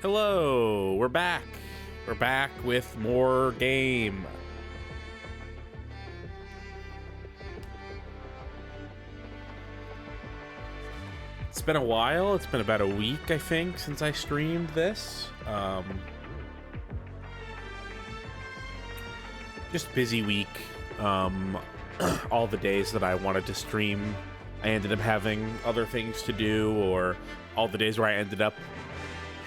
Hello, we're back. We're back with more game. It's been a while. It's been about a week, I think, since I streamed this. Just busy week. All the days that I wanted to stream, I ended up having other things to do, or all the days where I ended up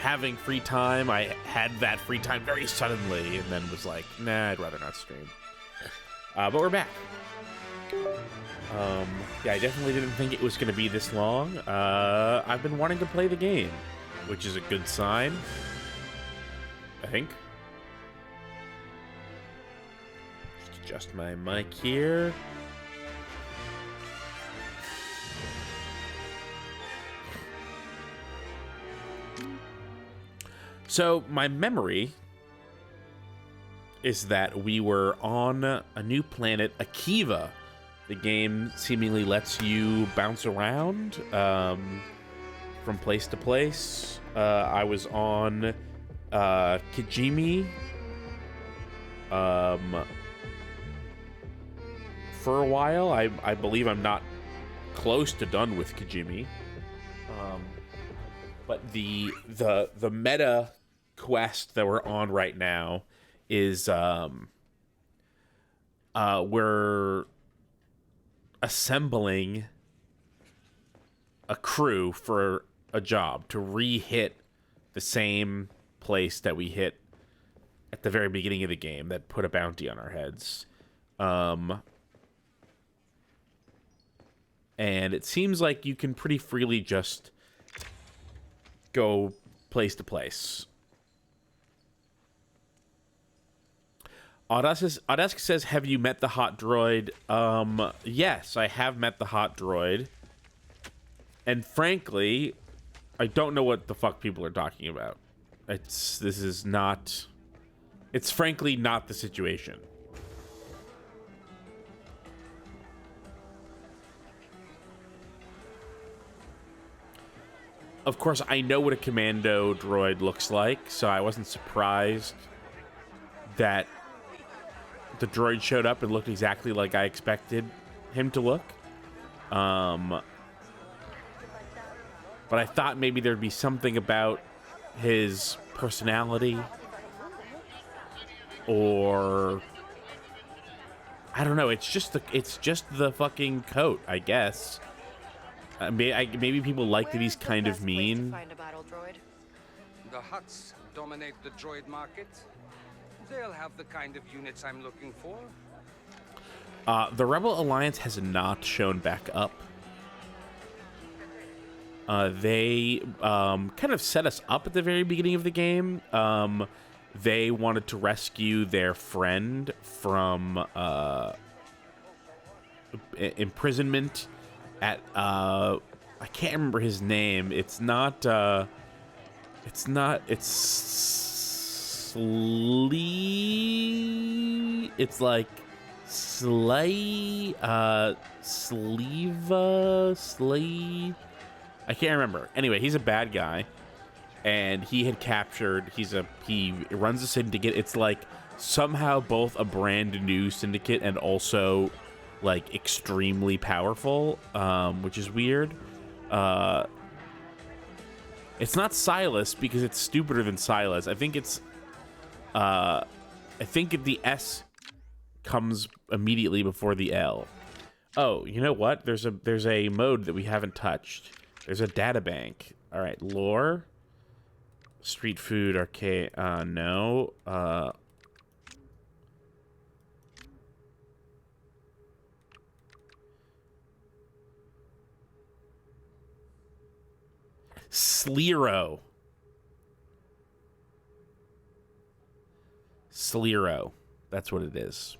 having free time, I had that free time very suddenly, and then was like, nah, I'd rather not stream. But we're back. Yeah, I definitely didn't think it was going to be this long. I've been wanting to play the game, which is a good sign, I think. Just adjust my mic here. So my memory is that we were on a new planet, Akiva. The game seemingly lets you bounce around from place to place. I was on Kijimi for a while. I believe I'm not close to done with Kijimi. But the meta quest that we're on right now is we're assembling a crew for a job to re-hit the same place that we hit at the very beginning of the game that put a bounty on our heads. And it seems like you can pretty freely just go place to place. Audacious says, have you met the hot droid? Yes, I have met the hot droid. And frankly, I don't know what the fuck people are talking about. It's frankly not the situation. Of course, I know what a commando droid looks like, so I wasn't surprised that the droid showed up and looked exactly like I expected him to look. But I thought maybe there'd be something about his personality, or I don't know. It's just the fucking coat, I guess. Maybe people like that he's kind of mean. The Hutts dominate the droid market. They'll have the kind of units I'm looking for. The Rebel Alliance has not shown back up. They kind of set us up at the very beginning of the game. They wanted to rescue their friend from imprisonment at I can't remember his name. It's Slee. It's like Slay, Slay. I can't remember. Anyway, he's a bad guy, and he had captured. He runs a syndicate. It's like somehow both a brand new syndicate and also like extremely powerful, which is weird. It's not Silas because it's stupider than Silas. I think the S comes immediately before the L. Oh, you know what? There's a mode that we haven't touched. There's a data bank. All right, lore, street food, arcade. No. Slero. That's what it is.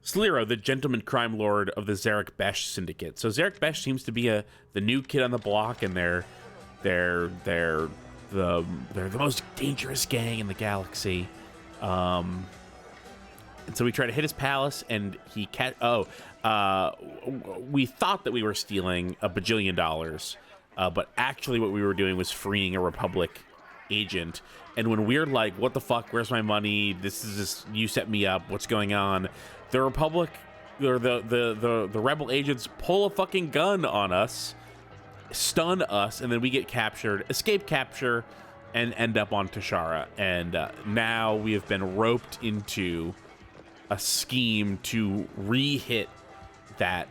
Slero, the gentleman crime lord of the Zarek Besh syndicate. So Zarek Besh seems to be the new kid on the block, and they're the most dangerous gang in the galaxy. And so we try to hit his palace, and we thought that we were stealing $1 bajillion. But actually what we were doing was freeing a Republic agent. And when we're like, what the fuck, where's my money, this is just, you set me up, what's going on, the Republic, or the rebel agents pull a fucking gun on us, stun us, and then we get captured, escape capture, and end up on Toshara. And now we have been roped into a scheme to re-hit that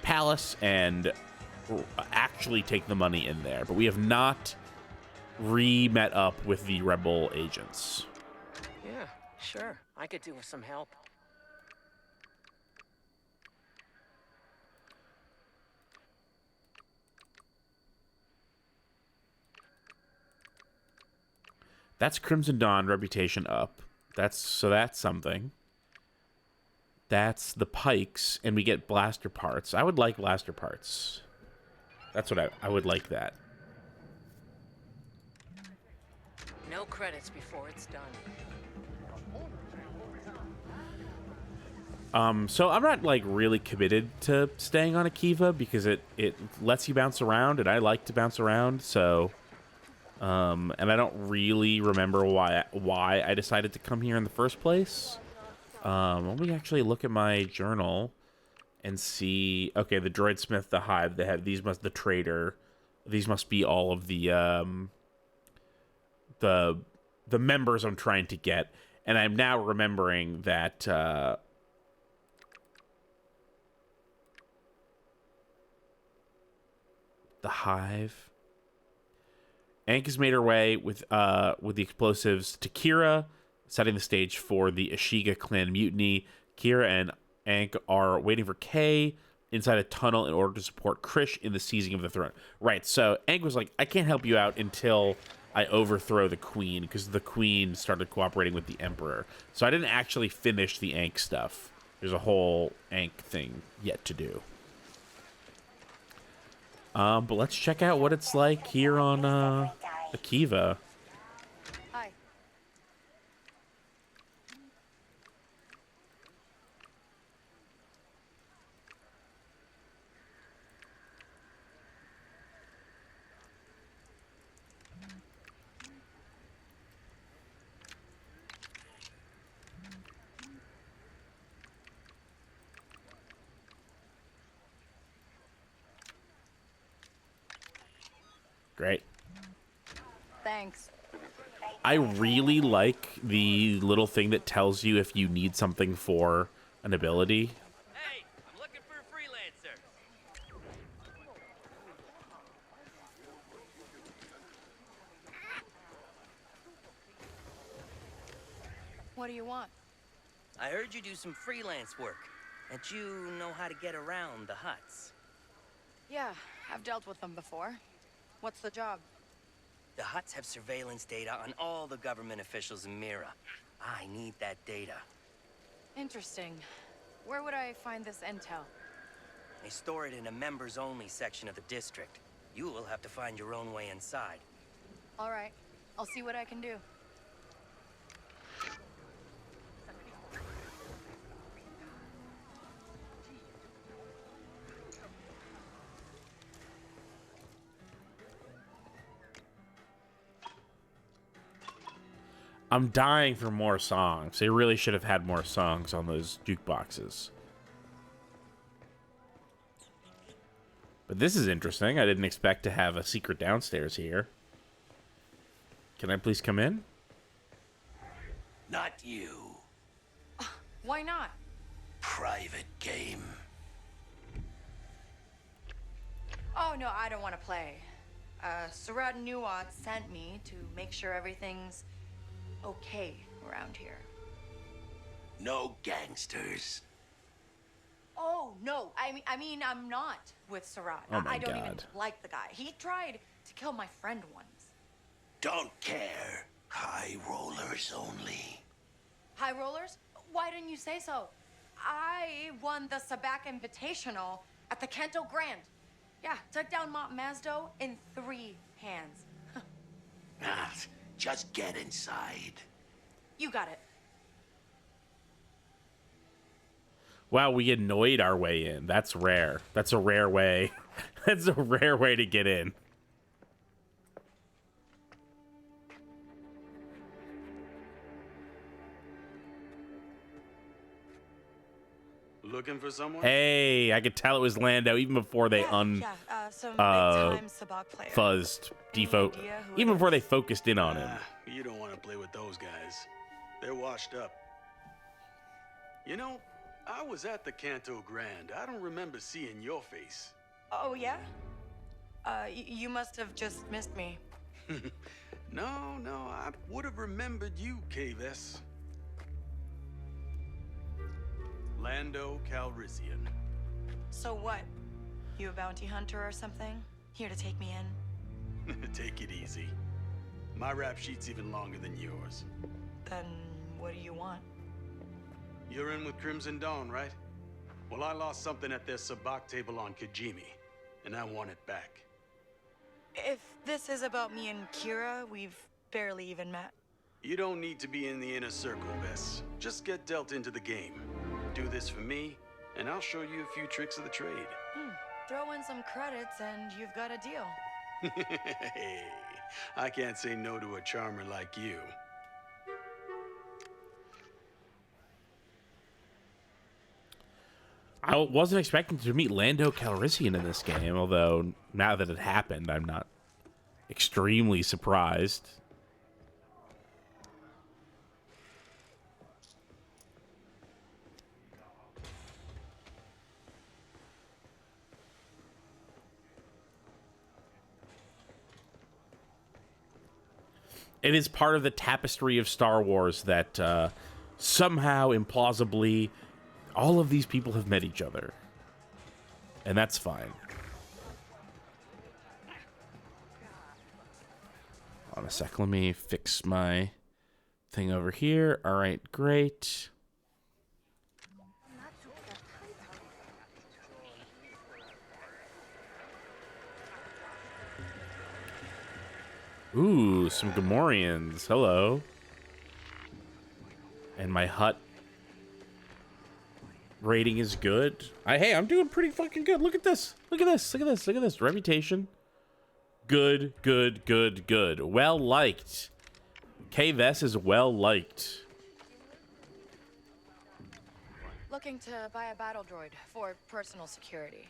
palace and actually take the money in there. But we have not met up with the rebel agents. Yeah, sure. I could do with some help. That's Crimson Dawn reputation up. That's something. That's the Pikes, and we get blaster parts. I would like blaster parts. That's what I would like that. No credits before it's done. So I'm not like really committed to staying on Akiva because it lets you bounce around, and I like to bounce around. So, and I don't really remember why I decided to come here in the first place. Let me actually look at my journal and see. Okay, the droid smith, the hive, they have these. The trader, these must be all of the members I'm trying to get, and I'm now remembering that the hive. Ank has made her way with the explosives to Kira, setting the stage for the Ashiga clan mutiny. Kira and Ank are waiting for Kay inside a tunnel in order to support Krish in the seizing of the throne. Right, so Ank was like, I can't help you out until I overthrow the queen, because the queen started cooperating with the emperor. So I didn't actually finish the Ank stuff. There's a whole Ank thing yet to do. But let's check out what it's like here on Akiva. Hi. Great. Thanks. I really like the little thing that tells you if you need something for an ability. Hey, I'm looking for a freelancer. What do you want? I heard you do some freelance work, and you know how to get around the huts. Yeah, I've dealt with them before. What's the job? The huts have surveillance data on all the government officials in Mira. I need that data. Interesting. Where would I find this intel? They store it in a members-only section of the district. You will have to find your own way inside. All right. I'll see what I can do. I'm dying for more songs. They really should have had more songs on those jukeboxes. But this is interesting. I didn't expect to have a secret downstairs here. Can I please come in? Not you. Why not? Private game. Oh, no, I don't want to play. Surad Nuad sent me to make sure everything's okay around here. No gangsters. Oh, no. I mean, I'm not with Surad. Oh my I don't even God. like the guy. He tried to kill my friend once. Don't care. High rollers only. High rollers? Why didn't you say so? I won the Sabak Invitational at the Kanto Grand. Yeah, took down Mont Mazdo in 3 hands. Ah, just get inside. You got it. Wow, we annoyed our way in. That's rare. That's a rare way That's a rare way to get in. Looking for someone? Hey, I could tell it was Lando even before they some big-time sabacc player. fuzzed, Any defo, idea who even it before is? they focused in on him. You don't want to play with those guys. They're washed up. You know, I was at the Canto Grand. I don't remember seeing your face. Oh, yeah? You must have just missed me. No, I would have remembered you, Kves. Lando Calrissian. So what? You a bounty hunter or something? Here to take me in? Take it easy. My rap sheet's even longer than yours. Then what do you want? You're in with Crimson Dawn, right? Well, I lost something at their sabacc table on Kijimi, and I want it back. If this is about me and Kira, we've barely even met. You don't need to be in the inner circle, Bess. Just get dealt into the game. Do this for me, and I'll show you a few tricks of the trade. Throw in some credits and you've got a deal. Hey, I can't say no to a charmer like you. I wasn't expecting to meet Lando Calrissian in this game, although now that it happened, I'm not extremely surprised. It is part of the tapestry of Star Wars that somehow, implausibly, all of these people have met each other. And that's fine. Hold on a sec. Let me fix my thing over here. All right, great. Ooh, some Gamorreans. Hello. And my hut rating is good. Hey, I'm doing pretty fucking good. Look at this. Look at this. Look at this. Look at this. Reputation. Good, good, good, good. Well liked. Kves is well liked. Looking to buy a battle droid for personal security.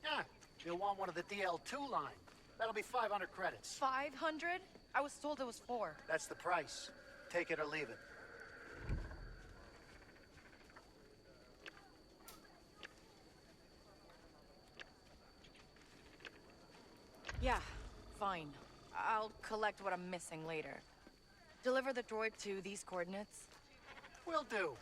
Yeah, you'll want one of the DL2 line. That'll be 500 credits. 500? I was told it was 4. That's the price. Take it or leave it. Yeah, fine. I'll collect what I'm missing later. Deliver the droid to these coordinates. Will do.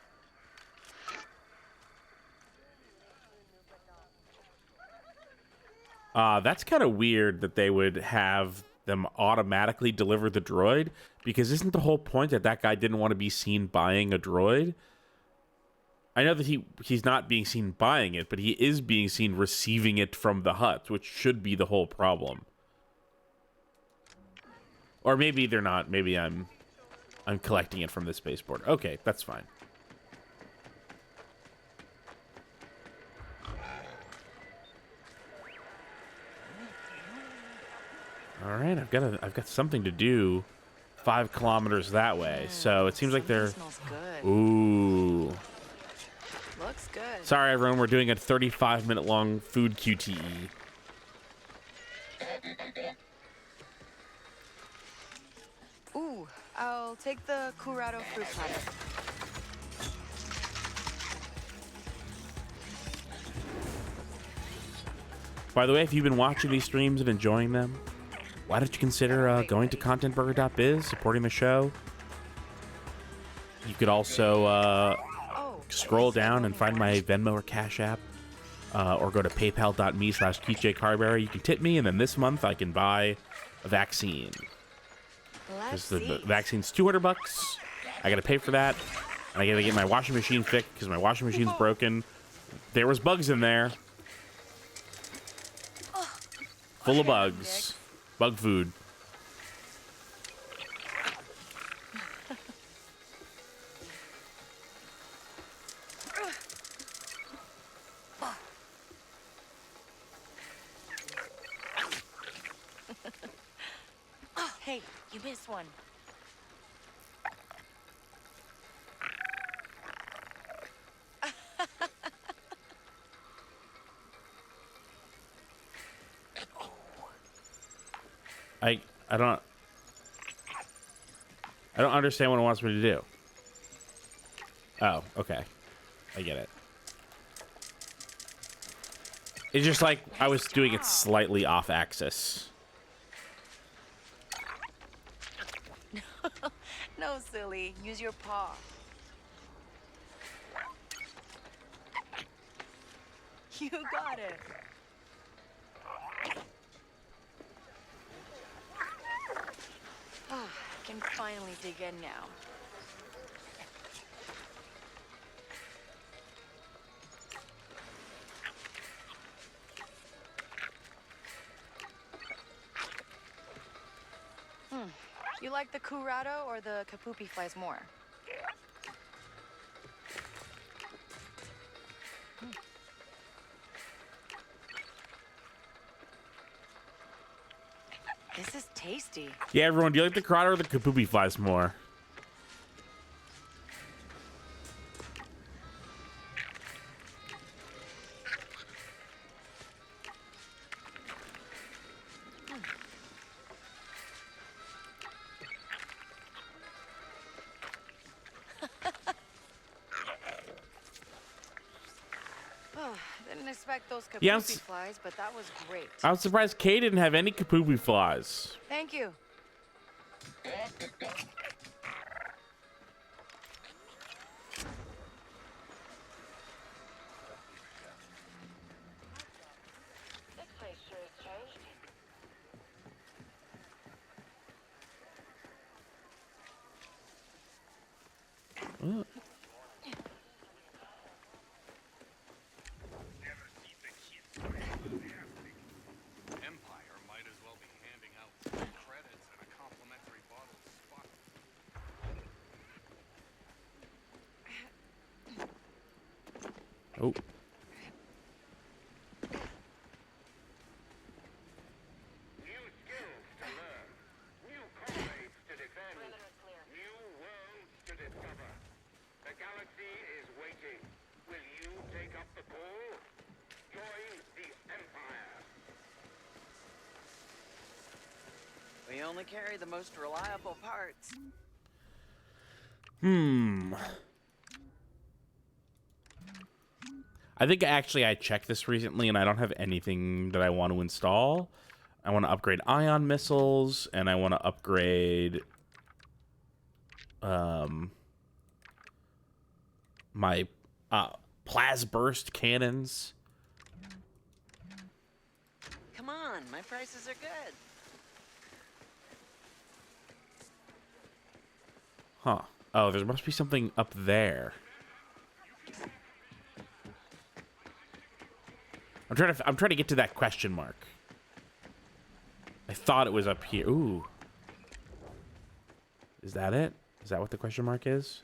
That's kind of weird that they would have them automatically deliver the droid, because isn't the whole point that that guy didn't want to be seen buying a droid? I know that he's not being seen buying it, but he is being seen receiving it from the Hutt, which should be the whole problem. Or maybe they're not. Maybe I'm collecting it from the spaceport. Okay, that's fine. All right, I've got something to do 5 kilometers that way. So it seems like they're... Smells good. Ooh. Looks good. Sorry, everyone. We're doing a 35-minute long food QTE. Ooh, I'll take the Curado fruit platter. By the way, if you've been watching these streams and enjoying them, why don't you consider going to contentburger.biz, supporting the show? You could also scroll down and find my Venmo or Cash App, or go to paypal.me/KeithJCarberry. You can tip me, and then this month I can buy a vaccine. Let's The see. vaccine's $200. I gotta pay for that, and I gotta get my washing machine fixed because my washing machine's broken. There was bugs in there, full of bugs, bug food. Hey, you missed one. I don't understand what it wants me to do. Oh, okay. I get it. It's just like I was doing it slightly off axis. No, silly. Use your paw. You got it. I can finally dig in now. You like the curado or the kapupi flies more? This is tasty. Yeah, everyone, do you like the crowd or the kapupi flies more? Didn't expect those kapupi Yeah, flies, but that was great. I was surprised Kay didn't have any kapupi flies. Thank you. This place sure has changed. Empire might as well be handing out free credits and a complimentary bottle of spot. Oh. New skills to learn, new comrades to defend, new worlds to discover. The galaxy is waiting. Will you take up the call? Join the Empire. We only carry the most reliable parts. I think actually I checked this recently and I don't have anything that I want to install. I want to upgrade ion missiles and I want to upgrade my plasburst cannons. Come on, my prices are good. Huh. Oh, there must be something up there. I'm trying to get to that question mark. I thought it was up here. Ooh. Is that it? Is that what the question mark is?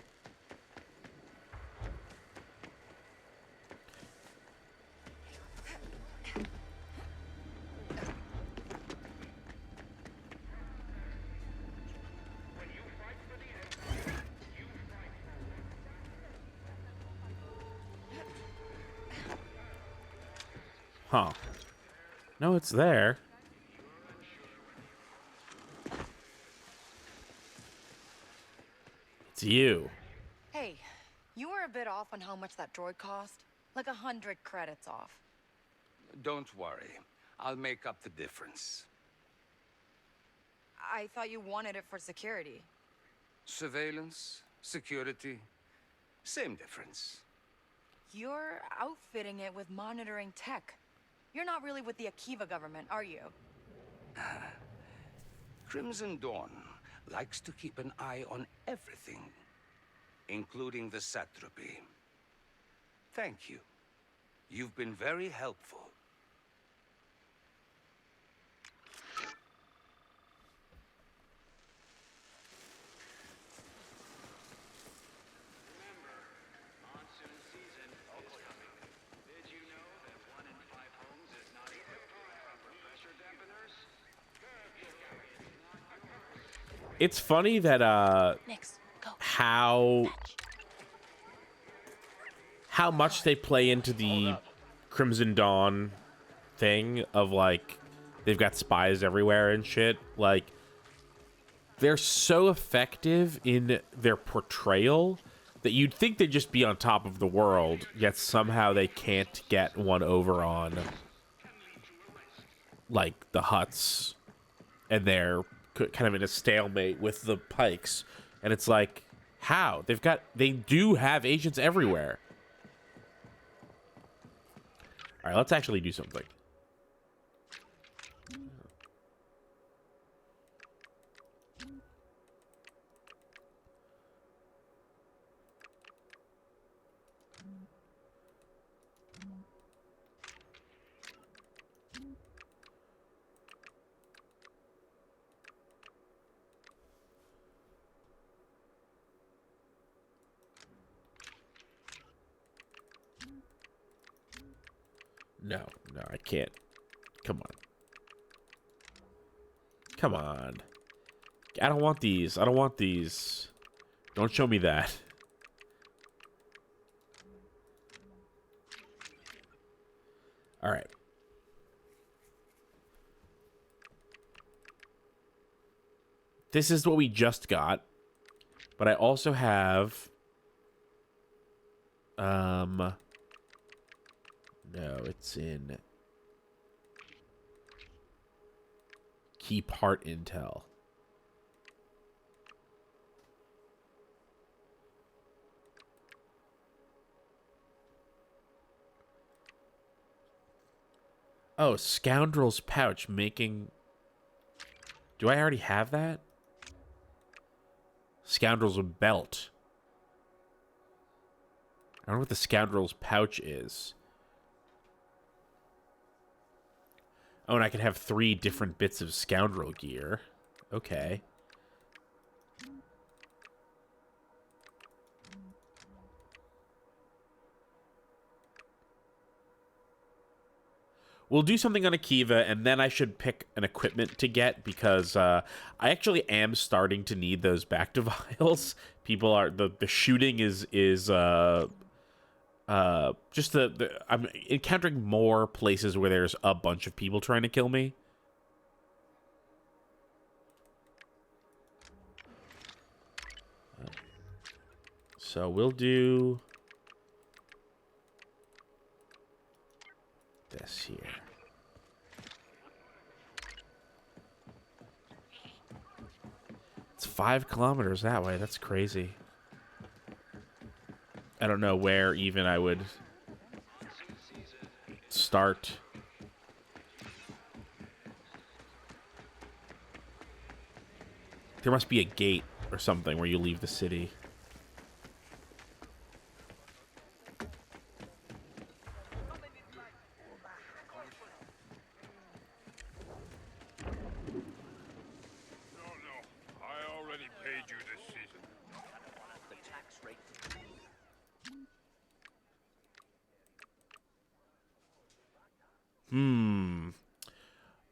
Huh. No, it's there. It's you. Hey, you were a bit off on how much that droid cost. Like 100 credits off. Don't worry. I'll make up the difference. I thought you wanted it for security. Surveillance, security, same difference. You're outfitting it with monitoring tech. You're not really with the Akiva government, are you? Crimson Dawn likes to keep an eye on everything, including the satrapy. Thank you. You've been very helpful. It's funny that Nix, go. how much they play into the Crimson Dawn thing of like they've got spies everywhere and shit. Like they're so effective in their portrayal that you'd think they'd just be on top of the world, yet somehow they can't get one over on like the Hutts, and they're kind of in a stalemate with the Pikes. And it's like, how? They do have agents everywhere. All right, let's actually do something. No, I can't. Come on. Come on. I don't want these. I don't want these. Don't show me that. All right. This is what we just got. But I also have... No, it's in key part intel. Oh, scoundrel's pouch making... Do I already have that? Scoundrel's belt. I don't know what the scoundrel's pouch is. Oh, and I can have 3 different bits of scoundrel gear. Okay. We'll do something on Akiva, and then I should pick an equipment to get, because I actually am starting to need those back to vials. People are... The shooting is just I'm encountering more places where there's a bunch of people trying to kill me. So we'll do this here. It's 5 kilometers that way. That's crazy. I don't know where even I would start. There must be a gate or something where you leave the city.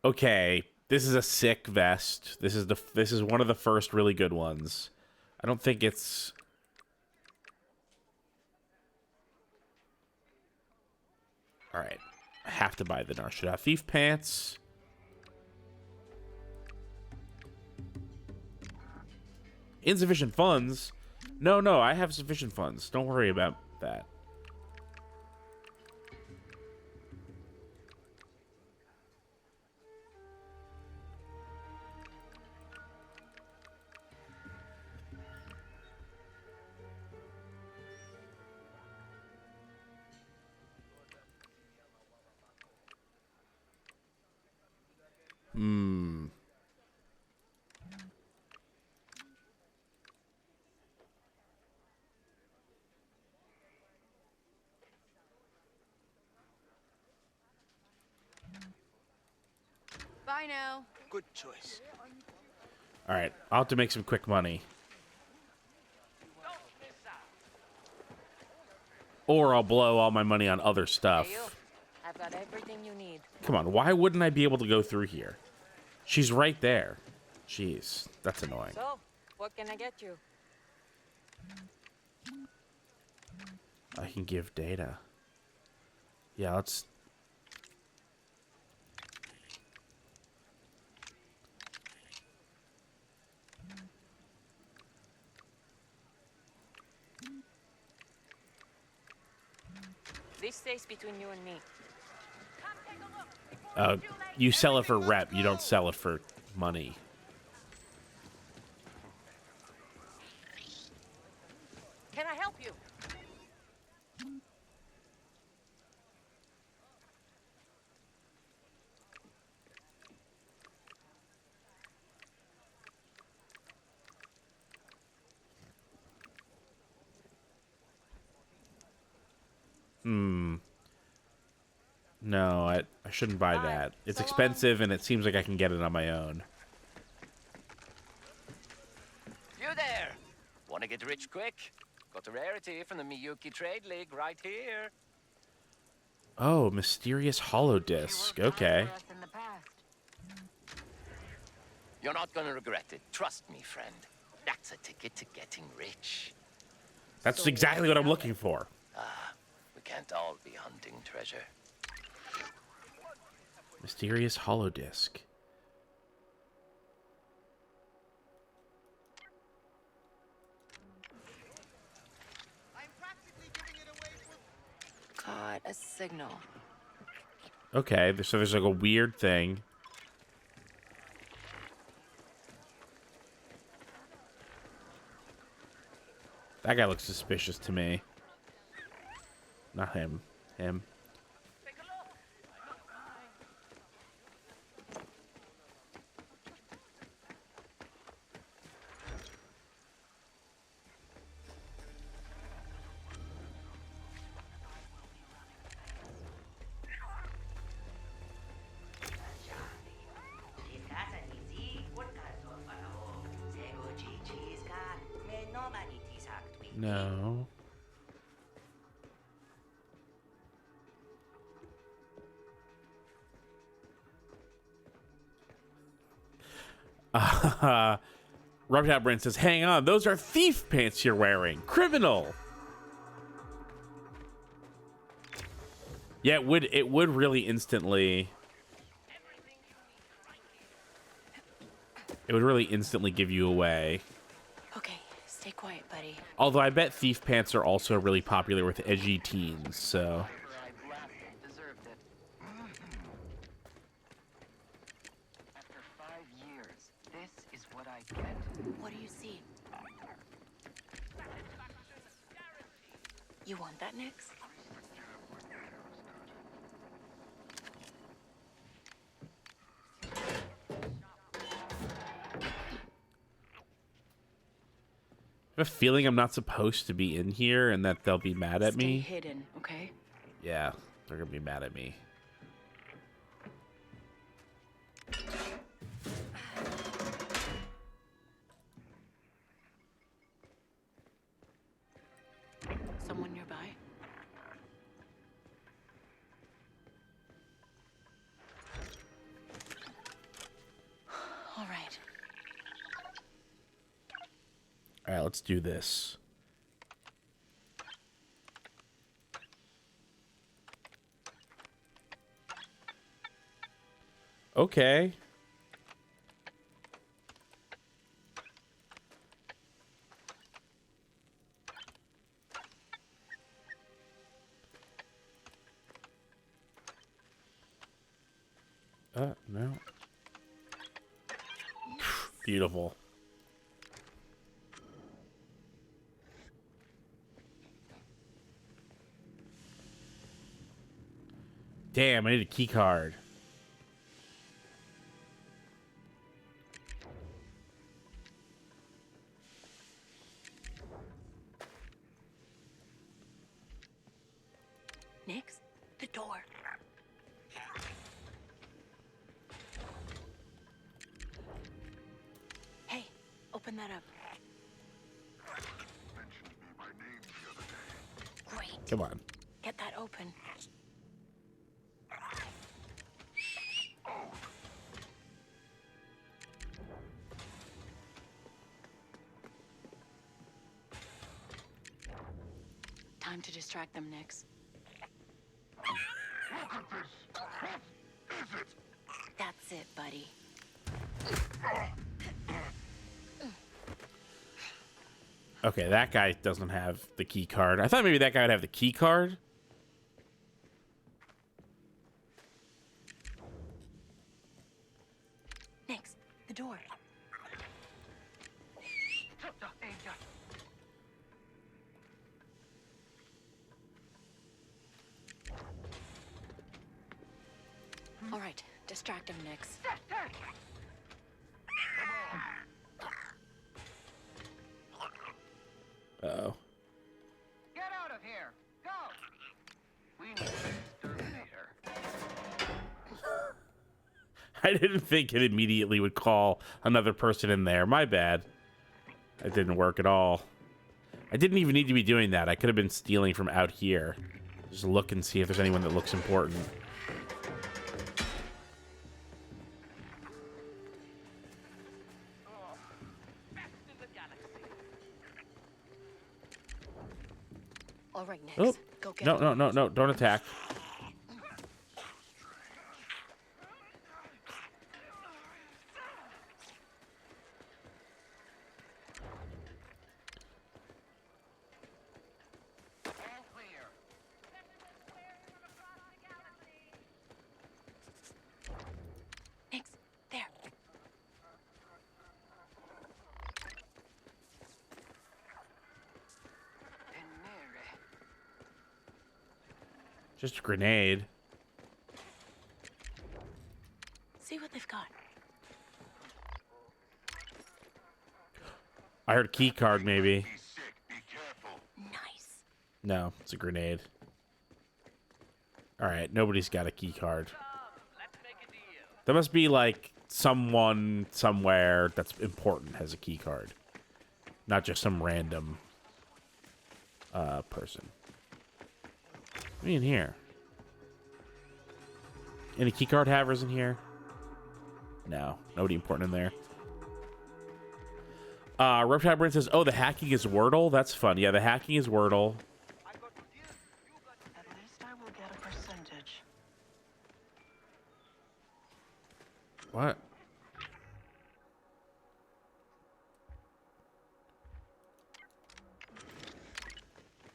Okay, this is a sick vest. This is one of the first really good ones. I don't think it's... Alright. I have to buy the Narshada Thief pants. Insufficient funds? No, I have sufficient funds. Don't worry about that. Bye now. Good choice. All right, I'll have to make some quick money. Or I'll blow all my money on other stuff. Hey, you. I've got everything you need. Come on, why wouldn't I be able to go through here? She's right there. Jeez, that's annoying. So, what can I get you? I can give data. Yeah, let's... This stays between you and me. You sell it for rep. You don't sell it for money. Can I help you? No, I shouldn't buy that. It's expensive, and it seems like I can get it on my own. You there! Wanna get rich quick? Got a rarity from the Miyuki Trade League right here. Oh, mysterious hollow disc. Okay. You're not gonna regret it. Trust me, friend. That's a ticket to getting rich. That's exactly what I'm looking for. We can't all be hunting treasure. Mysterious hollow disc. Got a signal. Okay, so there's like a weird thing. That guy looks suspicious to me. Not him. Him. No. Rubtap Brand says, hang on, those are thief pants you're wearing. Criminal. Yeah, it would really instantly... It would really instantly give you away. Okay, stay quiet, buddy. Although I bet thief pants are also really popular with edgy teens, so... After 5 years, this is what I get. What do you see? You want that, Nix? I have a feeling I'm not supposed to be in here and that they'll be mad at me. Stay hidden, okay? Yeah, they're gonna be mad at me. Someone nearby? All right. All right, let's do this. Okay. No. Beautiful. Damn, I need a key card. Nix, the door. Hey, open that up. Great. Come on. Get that open. Time to distract them, Nix. Look at this! What is it? That's it, buddy. Okay, that guy doesn't have the key card. I thought maybe that guy would have the key card. Nix, the door. All right, distract him, Nix. Uh-oh. Get out of here! Go! We need an exterminator. I didn't think it immediately would call another person in there. My bad. That didn't work at all. I didn't even need to be doing that. I could have been stealing from out here. Just look and see if there's anyone that looks important. All right, Nix. Oh, Go get no, him. no, don't attack. All clear. Nix, there. Tenere. Just a grenade. See what they've got. I heard a key card, maybe. Be sick. Be careful. Nice. No, it's a grenade. All right, nobody's got a key card. There must be like someone somewhere that's important has a key card, not just some random person. What in here? Any key card havers in here? No, nobody important in there. Reptile Brand says, "Oh, the hacking is Wordle. That's fun. Yeah, the hacking is Wordle." At least I will get a percentage. What?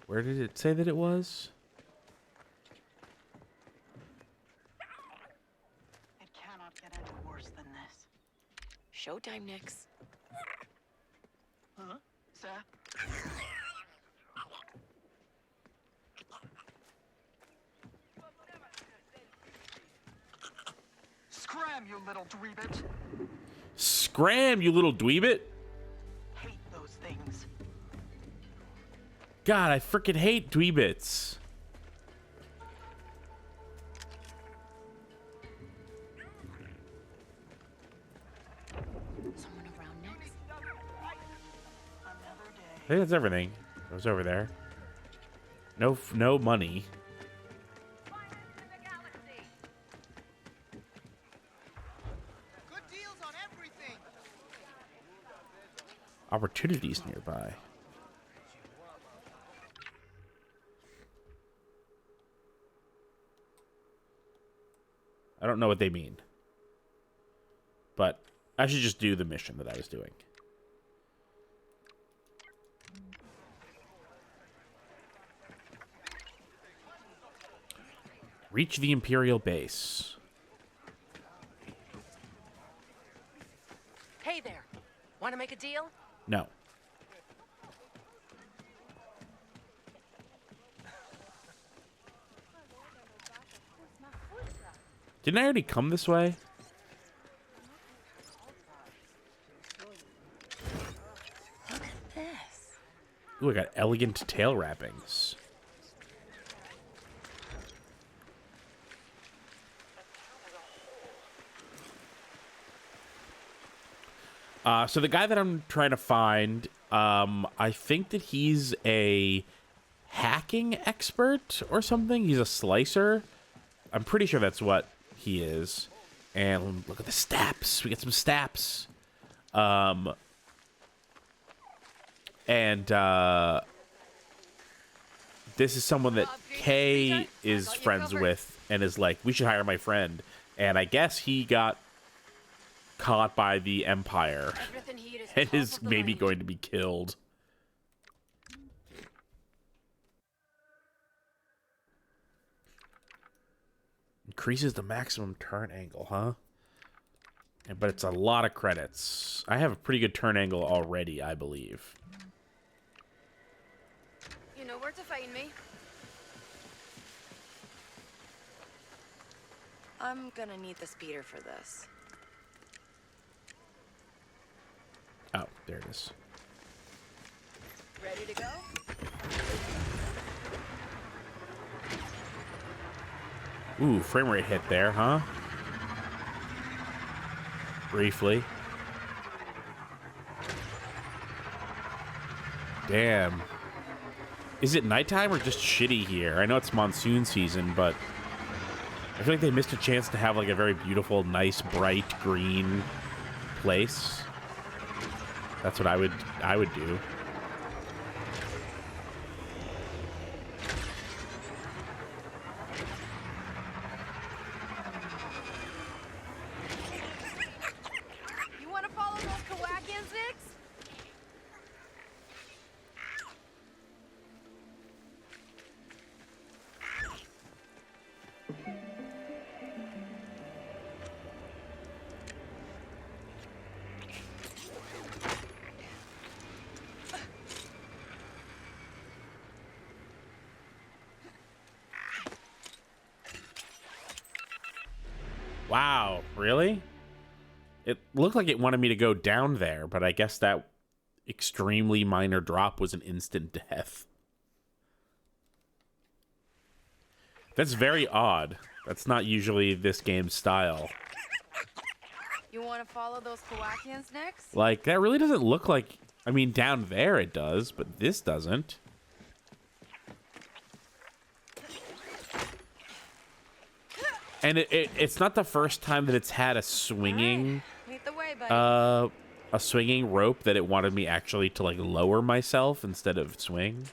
Where did it say that it was? It cannot get any worse than this. Showtime, Nix. Huh? Sir? Scram, you little dweebit! Scram, you little dweebit! Hate those things. God, I freaking hate dweebits. Someone around Nix. Another day. I think that's everything. It was over there. No money. Good deals on everything. Opportunities nearby. I don't know what they mean. But I should just do the mission that I was doing. Reach the Imperial base. Hey there. Want to make a deal? No. Didn't I already come this way? Look at this. Ooh, I got elegant tail wrappings. So the guy that I'm trying to find, I think that he's a hacking expert or something. He's a slicer. I'm pretty sure that's what he is. And look at the staps. We get some staps. this is someone that Kay is friends with and is like, we should hire my friend. And I guess he got caught by the Empire and is maybe going to be killed. Increases the maximum turn angle, huh? But it's a lot of credits. I have a pretty good turn angle already, I believe. You know where to find me. I'm gonna need the speeder for this. Oh, there it is. Ready to go? Ooh, frame rate hit there, huh? Briefly. Damn. Is it nighttime or just shitty here? I know it's monsoon season, but I feel like they missed a chance to have like a very beautiful, nice, bright green place. That's what I would do. You want to follow those Kowakians, Nix? Wow, really? It looked like it wanted me to go down there, but I guess that extremely minor drop was an instant death. That's very odd. That's not usually this game's style. You want to follow those Kowakians, Nix? Like, that really doesn't look like... I mean, down there it does, but this doesn't. And it's not the first time that it's had a swinging... Lead the way, buddy. A swinging rope that it wanted me actually to, like, lower myself instead of swing.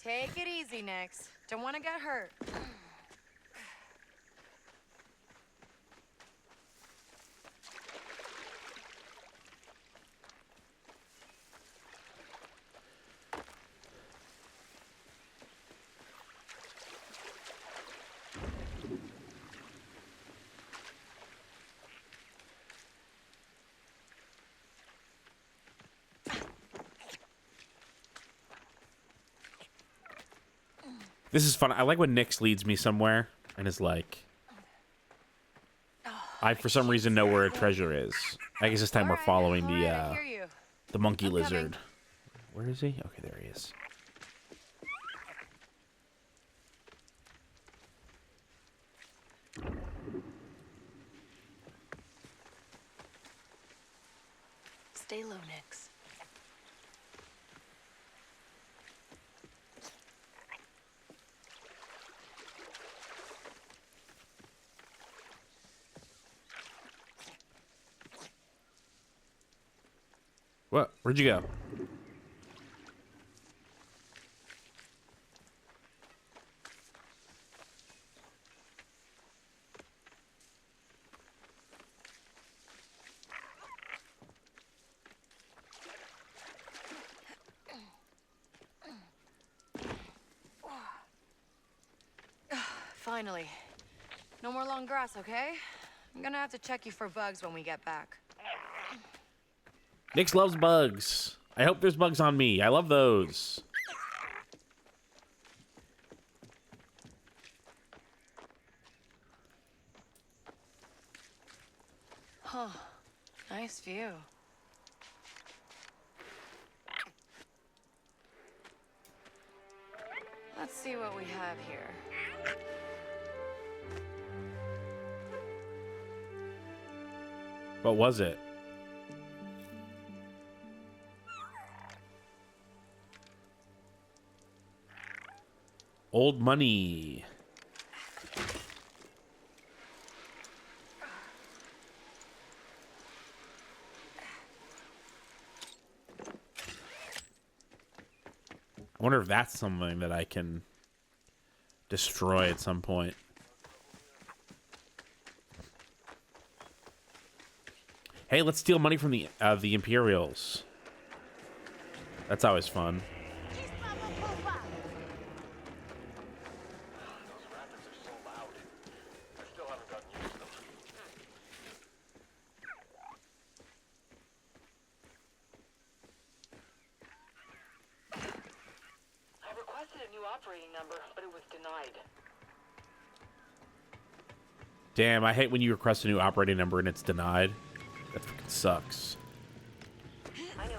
Take it easy, Nix. Don't want to get hurt. This is fun. I like when Nyx leads me somewhere and is like, I for some reason know where a treasure is. I guess this time we're following the monkey lizard. Where is he? Okay, there he is. Stay low, Nix. What? Where'd you go? Finally. No more long grass, okay? I'm gonna have to check you for bugs when we get back. Nyx loves bugs. I hope there's bugs on me. I love those. Huh. Nice view. Let's see what we have here. What was it? Old money. I wonder if that's something that I can destroy at some point. Hey, let's steal money from the Imperials. That's always fun. Number, but it was denied. Damn, I hate when you request a new operating number and it's denied. That fucking sucks. I know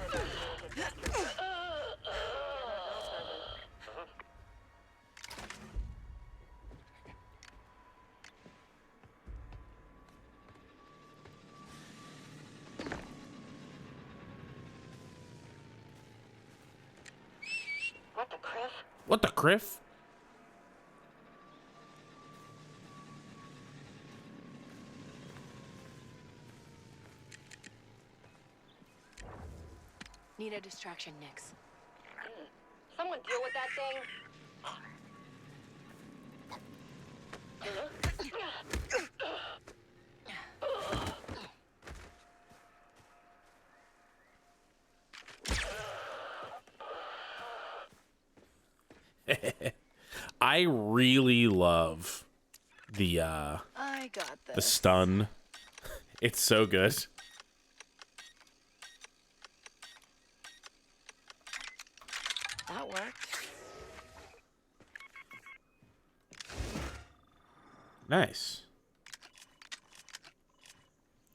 What the criff? What the criff? Need a distraction, Nix. Someone deal with that thing. I really love the I got this. the stun. It's so good. That worked. Nice.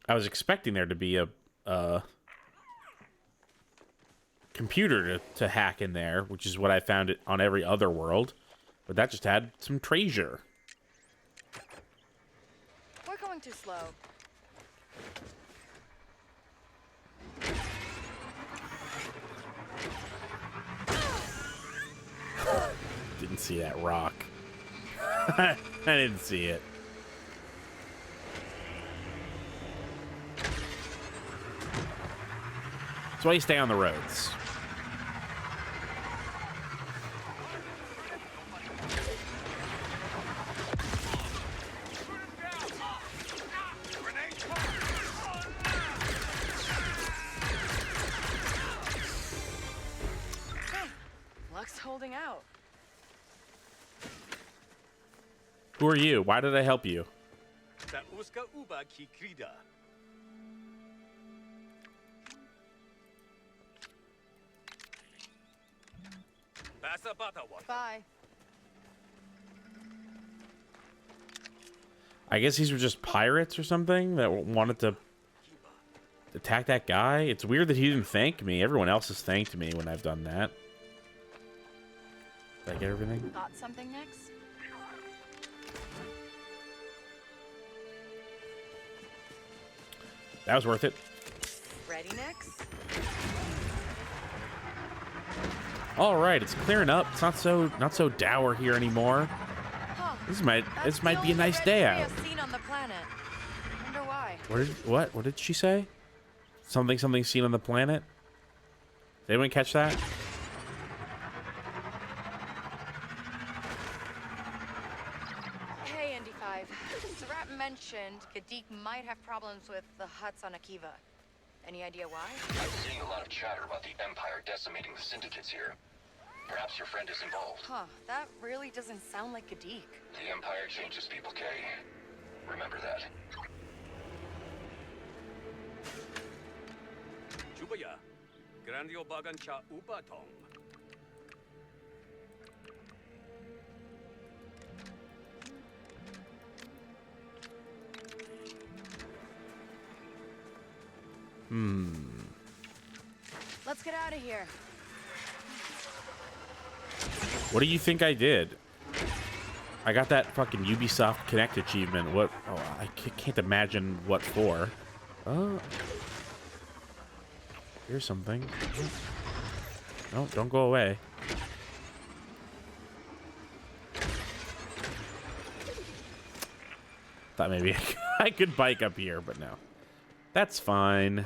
I was expecting there to be a computer to hack in there, which is what I found it on every other world. But that just had some treasure. We're going too slow. Didn't see that rock. I didn't see it. That's why you stay on the roads. Luck's holding out. Who are you? Why did I help you? Bye. I guess these were just pirates or something that wanted to attack that guy. It's weird that he didn't thank me. Everyone else has thanked me when I've done that. Did I get everything? Got something next? That was worth it. Ready next? All right, it's clearing up. It's not so dour here anymore. Huh. This might be a nice day out. Seen on the planet. Wonder why. What did she say? Something seen on the planet? Did anyone catch that? Hey, Indy 5. Sarat mentioned Gadik might have problems with the huts on Akiva. Any idea why? I'm seeing a lot of chatter about the Empire decimating the syndicates here. Perhaps your friend is involved. Huh, that really doesn't sound like Gadik. The Empire changes people, Kay. Remember that. Chubaya, Grandio Bagancha Upatong. Let's get out of here. What do you think I did? I got that fucking Ubisoft Connect achievement. What? Oh, I can't imagine what for. Here's something. No, don't go away. Thought maybe I could bike up here, but no. That's fine.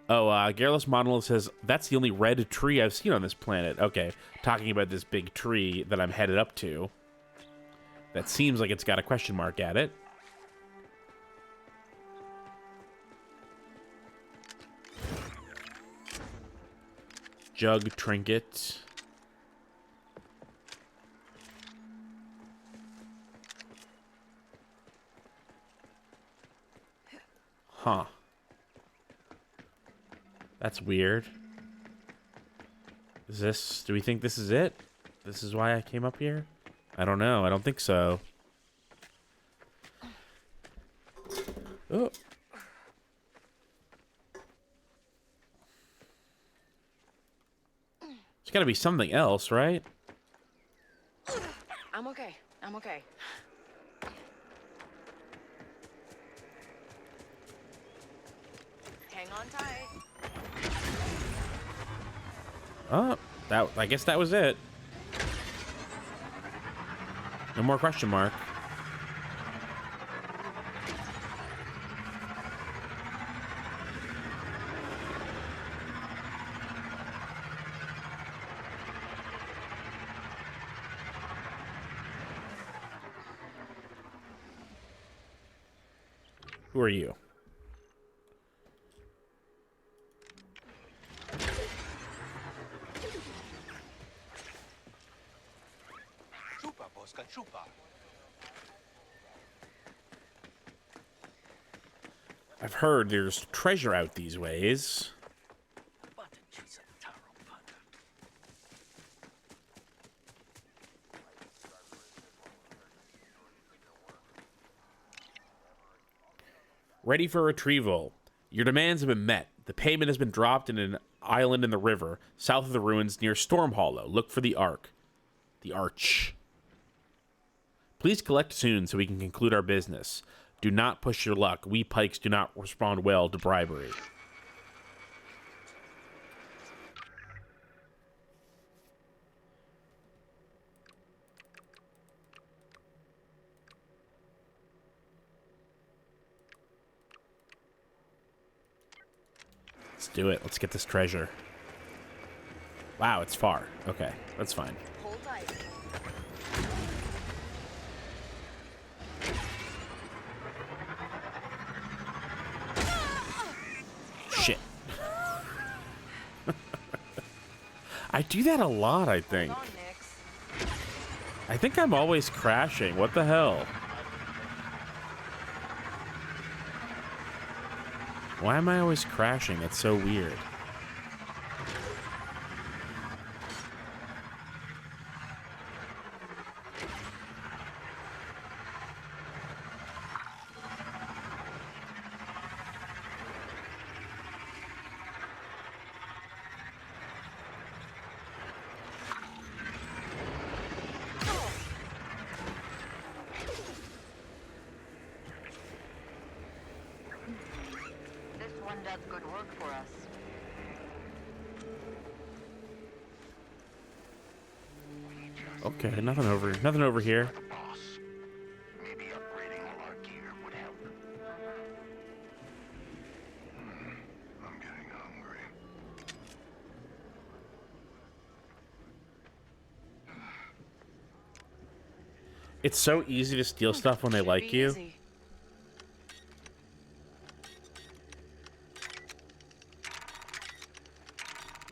Oh, Garrulous Monolith says, that's the only red tree I've seen on this planet. Okay, talking about this big tree that I'm headed up to. That seems like it's got a question mark at it. Jug trinket. Huh. That's weird. Is this... Do we think this is it? This is why I came up here? I don't know. I don't think so. Oh. There's got to be something else, right? I'm okay. I'm okay. Hang on tight. Oh, I guess that was it. No more question mark. Who are you? I've heard there's treasure out these ways. Ready for retrieval. Your demands have been met. The payment has been dropped in an island in the river, south of the ruins near Storm Hollow. Look for the Ark. The Arch. Please collect soon so we can conclude our business. Do not push your luck. We pikes do not respond well to bribery. Let's do it. Let's get this treasure. Wow, it's far. Okay, that's fine. Hold tight. Shit. I do that a lot, I think. Hold on, Nix. I think I'm always crashing. What the hell? Why am I always crashing? That's so weird. Does good work for us. Okay, nothing over here. Maybe upgrading all our gear would help. I'm getting hungry. It's so easy to steal stuff when they Should like be you. easy.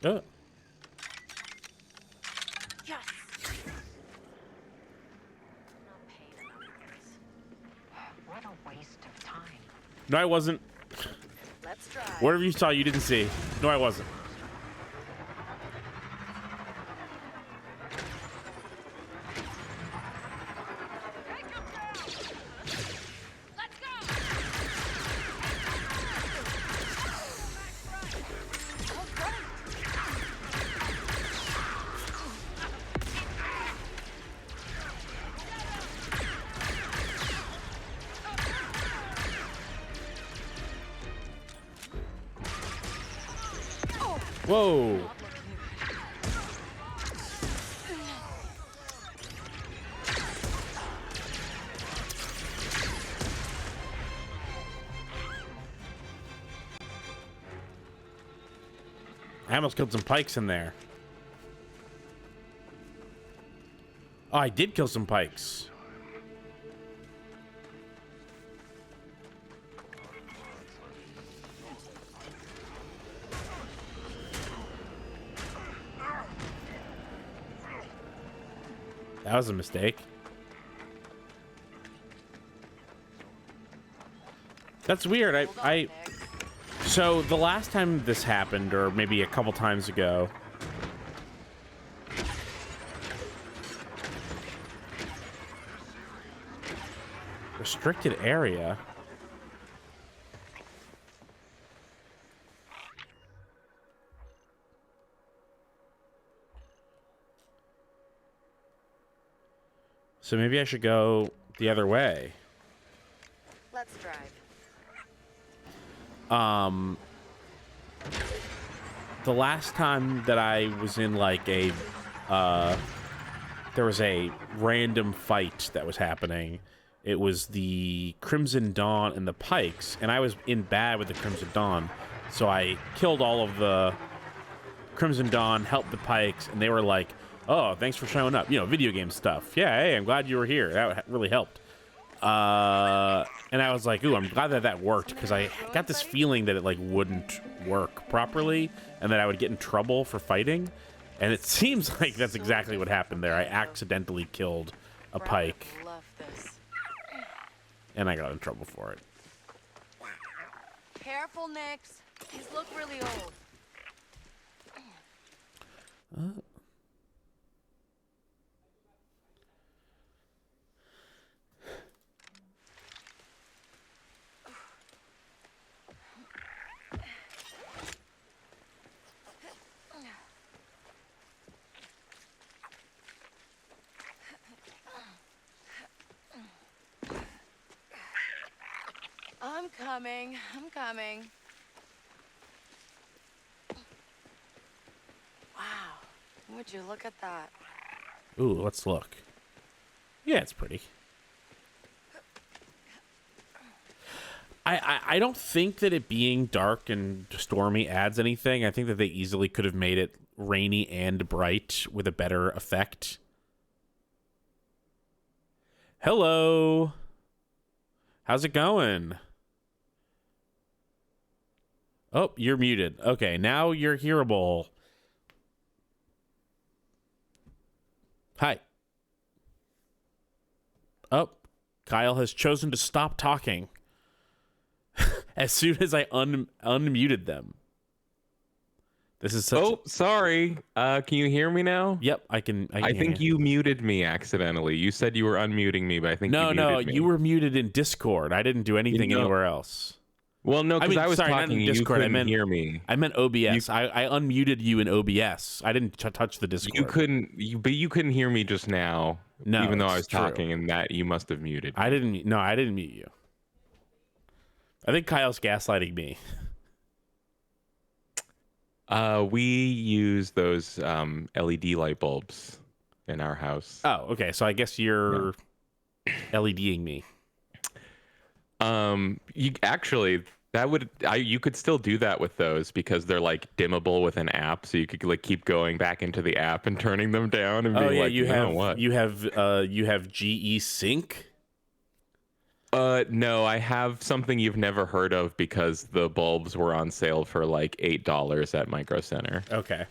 Oh. Yes. No pain in our eyes. What a waste of time. No, I wasn't. Let's try. Whatever you saw, you didn't see. No, I wasn't. Whoa. I almost killed some pikes in there. Oh, I did kill some pikes. That was a mistake. That's weird. So the last time this happened, or maybe a couple times ago, restricted area. So maybe I should go the other way. Let's drive. The last time that I was in like a, there was a random fight that was happening. It was the Crimson Dawn and the Pikes, and I was in bad with the Crimson Dawn. So I killed all of the Crimson Dawn, helped the Pikes, and they were like, oh, thanks for showing up. You know, video game stuff. Yeah, hey, I'm glad you were here. That really helped. And I was like, ooh, I'm glad that that worked, because I got this feeling that it like wouldn't work properly and that I would get in trouble for fighting. And it seems like that's exactly what happened there. I accidentally killed a Pike. And I got in trouble for it. Careful, Nix. These look really old. I'm coming. Wow. Would you look at that? Ooh, let's look. Yeah, it's pretty. I don't think that it being dark and stormy adds anything. I think that they easily could have made it rainy and bright with a better effect. Hello. How's it going? Oh, you're muted. Okay, now you're hearable. Hi. Oh, Kyle has chosen to stop talking as soon as I unmuted them. This is such. Oh, sorry. Can you hear me now? Yep, I can. I think you muted me accidentally. You said you were unmuting me, but I think you muted me. You were muted in Discord. I didn't do anything anywhere else. Well, no, because I was talking and you couldn't hear me. I meant OBS. I unmuted you in OBS. I didn't touch the Discord. But you couldn't hear me just now. No, even though I was talking, and that you must have muted me. I didn't mute you. I think Kyle's gaslighting me. We use those LED light bulbs in our house. Oh, okay. So I guess you're LEDing me. You actually you could still do that with those because they're like dimmable with an app, so you could like keep going back into the app and turning them down and being like, you have GE Sync. No, I have something you've never heard of because the bulbs were on sale for like $8 at Micro Center. Okay.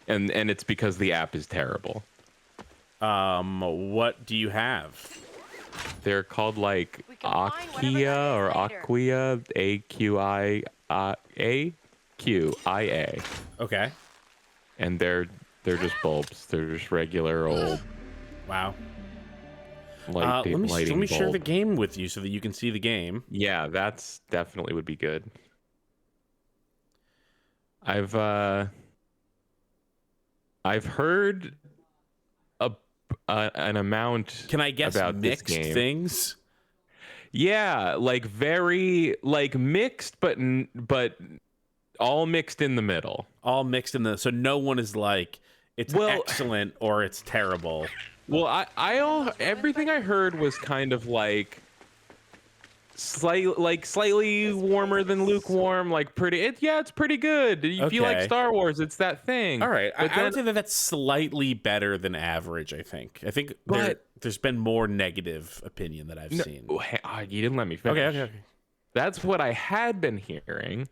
And it's because the app is terrible. What do you have? They're called like Aquia or Aquia, AQIA. Okay. And they're just bulbs. They're just regular old. Wow. Let me share the game with you so that you can see the game. Yeah, that's definitely would be good. I've heard an amount. Can I guess about mixed this game. Things? Yeah, like very like mixed, but all mixed in the middle. All mixed in the so no one is like it's excellent or it's terrible. Well, everything I heard was kind of like slightly warmer than lukewarm, like pretty. It's pretty good. If you like Star Wars, it's that thing. All right, but I would say that that's slightly better than average. I think there's been more negative opinion that I've seen. You didn't let me finish. Okay. That's what I had been hearing.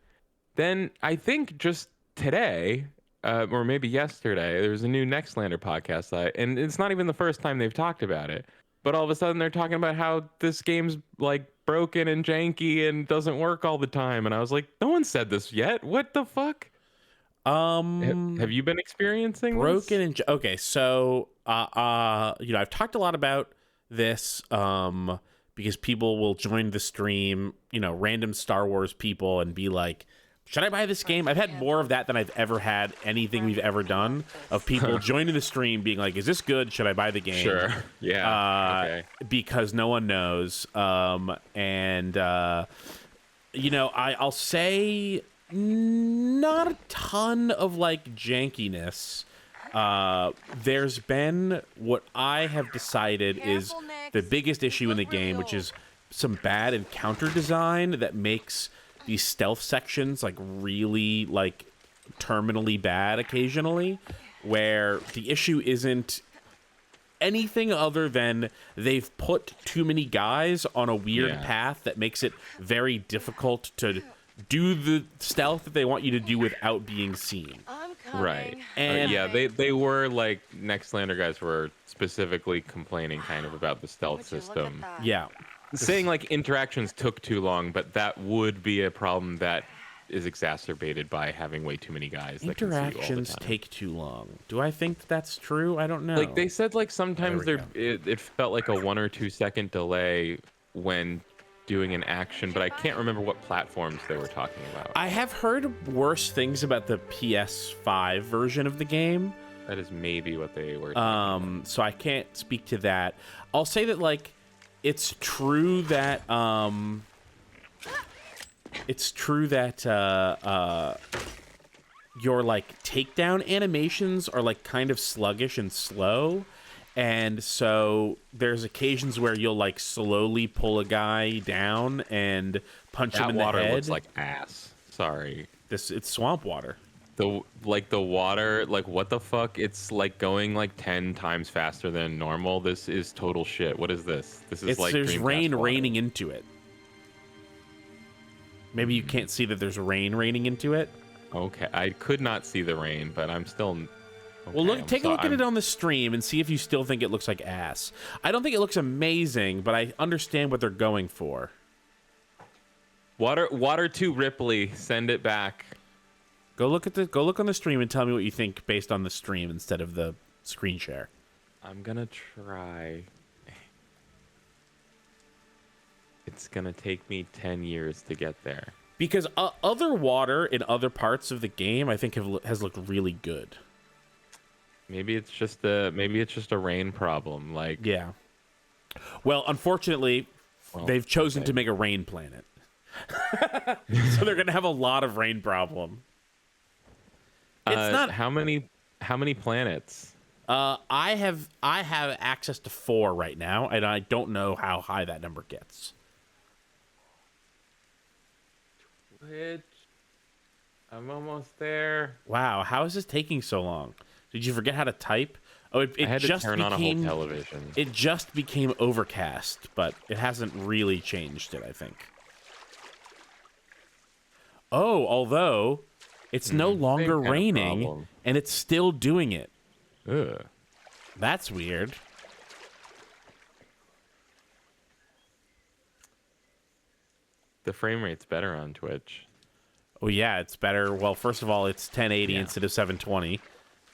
Then I think just today, or maybe yesterday, there was a new Nextlander podcast, and it's not even the first time they've talked about it. But all of a sudden, they're talking about how this game's like broken and janky and doesn't work all the time. And I was like, no one said this yet. What the fuck? Have you been experiencing broken this? and okay? So, I've talked a lot about this because people will join the stream, random Star Wars people, and be like, should I buy this game? I've had more of that than I've ever had anything we've ever done, of people joining the stream being like, is this good? Should I buy the game? Sure. Yeah. Okay. Because no one knows. I'll say not a ton of like jankiness. There's been what I have decided is the biggest issue in the game, which is some bad encounter design that makes these stealth sections like really like terminally bad occasionally, where the issue isn't anything other than they've put too many guys on a weird path that makes it very difficult to do the stealth that they want you to do without being seen. Right. And they were like, Nextlander guys were specifically complaining kind of about the stealth system. Yeah. Saying like interactions took too long, but that would be a problem that is exacerbated by having way too many guys. Interactions take too long. Do I think that's true? I don't know. Like they said, like sometimes it felt like a 1 or 2 second delay when doing an action, but I can't remember what platforms they were talking about. I have heard worse things about the PS5 version of the game. That is maybe what they were talking about. So I can't speak to that. I'll say that like it's true that your like takedown animations are like kind of sluggish and slow, and so there's occasions where you'll like slowly pull a guy down and punch him in the head. That water looks like ass. Sorry. It's swamp water. The water, like what the fuck? It's like going like 10 times faster than normal. This is total shit. What is this? This is like there's Dreamcast rain water. raining into it. Maybe you can't see that there's rain raining into it. Okay, I could not see the rain, but I'm still. Okay, well, take a look at it on the stream and see if you still think it looks like ass. I don't think it looks amazing, but I understand what they're going for. Water to Ripley. Send it back. Go look on the stream and tell me what you think based on the stream instead of the screen share. I'm gonna try. It's gonna take me 10 years to get there. Because other water in other parts of the game, I think has looked really good. Maybe it's just a rain problem. Like yeah. Well, unfortunately, they've chosen to make a rain planet, so they're gonna have a lot of rain problem. It's not how many planets? I have access to 4 right now, and I don't know how high that number gets. Which I'm almost there. Wow, how is this taking so long? Did you forget how to type? Oh, it I had just to turn on a whole television. It just became overcast, but it hasn't really changed it, I think. Oh, although it's no longer raining, and it's still doing it. Ugh. That's weird. The frame rate's better on Twitch. Oh yeah, it's better. Well, first of all, it's 1080 instead of 720,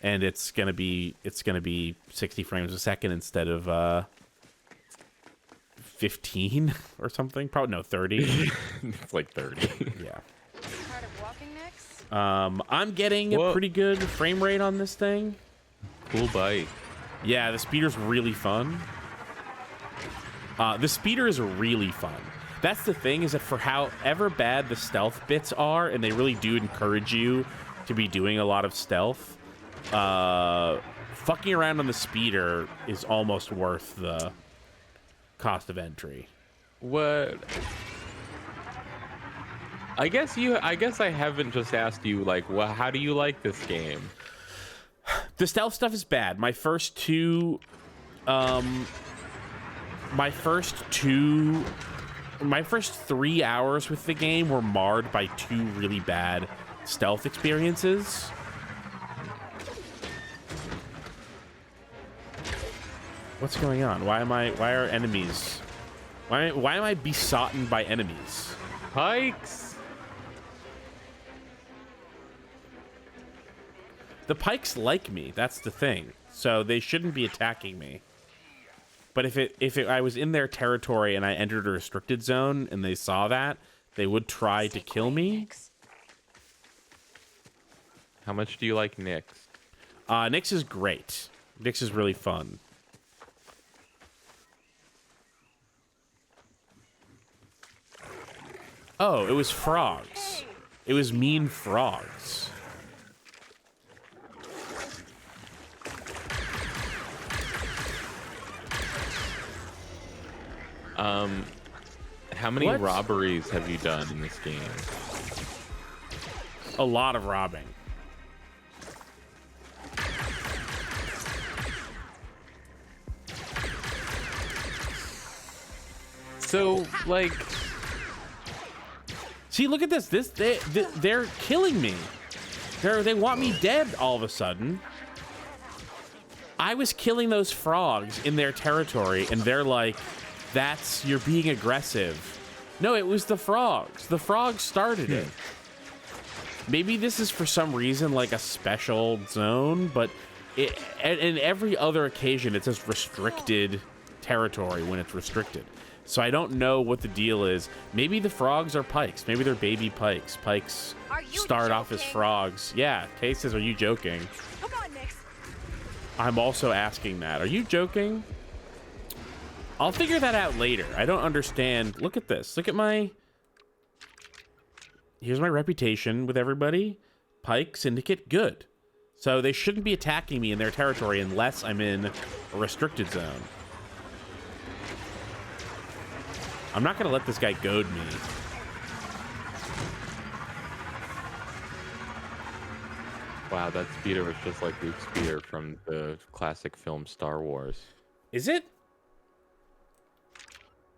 and it's gonna be 60 frames a second instead of 15 or something. Probably no 30. It's like 30. Yeah. Tired of walking next? I'm getting a pretty good frame rate on this thing. Cool bike. Yeah, the speeder's really fun. The speeder is really fun. That's the thing, is that for however bad the stealth bits are, and they really do encourage you to be doing a lot of stealth, fucking around on the speeder is almost worth the cost of entry. What? I guess I haven't just asked you, like, well, how do you like this game? The stealth stuff is bad. My first 3 hours with the game were marred by 2 really bad stealth experiences. What's going on? Why are enemies? Why am I besotted by enemies? Pikes. The pikes like me. That's the thing. So they shouldn't be attacking me. But if I was in their territory and I entered a restricted zone and they saw that, they would try to kill me. How much do you like Nyx? Nyx is great. Nyx is really fun. Oh, it was frogs. It was mean frogs. How many robberies have you done in this game? A lot of robbing. So, like... See, look at this. They're killing me. They want me dead all of a sudden. I was killing those frogs in their territory, and they're like, you're being aggressive. No, it was the frogs. The frogs started it. Maybe this is for some reason like a special zone, but in every other occasion, it says restricted territory when it's restricted. So I don't know what the deal is. Maybe the frogs are pikes. Maybe they're baby pikes. Pikes start off as frogs. Yeah, Kay says, are you joking? Come on, Nyx. I'm also asking that. Are you joking? I'll figure that out later. I don't understand. Look at this. Look at my... Here's my reputation with everybody. Pike, Syndicate, good. So they shouldn't be attacking me in their territory unless I'm in a restricted zone. I'm not going to let this guy goad me. Wow, that speeder was just like Luke's speeder from the classic film Star Wars. Is it?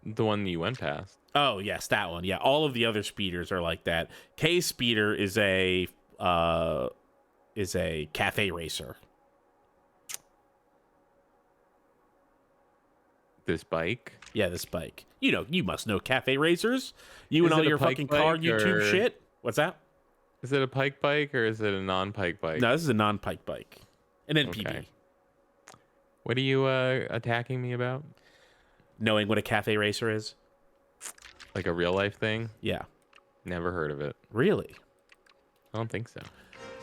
The one you went past. Oh, yes, that one. Yeah, all of the other speeders are like that. Kay's speeder is a cafe racer. This bike? Yeah, this bike. You must know cafe racers. You and all your fucking car YouTube shit. What's that? Is it a pike bike or is it a non-pike bike? No, this is a non-pike bike. An NPB. Okay. What are you attacking me about? Knowing what a cafe racer is. Like a real life thing? Yeah. Never heard of it. Really? I don't think so.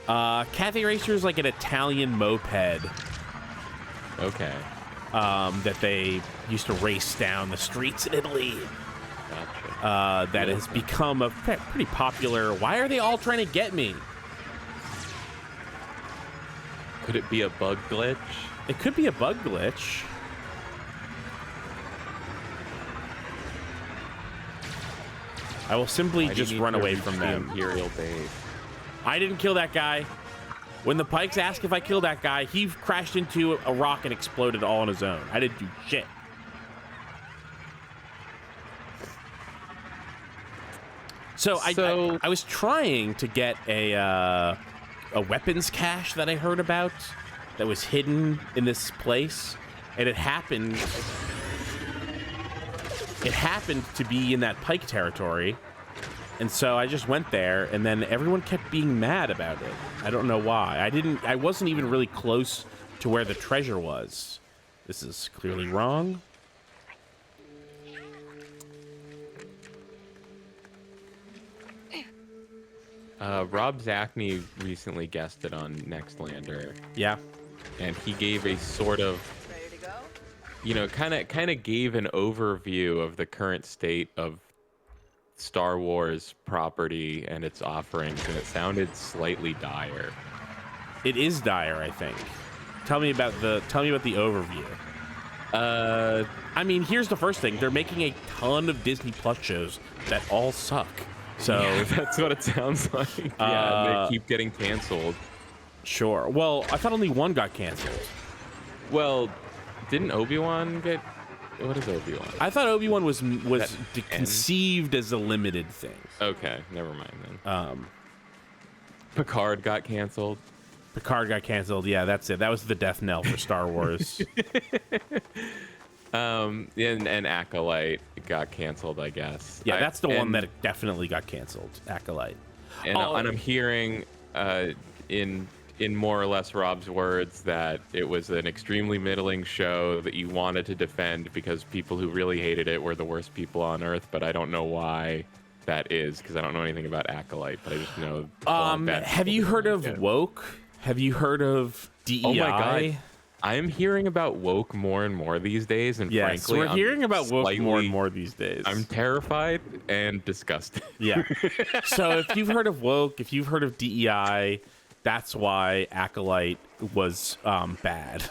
Cafe racer is like an Italian moped. Okay. That they used to race down the streets in Italy. Gotcha. That has become a pretty popular... Why are they all trying to get me? Could it be a bug glitch? It could be a bug glitch. I will simply just run away from them. Imperial base. I didn't kill that guy. When the pikes asked if I killed that guy, he crashed into a rock and exploded all on his own. I didn't do shit. So I was trying to get a weapons cache that I heard about that was hidden in this place, and it happened to be in that pike territory. And so I just went there, and then everyone kept being mad about it. I don't know why. I wasn't even really close to where the treasure was. This is clearly wrong. Rob Zachney recently guested on Next Lander. Yeah. And he gave a sort of, kind of gave an overview of the current state of Star Wars property and its offerings, and it sounded slightly dire. It is dire, I think. Tell me about the overview. I mean, here's the first thing. They're making a ton of Disney Plus shows that all suck. So that's what it sounds like. Yeah, they keep getting canceled. Sure. Well, I thought only one got canceled. Well, didn't Obi-Wan get? What is Obi-Wan? I thought Obi-Wan was conceived as a limited thing. Okay, never mind then. Picard got canceled. Yeah, that's it. That was the death knell for Star Wars. And Acolyte got canceled, I guess. Yeah, that's the one that definitely got canceled. Acolyte. And I'm hearing, in more or less Rob's words, that it was an extremely middling show that you wanted to defend because people who really hated it were the worst people on Earth. But I don't know why that is, because I don't know anything about Acolyte. But I just know. Have you heard of woke? Have you heard of DEI? Oh my god. I'm hearing about woke more and more these days, and yes, frankly, we're hearing about woke more and more these days. I'm terrified and disgusted. Yeah. So if you've heard of woke, if you've heard of DEI, that's why Acolyte was bad.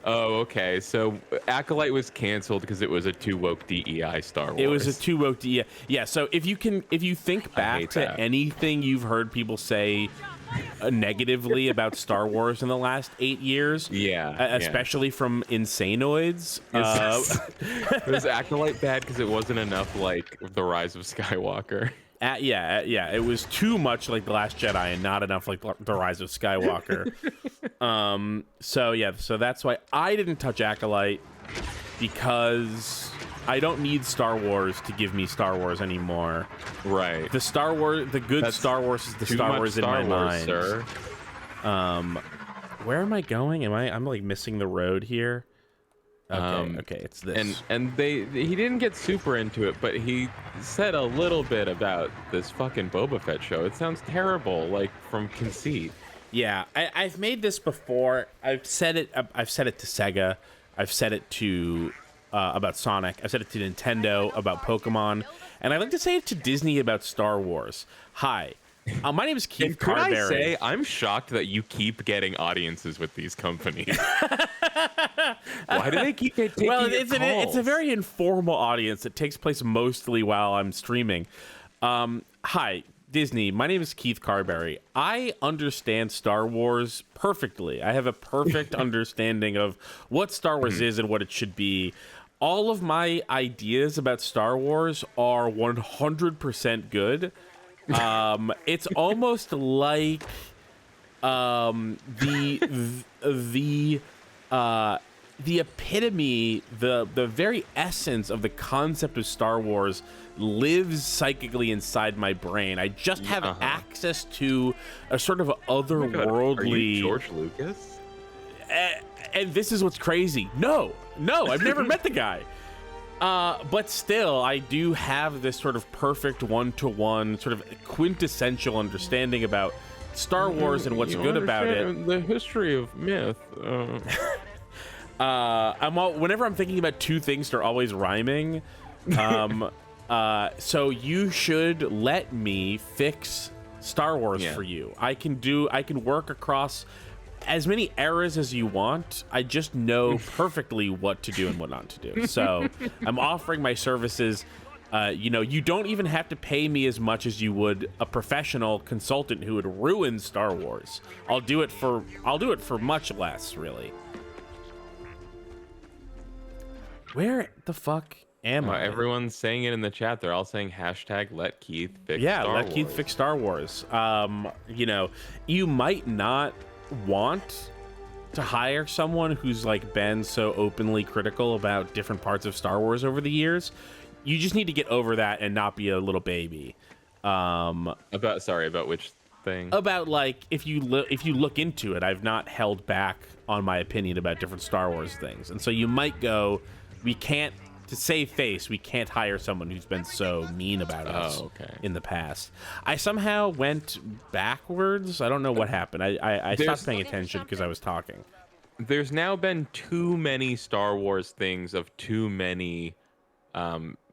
Oh, okay. So Acolyte was canceled because it was a too woke DEI Star Wars. It was a too woke DEI. Yeah. So if you think back to anything you've heard people say negatively about Star Wars in the last 8 years, especially from insanoids, was Acolyte bad because it wasn't enough like The Rise of Skywalker? It was too much like The Last Jedi and not enough like The Rise of Skywalker. So that's why I didn't touch Acolyte, because I don't need Star Wars to give me Star Wars anymore. Right. The Star Wars, the good Star Wars is the Star Wars in my mind. Sir. Where am I going? I'm like missing the road here. Okay, it's this. And he didn't get super into it, but he said a little bit about this fucking Boba Fett show. It sounds terrible, like from conceit. Yeah, I've made this before. I've said it to Sega. I've said it to about Sonic. I've said it to Nintendo about Pokemon, and I'd like to say it to Disney about Star Wars. Hi. My name is Keith Carberry. Could I say, I'm shocked that you keep getting audiences with these companies. Why do they keep taking your calls? It's a very informal audience. It takes place mostly while I'm streaming. Hi, Disney. My name is Keith Carberry. I understand Star Wars perfectly. I have a perfect understanding of what Star Wars is and what it should be. All of my ideas about Star Wars are 100% good. It's almost like the epitome, the very essence of the concept of Star Wars lives psychically inside my brain. I just have access to a sort of otherworldly. Are you George Lucas? And this is what's crazy. No, I've never met the guy. But still, I do have this sort of perfect one-to-one, sort of quintessential understanding about Star Wars and what's good about it. The history of myth. Whenever I'm thinking about two things, they're always rhyming. So you should let me fix Star Wars for you. I can work across as many eras as you want. I just know perfectly what to do and what not to do. So I'm offering my services. You don't even have to pay me as much as you would a professional consultant who would ruin Star Wars. I'll do it for much less, really. Where the fuck am I? Everyone's saying it in the chat. They're all saying hashtag let Keith fix Star Wars. Let Keith fix Star Wars. You might not want to hire someone who's like been so openly critical about different parts of Star Wars over the years. You just need to get over that and not be a little baby. About which thing? About like if you look into it, I've not held back on my opinion about different Star Wars things, and so you might go, we can't. To save face, we can't hire someone who's been so mean about us in the past. I somehow went backwards. I don't know what happened. I stopped paying attention because I was talking. There's now been too many Star Wars things of too many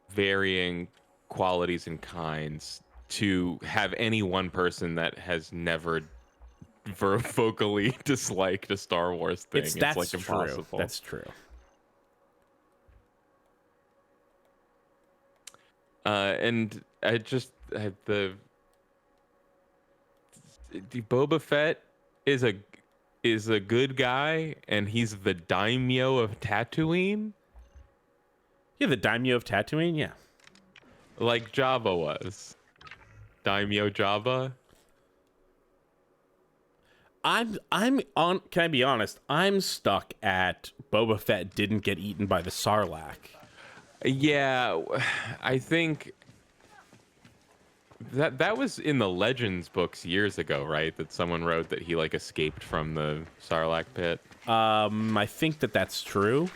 varying qualities and kinds to have any one person that has never vocally disliked a Star Wars thing. It's like impossible. That's true. And the Boba Fett is a good guy, and he's the daimyo of Tatooine. Yeah, the daimyo of Tatooine. Yeah, like Jabba was. Daimyo Jabba. Can I be honest? I'm stuck at Boba Fett didn't get eaten by the Sarlacc. Yeah, I think that was in the Legends books years ago, right? That someone wrote that he like escaped from the Sarlacc pit. I think that's true.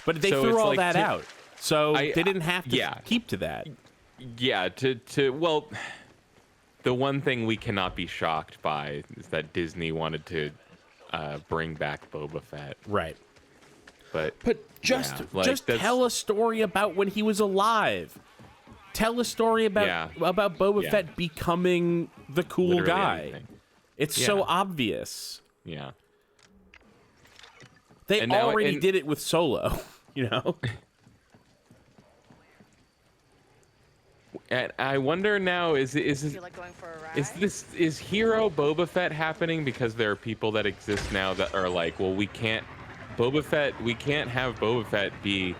But they threw all that out. So they didn't have to keep to that. Yeah, well, the one thing we cannot be shocked by is that Disney wanted to bring back Boba Fett. Right. But just tell a story about when he was alive. Tell a story about Boba Fett becoming the cool Literally guy. anything. It's so obvious. Yeah. They already did it with Solo, you know? And I wonder now, is Hero Boba Fett happening because there are people that exist now that are like, well, we can't have Boba Fett be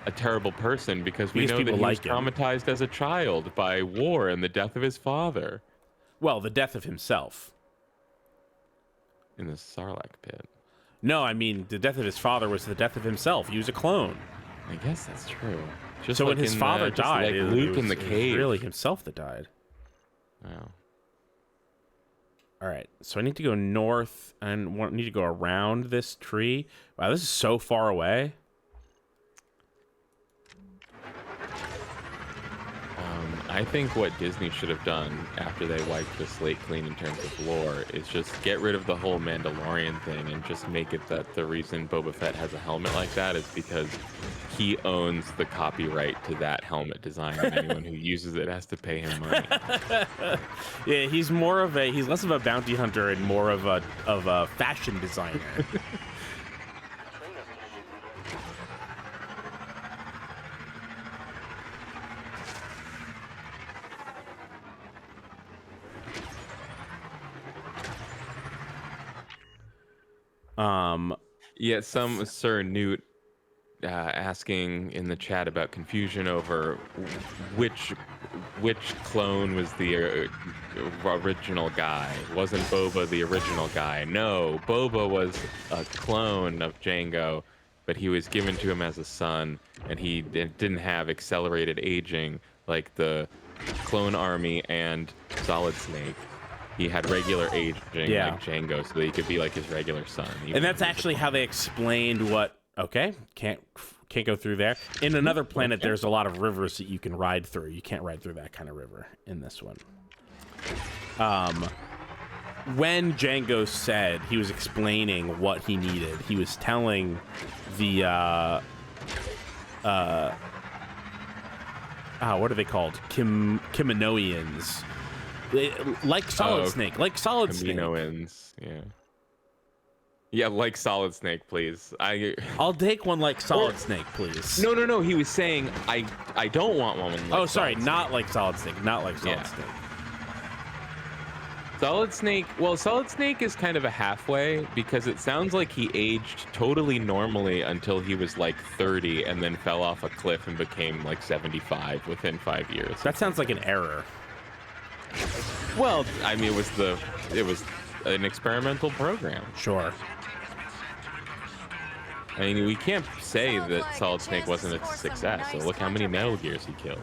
a terrible person because we know that he was traumatized as a child by war and the death of his father. Well, the death of himself. In the Sarlacc pit. No, I mean, the death of his father was the death of himself. He was a clone. I guess that's true. So when his father died, like Luke in the cave. It was really himself that died. Wow. All right, so I need to go north and need to go around this tree. Wow, this is so far away. I think what Disney should have done after they wiped the slate clean in terms of lore is just get rid of the whole Mandalorian thing and just make it that the reason Boba Fett has a helmet like that is because he owns the copyright to that helmet design, and anyone who uses it has to pay him money. Yeah, he's less of a bounty hunter and more of a fashion designer. Yeah, some Sir Newt asking in the chat about confusion over which clone was the original guy. Wasn't Boba the original guy? No, Boba was a clone of Jango, but he was given to him as a son, and he didn't have accelerated aging like the clone army and Solid Snake. He had regular aging like Jango, so that he could be like his regular son. And that's actually how they explained what. Okay, can't go through there. In another planet, there's a lot of rivers that you can ride through. You can't ride through that kind of river in this one. When Jango said he was explaining what he needed, he was telling the what are they called? Kaminoans. Like Solid Snake. Kaminoans, yeah, like Solid Snake, please. I'll take one like Solid Snake, please. No. He was saying I don't want one. Like not like Solid Snake. Not like Solid Snake. Solid Snake. Well, Solid Snake is kind of a halfway because it sounds like he aged totally normally until he was like 30 and then fell off a cliff and became like 75 within 5 years. That sounds like an error. Well, I mean, it was an experimental program. Sure. I mean, we can't say that Solid Snake wasn't a success. So look how many Metal Gears he killed.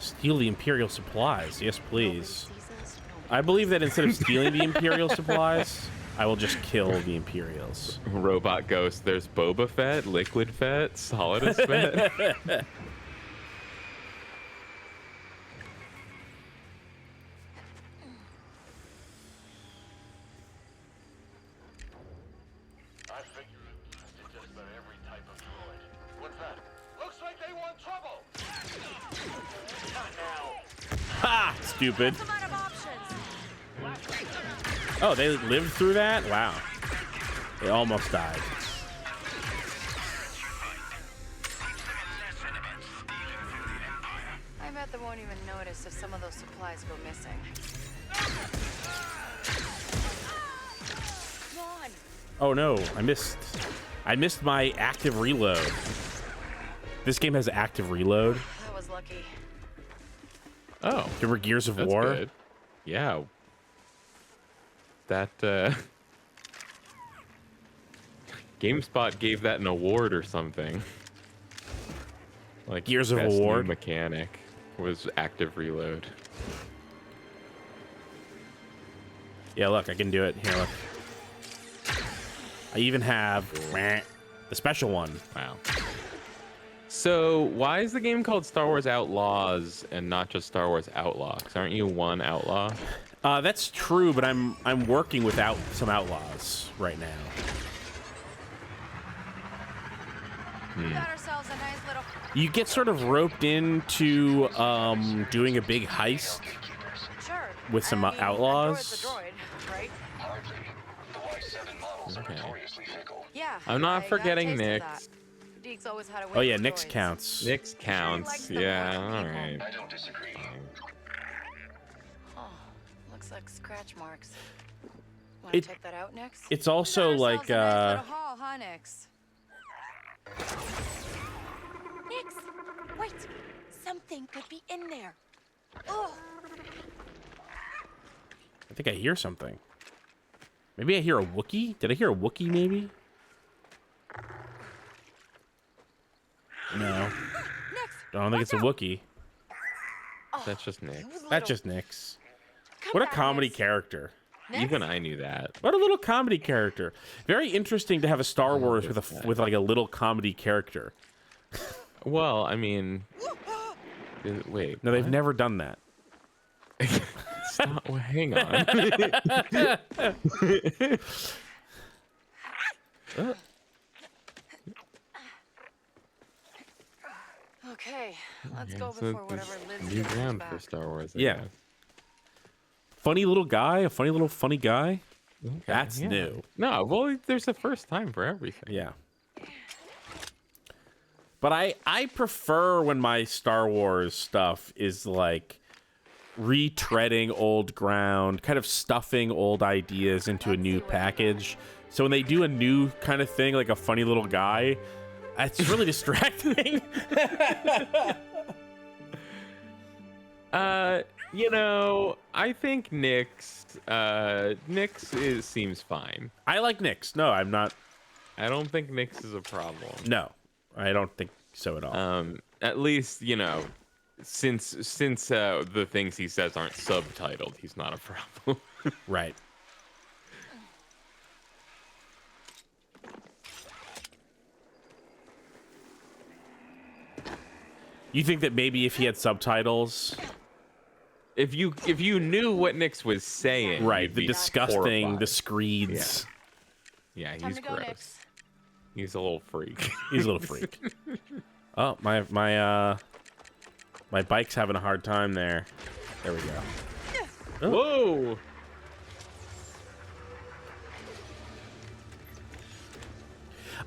Steal the Imperial supplies. Yes, please. I believe that instead of stealing the Imperial supplies, I will just kill the Imperials. Robot Ghost. There's Boba Fett, Liquid Fett, Solidus Fett. Ha! Stupid. Oh, they lived through that? Wow. They almost died. bet they won't even notice if some of those supplies go missing. Come on. Oh no, I missed my active reload. This game has active reload. That was lucky. Oh. Remember Gears of That's War? Good. Yeah. That GameSpot gave that an award or something. Like Gears of best new War mechanic was active reload. Yeah, look, I can do it. Here, look. I even have the special one. Wow. So why is the game called Star Wars Outlaws and not just Star Wars Outlaws? Aren't you one outlaw? That's true, but I'm working without some outlaws right now. We got ourselves a nice little. You get sort of roped into doing a big heist Sure. with some outlaws. A droid, right? Hardly. The Y7 models are notoriously fickle. Yeah. I'm not I forgetting got a taste of Nix. that. Deeks always had a way Oh yeah, with Nix droids. counts. Nix counts. Yeah, all right. I don't disagree. Oh, looks like scratch marks. Want to check that out next? It's also like A nice little haul, huh, Nix? Nix, wait. Something could be in there. Oh. I think I hear something. Maybe I hear a Wookiee? Did I hear a Wookiee maybe? No. I don't think it's a Wookiee. That's just Nix. That's just Nix. What a comedy character. Even I knew that. What a little comedy character. Very interesting to have a Star Wars with like a little comedy character. Well, I mean, wait. No, they've never done that. Stop. Well, hang on. Okay, let's Okay, go so before whatever there's lives new here ground comes for back. Star Wars. I Yeah. guess. Funny little guy, a funny guy. Okay, That's yeah. new. No, well, there's a first time for everything. Yeah. But I prefer when my Star Wars stuff is like retreading old ground, kind of stuffing old ideas into a new package. So when they do a new kind of thing, like a funny little guy, it's really distracting. You know, I think Nix seems fine. I like Nix. No, I'm not. I don't think Nix is a problem. No, I don't think so at all. At least, you know, since the things he says aren't subtitled, he's not a problem. Right. You think that maybe if he had subtitles, if you knew what Nix was saying, right? you'd The be disgusting, horrified. the screeds. Yeah, Time he's to go, gross. Nix. He's a little freak. He's a little freak. Oh, my bike's having a hard time there. There we go. Oh. Whoa!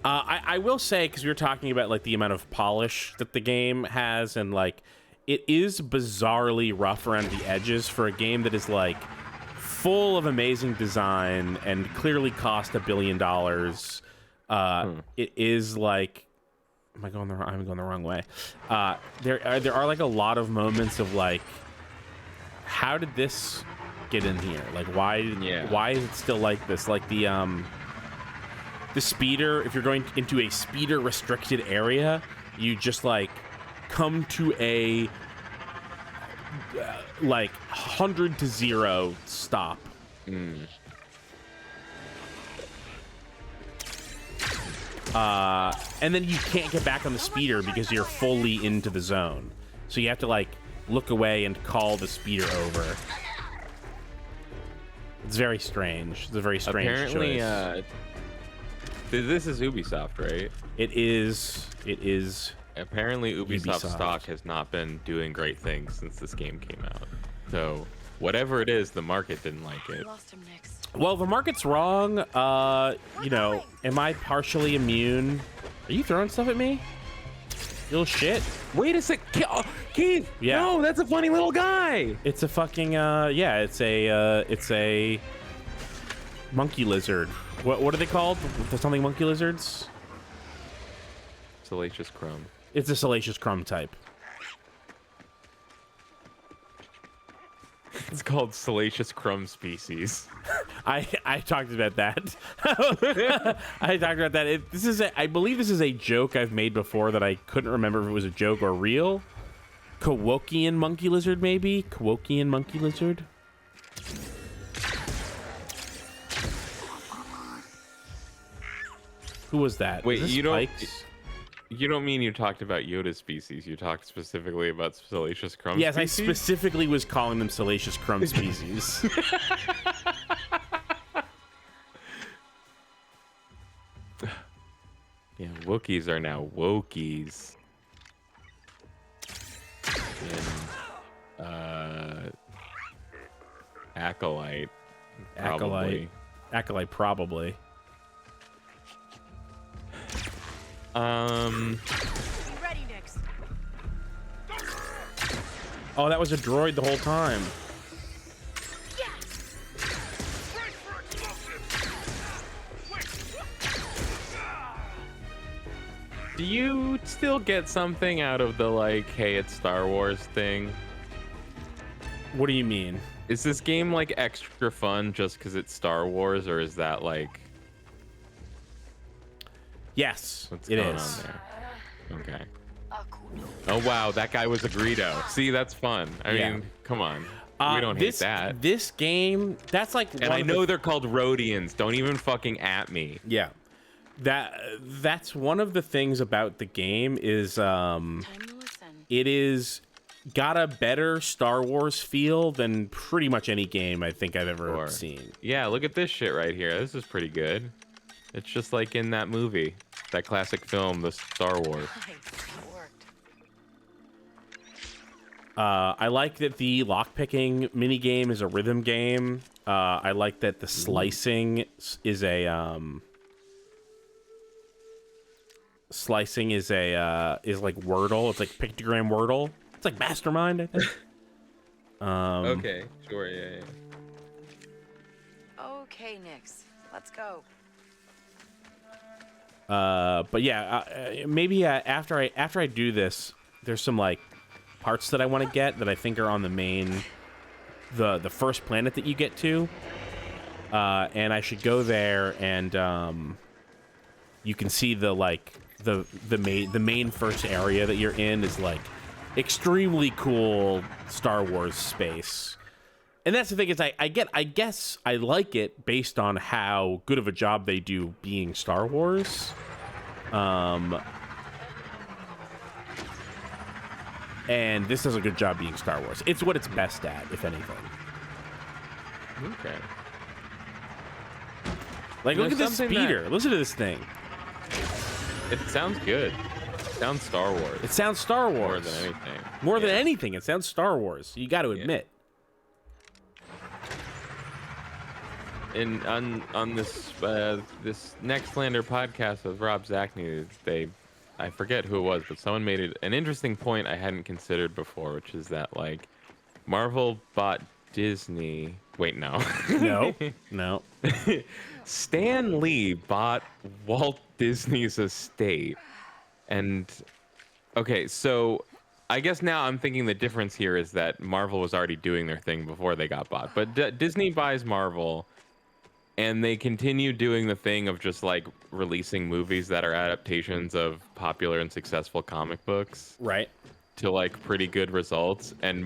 I will say, because we were talking about like the amount of polish that the game has, and like it is bizarrely rough around the edges for a game that is like full of amazing design and clearly cost $1 billion. It is like, I'm going the wrong way. There are like a lot of moments of like, how did this get in here? Like, why is it still like this? Like the speeder, if you're going into a speeder restricted area, you just like come to a like 100 to 0 stop. And then you can't get back on the speeder because you're fully into the zone. So you have to like look away and call the speeder over. It's very strange. It's a very strange Apparently, choice. This is Ubisoft, right? It is. Apparently, Ubisoft Ubisoft. stock has not been doing great things since this game came out. So, whatever it is, the market didn't like it. Lost him, Nix. Well, the market's wrong. You know, am I partially immune? Are you throwing stuff at me? Little shit. Wait a sec. Keith. Yeah. No, that's a funny little guy. It's a fucking yeah. It's a monkey lizard. What are they called? Something monkey lizards? Salacious crumb. It's a salacious crumb type. It's called salacious crumb species. I talked about that. I talked about that. I believe this is a joke I've made before that I couldn't remember if it was a joke or real. Kowokian monkey lizard, maybe? Kowokian monkey lizard? Who was that? Wait, you don't mean you talked about Yoda's species. You talked specifically about salacious crumb yes, species? I specifically was calling them salacious crumb species. Yeah, Wookiees are now Wokies. And, Acolyte. Probably. Acolyte, probably. Ready, Nix. Oh, that was a droid the whole time. Do you still get something out of the, like, hey, it's Star Wars thing? What do you mean? Is this game, like, extra fun just because it's Star Wars, or is that, like... Yes, What's it going is. on there? Okay. Oh, wow, that guy was a Greedo. See, that's fun. I mean, come on. We don't hate that. This game, that's like... And I know they're called Rhodians. Don't even fucking at me. Yeah. That's one of the things about the game is it is got a better Star Wars feel than pretty much any game I think I've ever seen. Yeah, look at this shit right here. This is pretty good. It's just like in that movie, that classic film, the Star Wars. I like that the lockpicking minigame is a rhythm game. I like that the slicing is a is like Wordle. It's like pictogram Wordle. It's like Mastermind, I think. Okay, sure, yeah. Okay, Nix, let's go. But yeah, maybe after I do this, there's some like parts that I want to get that I think are on the main, the first planet that you get to, and I should go there and you can see the like the main first area that you're in is like extremely cool Star Wars space. And that's the thing is I guess I like it based on how good of a job they do being Star Wars. And this does a good job being Star Wars. It's what it's best at, if anything. Okay. Like, look at this speeder. Listen to this thing. It sounds good. It sounds Star Wars. It sounds Star Wars. More than anything. More than anything, it sounds Star Wars. You got to admit. And on this this Next Lander podcast with Rob Zachney, I forget who it was, but someone made an interesting point I hadn't considered before, which is that like Marvel bought Disney. Wait, no. No. Stan Lee bought Walt Disney's estate. And okay, so I guess now I'm thinking the difference here is that Marvel was already doing their thing before they got bought. But Disney buys Marvel, and they continue doing the thing of just like releasing movies that are adaptations of popular and successful comic books. Right. To like pretty good results. And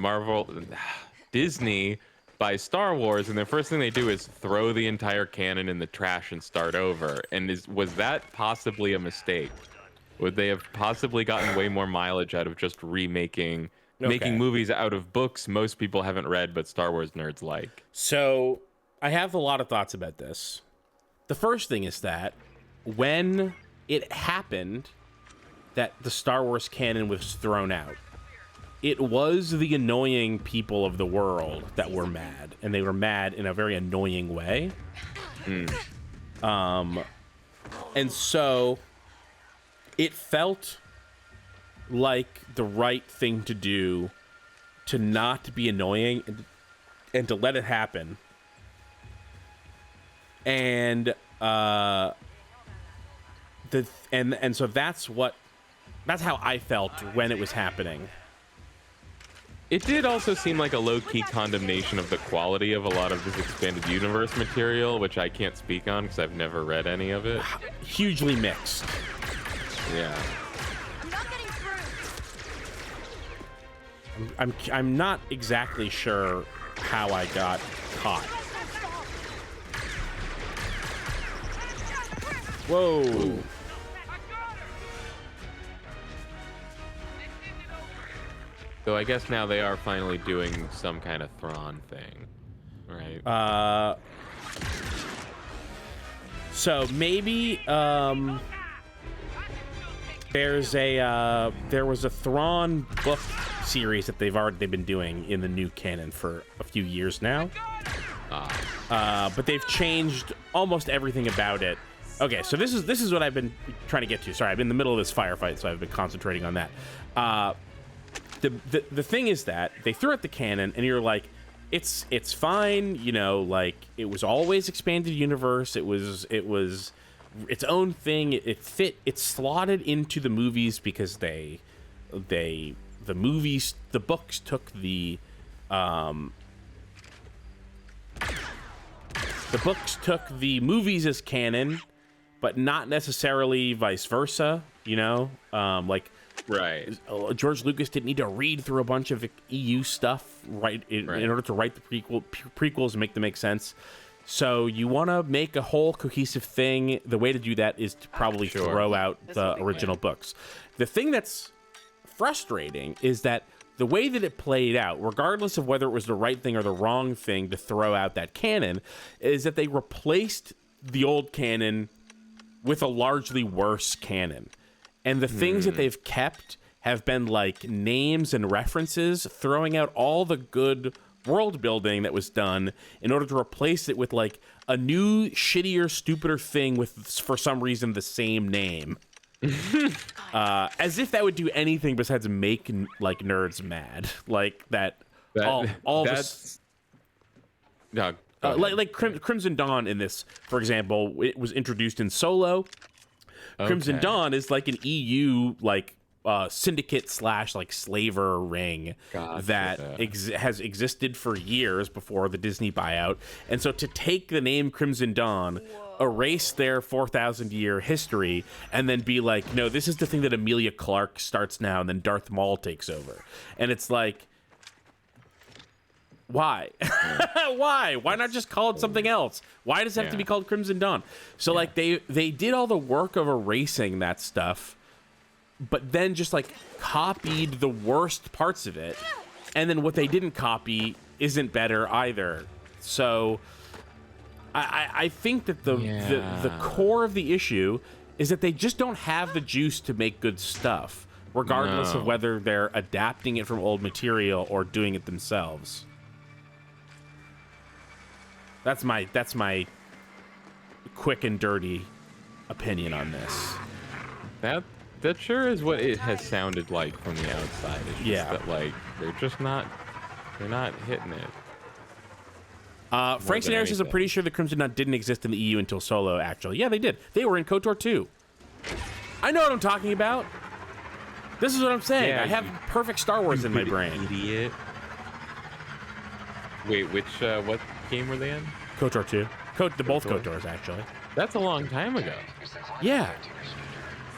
Disney buys Star Wars, and the first thing they do is throw the entire canon in the trash and start over. And was that possibly a mistake? Would they have possibly gotten way more mileage out of just making movies out of books most people haven't read but Star Wars nerds like? So I have a lot of thoughts about this. The first thing is that when it happened that the Star Wars canon was thrown out, it was the annoying people of the world that were mad, and they were mad in a very annoying way. And so it felt like the right thing to do to not be annoying and to let it happen. And so that's how I felt when it was happening. It did also seem like a low-key condemnation of the quality of a lot of this expanded universe material, which I can't speak on because I've never read any of it. Hugely mixed. Yeah. I'm not exactly sure how I got caught. Whoa. Ooh. So I guess now they are finally doing some kind of Thrawn thing, right? So maybe there was a Thrawn book series that they've been doing in the new canon for a few years now. But they've changed almost everything about it. Okay, so this is what I've been trying to get to. Sorry, I've been in the middle of this firefight, so I've been concentrating on that. The thing is that they threw out the canon, and you're like, it's fine, you know, like it was always expanded universe. It was its own thing. It slotted into the movies because the books took the movies as canon, but not necessarily vice versa, you know? Right. George Lucas didn't need to read through a bunch of EU stuff in order to write the prequels and make them make sense. So you want to make a whole cohesive thing. The way to do that is to probably throw out the original books. The thing that's frustrating is that the way that it played out, regardless of whether it was the right thing or the wrong thing to throw out that canon, is that they replaced the old canon with a largely worse canon. And the things that they've kept have been like names and references, throwing out all the good world building that was done in order to replace it with like a new, shittier, stupider thing with, for some reason, the same name. As if that would do anything besides make like nerds mad. Like that like Crimson Dawn in this, for example, it was introduced in Solo. Okay. Crimson Dawn is like an EU like syndicate / like slaver ring that has existed for years before the Disney buyout. And so to take the name Crimson Dawn, erase their 4,000-year history, and then be like, no, this is the thing that Emilia Clarke starts now, and then Darth Maul takes over. And it's like, why? Why not just call it something else? Why does it have to be called Crimson Dawn? So like they did all the work of erasing that stuff, but then just like copied the worst parts of it, and then what they didn't copy isn't better either. So I think that the core of the issue is that they just don't have the juice to make good stuff, regardless of whether they're adapting it from old material or doing it themselves. That's my quick and dirty opinion on this. That sure is what it has sounded like from the outside. It's just that like they're not hitting it. Frank Sinaris says, I'm pretty sure the Crimson Dawn didn't exist in the EU until Solo, actually. Yeah, they did. They were in KOTOR 2. I know what I'm talking about. This is what I'm saying. I have perfect Star Wars in my brain. Idiot. Wait, what game were they in? KOTOR 2. Both KOTORs, actually. That's a long time ago. Yeah.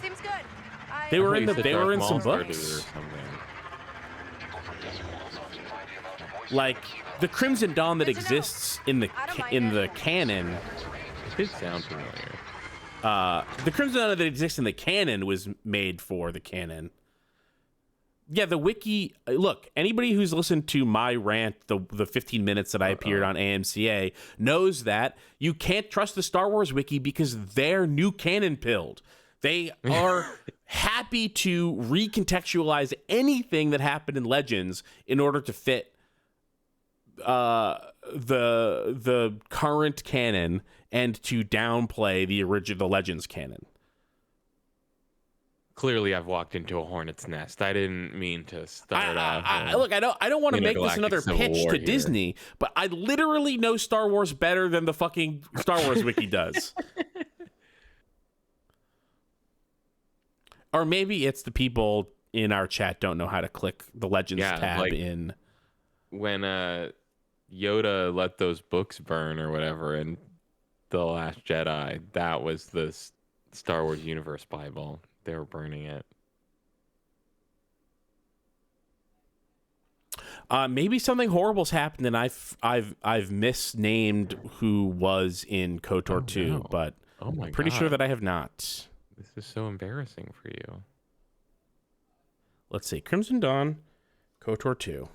Seems good. They were in some books. Like the Crimson Dawn that exists in the canon. It did sound familiar. The Crimson Dawn that exists in the canon was made for the canon. Yeah, the wiki. Look, anybody who's listened to my rant, the 15 minutes that I appeared on AMCA, knows that you can't trust the Star Wars wiki because they're new canon pilled. They are happy to recontextualize anything that happened in Legends in order to fit the current canon and to downplay the Legends canon. clearly I've walked into a hornet's nest. I didn't mean to start off. Look, I don't want to make this another pitch to Disney, but I literally know Star Wars better than the fucking Star Wars wiki does. Or maybe it's the people in our chat don't know how to click the Legends tab like in. When Yoda let those books burn or whatever in The Last Jedi, that was the Star Wars Universe Bible. They were burning it. Maybe something horrible's happened and I've misnamed who was in KOTOR 2, but I'm pretty sure that I have not. This is so embarrassing for you. Let's see. Crimson Dawn, KOTOR 2.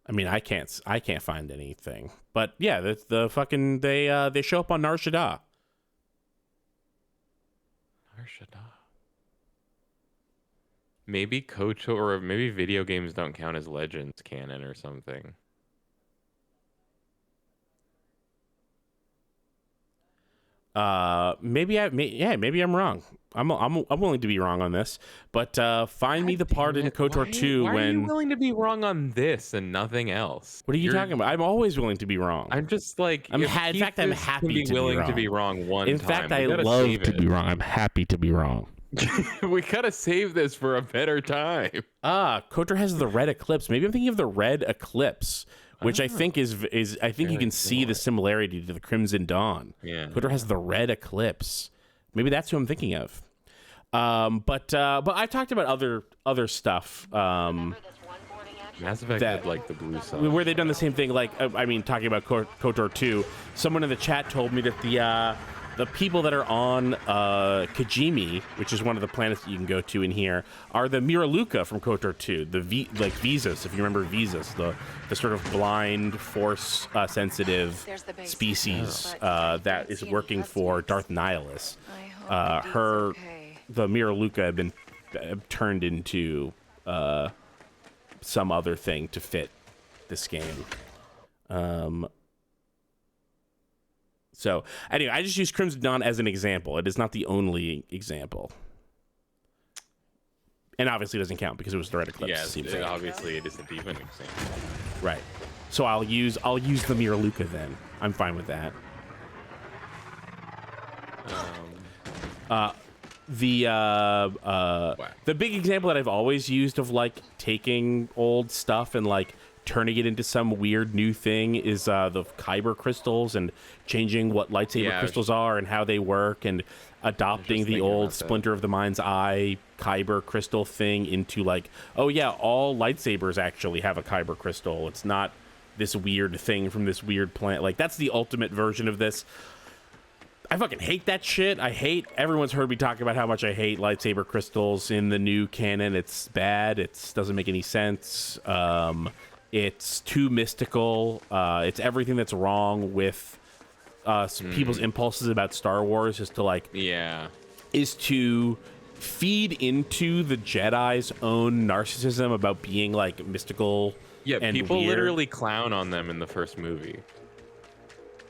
I mean, I can't find anything. But yeah, the fucking they show up on Nar Shaddaa. Nar Shaddaa. Maybe KOTOR, or maybe video games don't count as Legends canon or something. Maybe I'm wrong. I'm willing to be wrong on this, but find me the part in KOTOR 2 why when. Are you willing to be wrong on this and nothing else? What are you talking about? I'm always willing to be wrong. I'm just like. in fact, I'm happy to willing be wrong. to be wrong one in time. fact, I love to be wrong. I'm happy to be wrong. We gotta save this for a better time. KOTOR has the red eclipse. Maybe I'm thinking of the red eclipse, which I think is I think you can see the similarity to the Crimson Dawn. Yeah. KOTOR has the red eclipse. Maybe that's who I'm thinking of. But I've talked about other stuff. Mass Effect did like the blue side. Where they've done the same thing. Like I mean, talking about KOTOR 2, someone in the chat told me that the people that are on Kijimi, which is one of the planets that you can go to in here, are the Miraluka from KOTOR 2, the Visas, if you remember Visas, the sort of blind, force sensitive species that is working for Darth Nihilus. The Miraluka have been turned into some other thing to fit this game. So, anyway, I just use Crimson Dawn as an example. It is not the only example. And obviously it doesn't count because it was the Red Eclipse. Yeah, obviously it is a demon example. Right. So I'll use the Miraluka then. I'm fine with that. The big example that I've always used of like taking old stuff and like turning it into some weird new thing is the kyber crystals and changing what lightsaber crystals are and how they work and adopting the old Splinter of the Mind's Eye kyber crystal thing into like, oh yeah, all lightsabers actually have a kyber crystal. It's not this weird thing from this weird planet. Like that's the ultimate version of this. I fucking hate that shit. Everyone's heard me talk about how much I hate lightsaber crystals in the new canon. It's bad. It doesn't make any sense. It's too mystical. It's everything that's wrong with people's impulses about Star Wars is to feed into the Jedi's own narcissism about being like mystical. Yeah, and people weird. Literally clown on them in the first movie.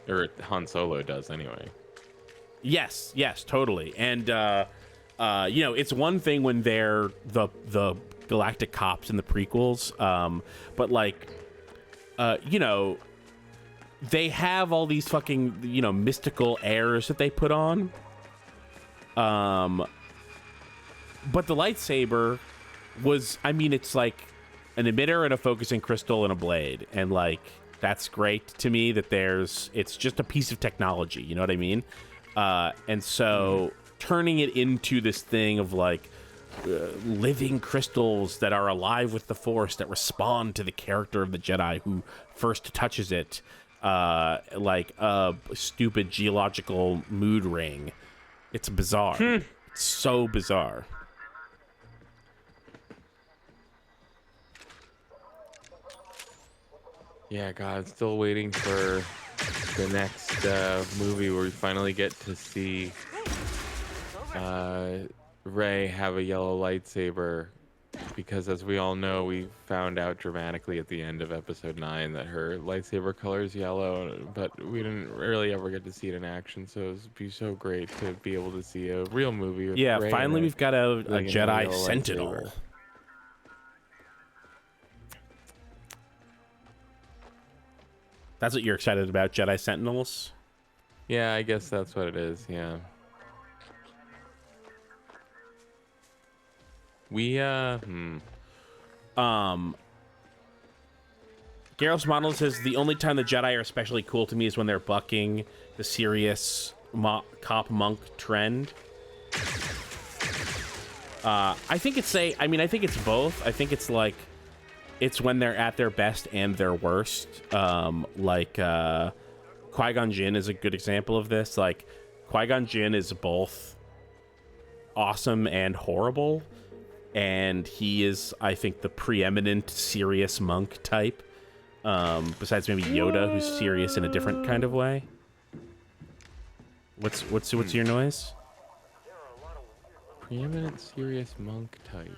Or Han Solo does anyway. Yes, totally. And it's one thing when they're the galactic cops in the prequels, but like they have all these fucking mystical airs that they put on, but the lightsaber was, I mean, it's like an emitter and a focusing crystal and a blade, and like that's great to me that it's just a piece of technology, you know what I mean? And so turning it into this thing of like living crystals that are alive with the Force, that respond to the character of the Jedi who first touches it, like a stupid geological mood ring. It's bizarre. It's so bizarre. Yeah, God, still waiting for the next movie where we finally get to see Rey have a yellow lightsaber because as we all know, we found out dramatically at the end of episode 9 that her lightsaber color is yellow, but we didn't really ever get to see it in action, so it would be so great to be able to see a real movie with Rey finally we've got a Jedi Sentinel. Lightsaber. That's what you're excited about, Jedi Sentinels? Yeah, I guess that's what it is, yeah. Gareth's model says the only time the Jedi are especially cool to me is when they're bucking the serious cop monk trend. I think it's both. I think it's like it's when they're at their best and their worst. Qui-Gon Jinn is a good example of this. Like Qui-Gon Jinn is both awesome and horrible. And he is, I think, the preeminent serious monk type. Besides maybe Yoda, who's serious in a different kind of way. What's your noise? Preeminent serious monk type.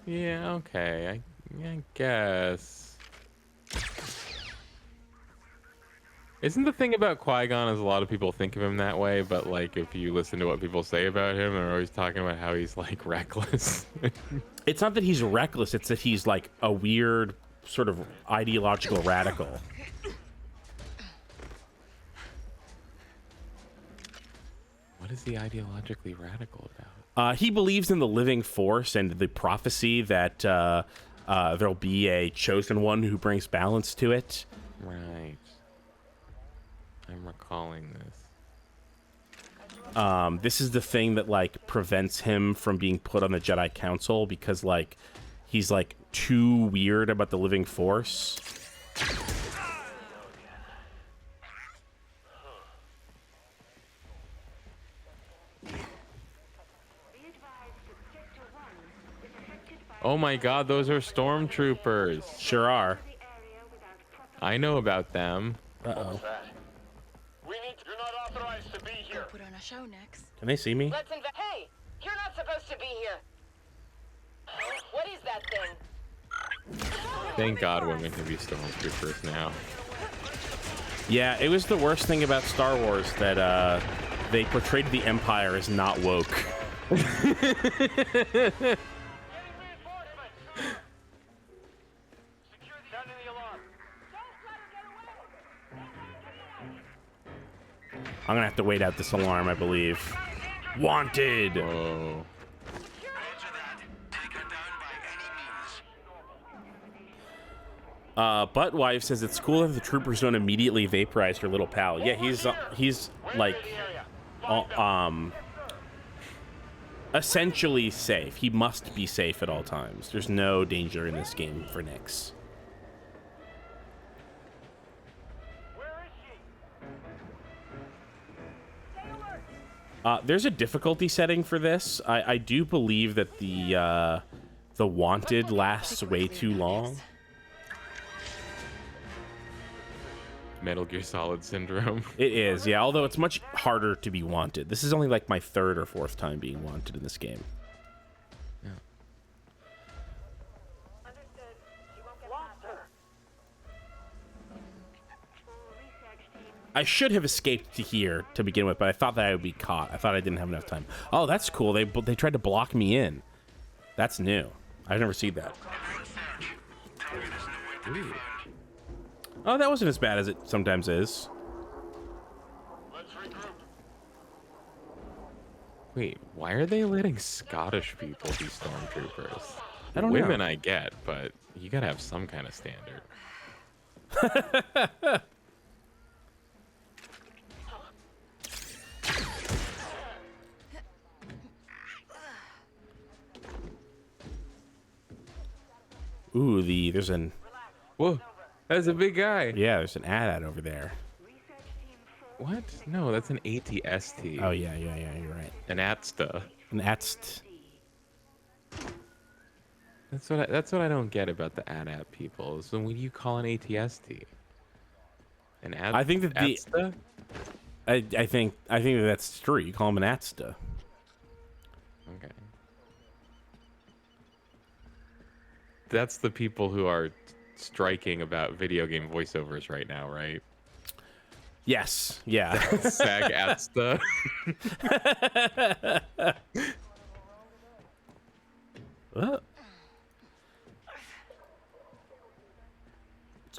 Yeah, okay. I guess. Isn't the thing about Qui-Gon is a lot of people think of him that way, but like if you listen to what people say about him, they're always talking about how he's like reckless. It's not that he's reckless, it's that he's like a weird sort of ideological radical. What is he ideologically radical about? He believes in the living force and the prophecy that there'll be a chosen one who brings balance to it. Right. I'm recalling this. This is the thing that like prevents him from being put on the Jedi Council because like he's like too weird about the living force. Oh my god, those are stormtroopers. Sure are. I know about them. Uh-oh. You're not authorized to be here. Put on a show next. Can they see me? Hey, you're not supposed to be here. What is that thing? Thank God women can be stormtroopers now. Yeah, it was the worst thing about Star Wars that they portrayed the Empire as not woke. I'm gonna have to wait out this alarm, I believe. Wanted! Whoa. Buttwife says it's cool if the troopers don't immediately vaporize her little pal. Yeah, he's like, essentially safe. He must be safe at all times. There's no danger in this game for Nix. There's a difficulty setting for this. I do believe that the wanted lasts way too long. Metal Gear Solid syndrome. It is, yeah, although it's much harder to be wanted. This is only like my third or fourth time being wanted in this game. Yeah. I should have escaped to here to begin with, but I thought that I would be caught. I thought I didn't have enough time. Oh, that's cool. They tried to block me in. That's new. I've never seen that. Ooh. Oh, that wasn't as bad as it sometimes is. Wait, why are they letting Scottish people be stormtroopers? I don't know. Women I get, but you gotta have some kind of standard. Ooh, there's an... Whoa, that's a big guy. Yeah, there's an ad over there. What? No, that's an ATST. Oh, yeah, you're right. An ATSTA. An ATST. That's what I don't get about the AT-AT people. So when you call an ATST? An AT? I think that ATSTA? I think that's true. You call them an ATSTA. Okay. that's the people who are striking about video game voiceovers right now, right? Yes. Yeah. SAG AFTRA. What's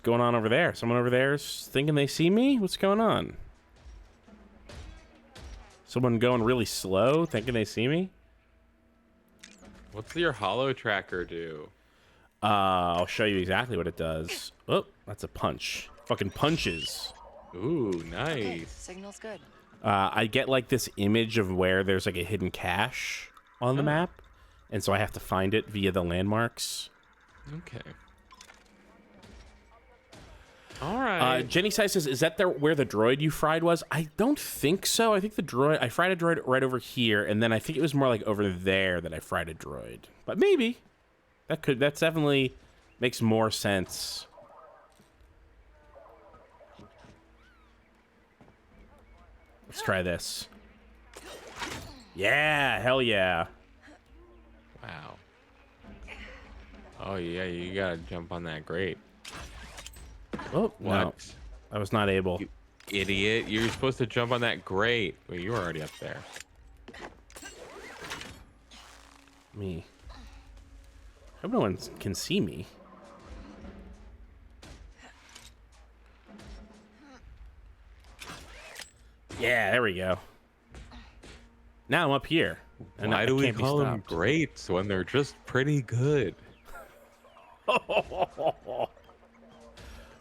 going on over there? Someone over there is thinking they see me? What's going on? Someone going really slow, thinking they see me? What's your holo tracker do? I'll show you exactly what it does. Oh, that's a punch. Fucking punches. Ooh, nice. Okay, signal's good. I get like this image of where there's like a hidden cache on the map, and so I have to find it via the landmarks. Okay. All right. Jenny Sai says, "Is that where the droid you fried was?" I don't think so. I think I fried a droid right over here, and then I think it was more like over there that I fried a droid. But maybe that definitely makes more sense. Let's try this. Yeah, hell yeah. Wow. Oh yeah, you gotta jump on that grate. Oh, what? No, I was not able. You idiot. You're supposed to jump on that grate. Well, you were already up there. Me. I hope no one can see me. Yeah, there we go. Now I'm up here. And Why do we call them grates when they're just pretty good?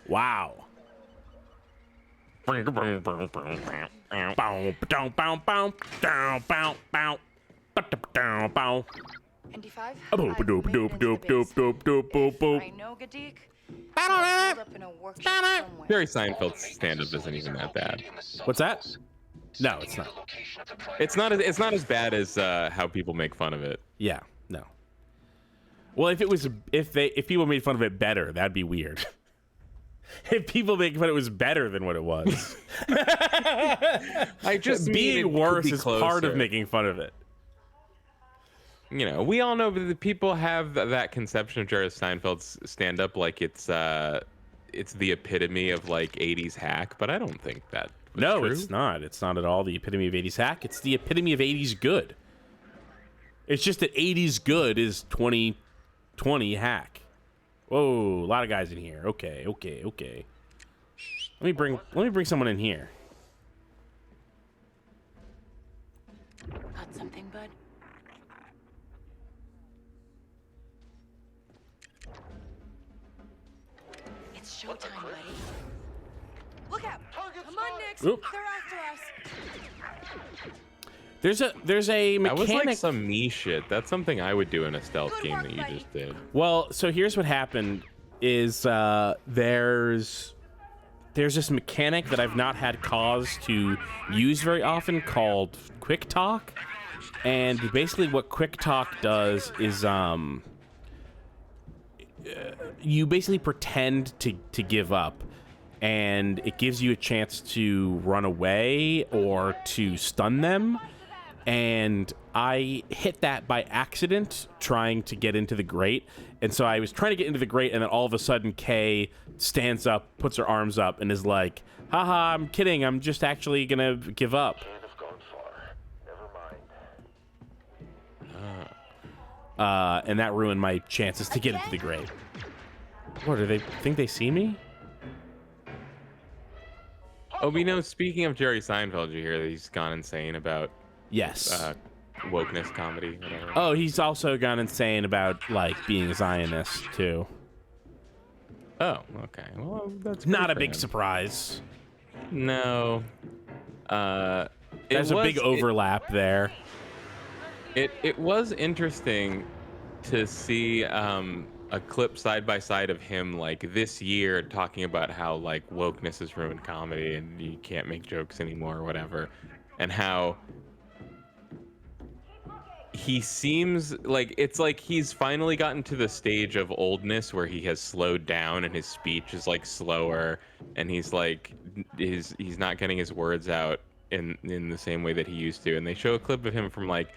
Wow. ND5? I know, Gadik. Jerry Seinfeld's stand-up isn't even that bad. What's that? No, it's not. It's not as bad as how people make fun of it. Yeah, no. Well, if people made fun of it better, that'd be weird. If people make fun, it was better than what it was. I just being worse is part of making fun of it. You know, we all know that people have that conception of Jerry Seinfeld's stand-up like it's the epitome of like 80s hack, but I don't think that was No, true. it's not. It's not at all the epitome of 80s hack. It's the epitome of 80s good. It's just that 80s good is 2020 hack. Whoa, a lot of guys in here. Okay. Let me bring someone in here. Got something, bud? It's showtime, buddy. Look out! Come on, Nix! Oop. They're after us. There's a mechanic. That was like some me shit. That's something I would do in a stealth game that you just did. Well, so here's what happened: is there's this mechanic that I've not had cause to use very often called Quick Talk, and basically what Quick Talk does is you basically pretend to give up, and it gives you a chance to run away or to stun them. And I hit that by accident trying to get into the grate. And so I was trying to get into the grate, and then all of a sudden Kay stands up, puts her arms up, and is like, haha, I'm kidding. I'm just actually going to give up. And that ruined my chances to get into the grate. What, do they think they see me? Oh, we know, speaking of Jerry Seinfeld, did you hear that he's gone insane about Yes. Wokeness comedy, whatever. Oh, he's also gone insane about like being Zionist too. Oh, okay. Well, that's not a big surprise. No. There's a big overlap there. It was interesting to see a clip side by side of him like this year talking about how like wokeness has ruined comedy and you can't make jokes anymore or whatever, and how he seems like it's like he's finally gotten to the stage of oldness where he has slowed down and his speech is like slower, and he's like he's not getting his words out in the same way that he used to. And they show a clip of him from like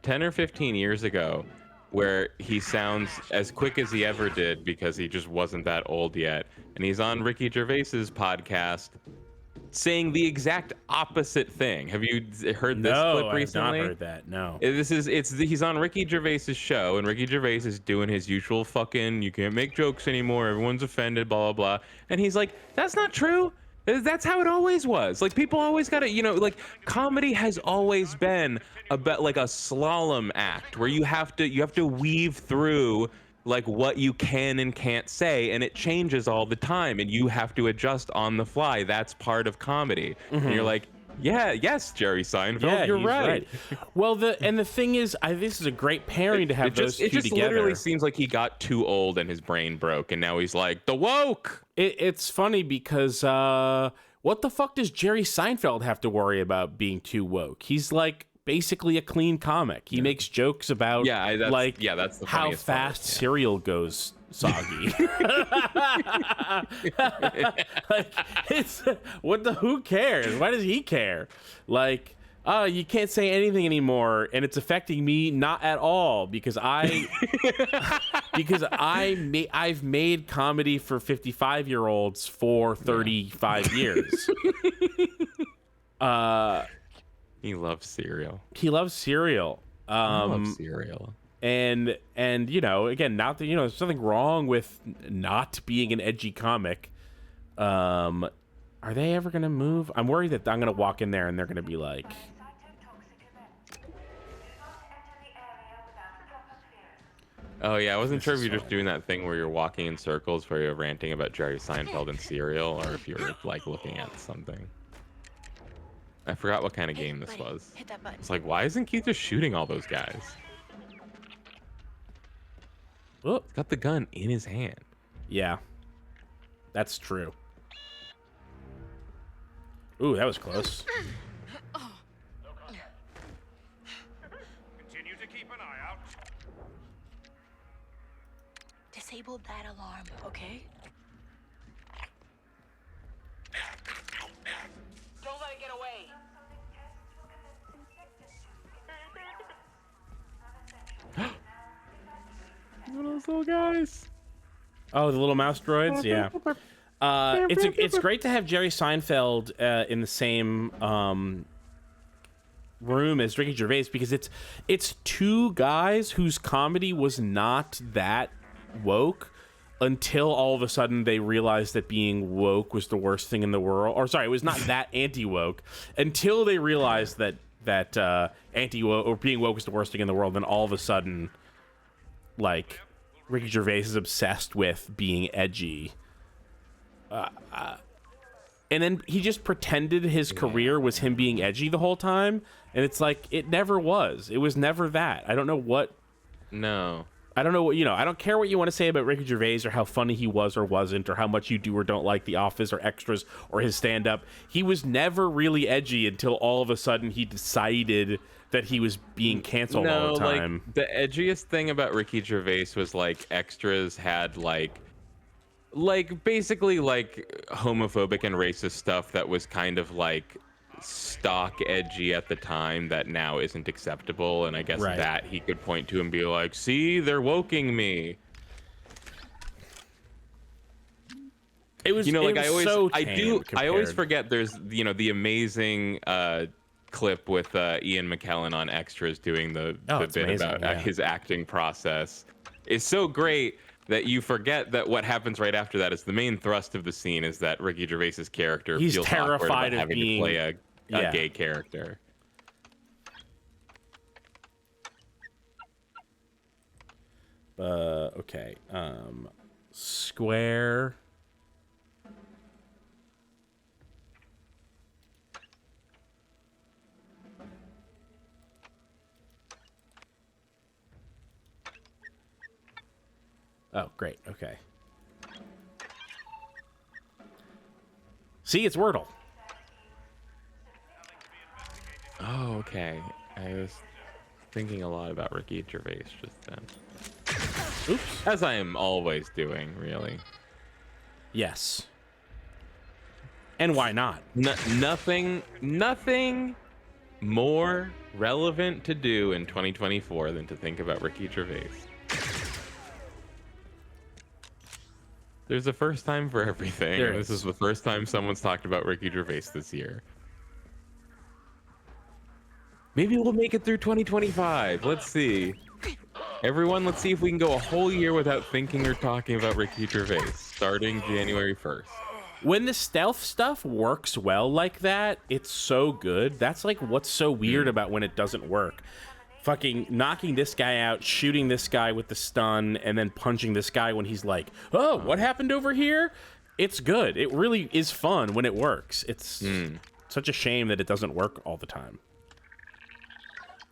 10 or 15 years ago where he sounds as quick as he ever did because he just wasn't that old yet. And he's on Ricky Gervais's podcast saying the exact opposite thing. Have you heard this clip recently? No, I've not heard that. No. He's on Ricky Gervais's show, and Ricky Gervais is doing his usual fucking, you can't make jokes anymore, everyone's offended, blah, blah, blah. And he's like, that's not true. That's how it always was. Like, people always gotta, like, comedy has always been about like a slalom act where you have to weave through like what you can and can't say, and it changes all the time, and you have to adjust on the fly. That's part of comedy. And you're like, yes, Jerry Seinfeld, you're right. Well, the thing is, this is a great pairing to have those two together. It just literally seems like he got too old and his brain broke, and now he's like, the woke. It's funny because what the fuck does Jerry Seinfeld have to worry about being too woke? He's like basically a clean comic. He makes jokes about that's the how fast cereal goes soggy. Who cares? Why does he care? Like, you can't say anything anymore, and it's affecting me not at all because I've made comedy for 55-year-olds for 35 years. He loves cereal. I love cereal. And again, not that there's something wrong with not being an edgy comic. Are they ever gonna move? I'm worried that I'm gonna walk in there and they're gonna be like, oh yeah, I wasn't sure if you're just doing that thing where you're walking in circles where you're ranting about Jerry Seinfeld and cereal, or if you're like looking at something. I forgot what kind of game this was. Hit that button. It's like, why isn't Keith just shooting all those guys? Oh, he's got the gun in his hand. Yeah, that's true. Ooh, that was close. Continue to keep an eye out. Disable that alarm, okay? Don't let it get away. Those little guys. Oh, the little mouse droids? Yeah. It's great to have Jerry Seinfeld in the same room as Ricky Gervais because it's two guys whose comedy was not that woke until all of a sudden they realized that being woke was the worst thing in the world. Or sorry, it was not that anti-woke until they realized that anti-woke or being woke was the worst thing in the world. Then all of a sudden, like, Ricky Gervais is obsessed with being edgy. And then he just pretended his career was him being edgy the whole time. And it's like, it never was. It was never that. I don't know what... No. I don't know what, I don't care what you want to say about Ricky Gervais or how funny he was or wasn't or how much you do or don't like The Office or Extras or his stand-up. He was never really edgy until all of a sudden he decided that he was being canceled all the time. Like, the edgiest thing about Ricky Gervais was, like, Extras had, like basically, like, homophobic and racist stuff that was kind of, like, stock edgy at the time that now isn't acceptable, and I guess that he could point to and be like, see, they're woking me. It was, I always forget there's, the amazing clip with Ian McKellen on Extras doing the bit amazing, about his acting process. It's so great that you forget that what happens right after that is the main thrust of the scene is that Ricky Gervais's character feels terrified of having to play a gay character. Okay. Square. Oh, great. Okay. See, it's Wordle. Oh, okay. I was thinking a lot about Ricky Gervais just then. Oops. As I am always doing, really. Yes. And why not? Nothing more relevant to do in 2024 than to think about Ricky Gervais. There's a first time for everything. And this is the first time someone's talked about Ricky Gervais this year. Maybe we'll make it through 2025. Let's see. Everyone, let's see if we can go a whole year without thinking or talking about Ricky Gervais, starting January 1st. When the stealth stuff works well like that, it's so good. That's like what's so weird about when it doesn't work. Fucking knocking this guy out, shooting this guy with the stun, and then punching this guy when he's like, oh, what happened over here? It's good. It really is fun when it works. It's such a shame that it doesn't work all the time.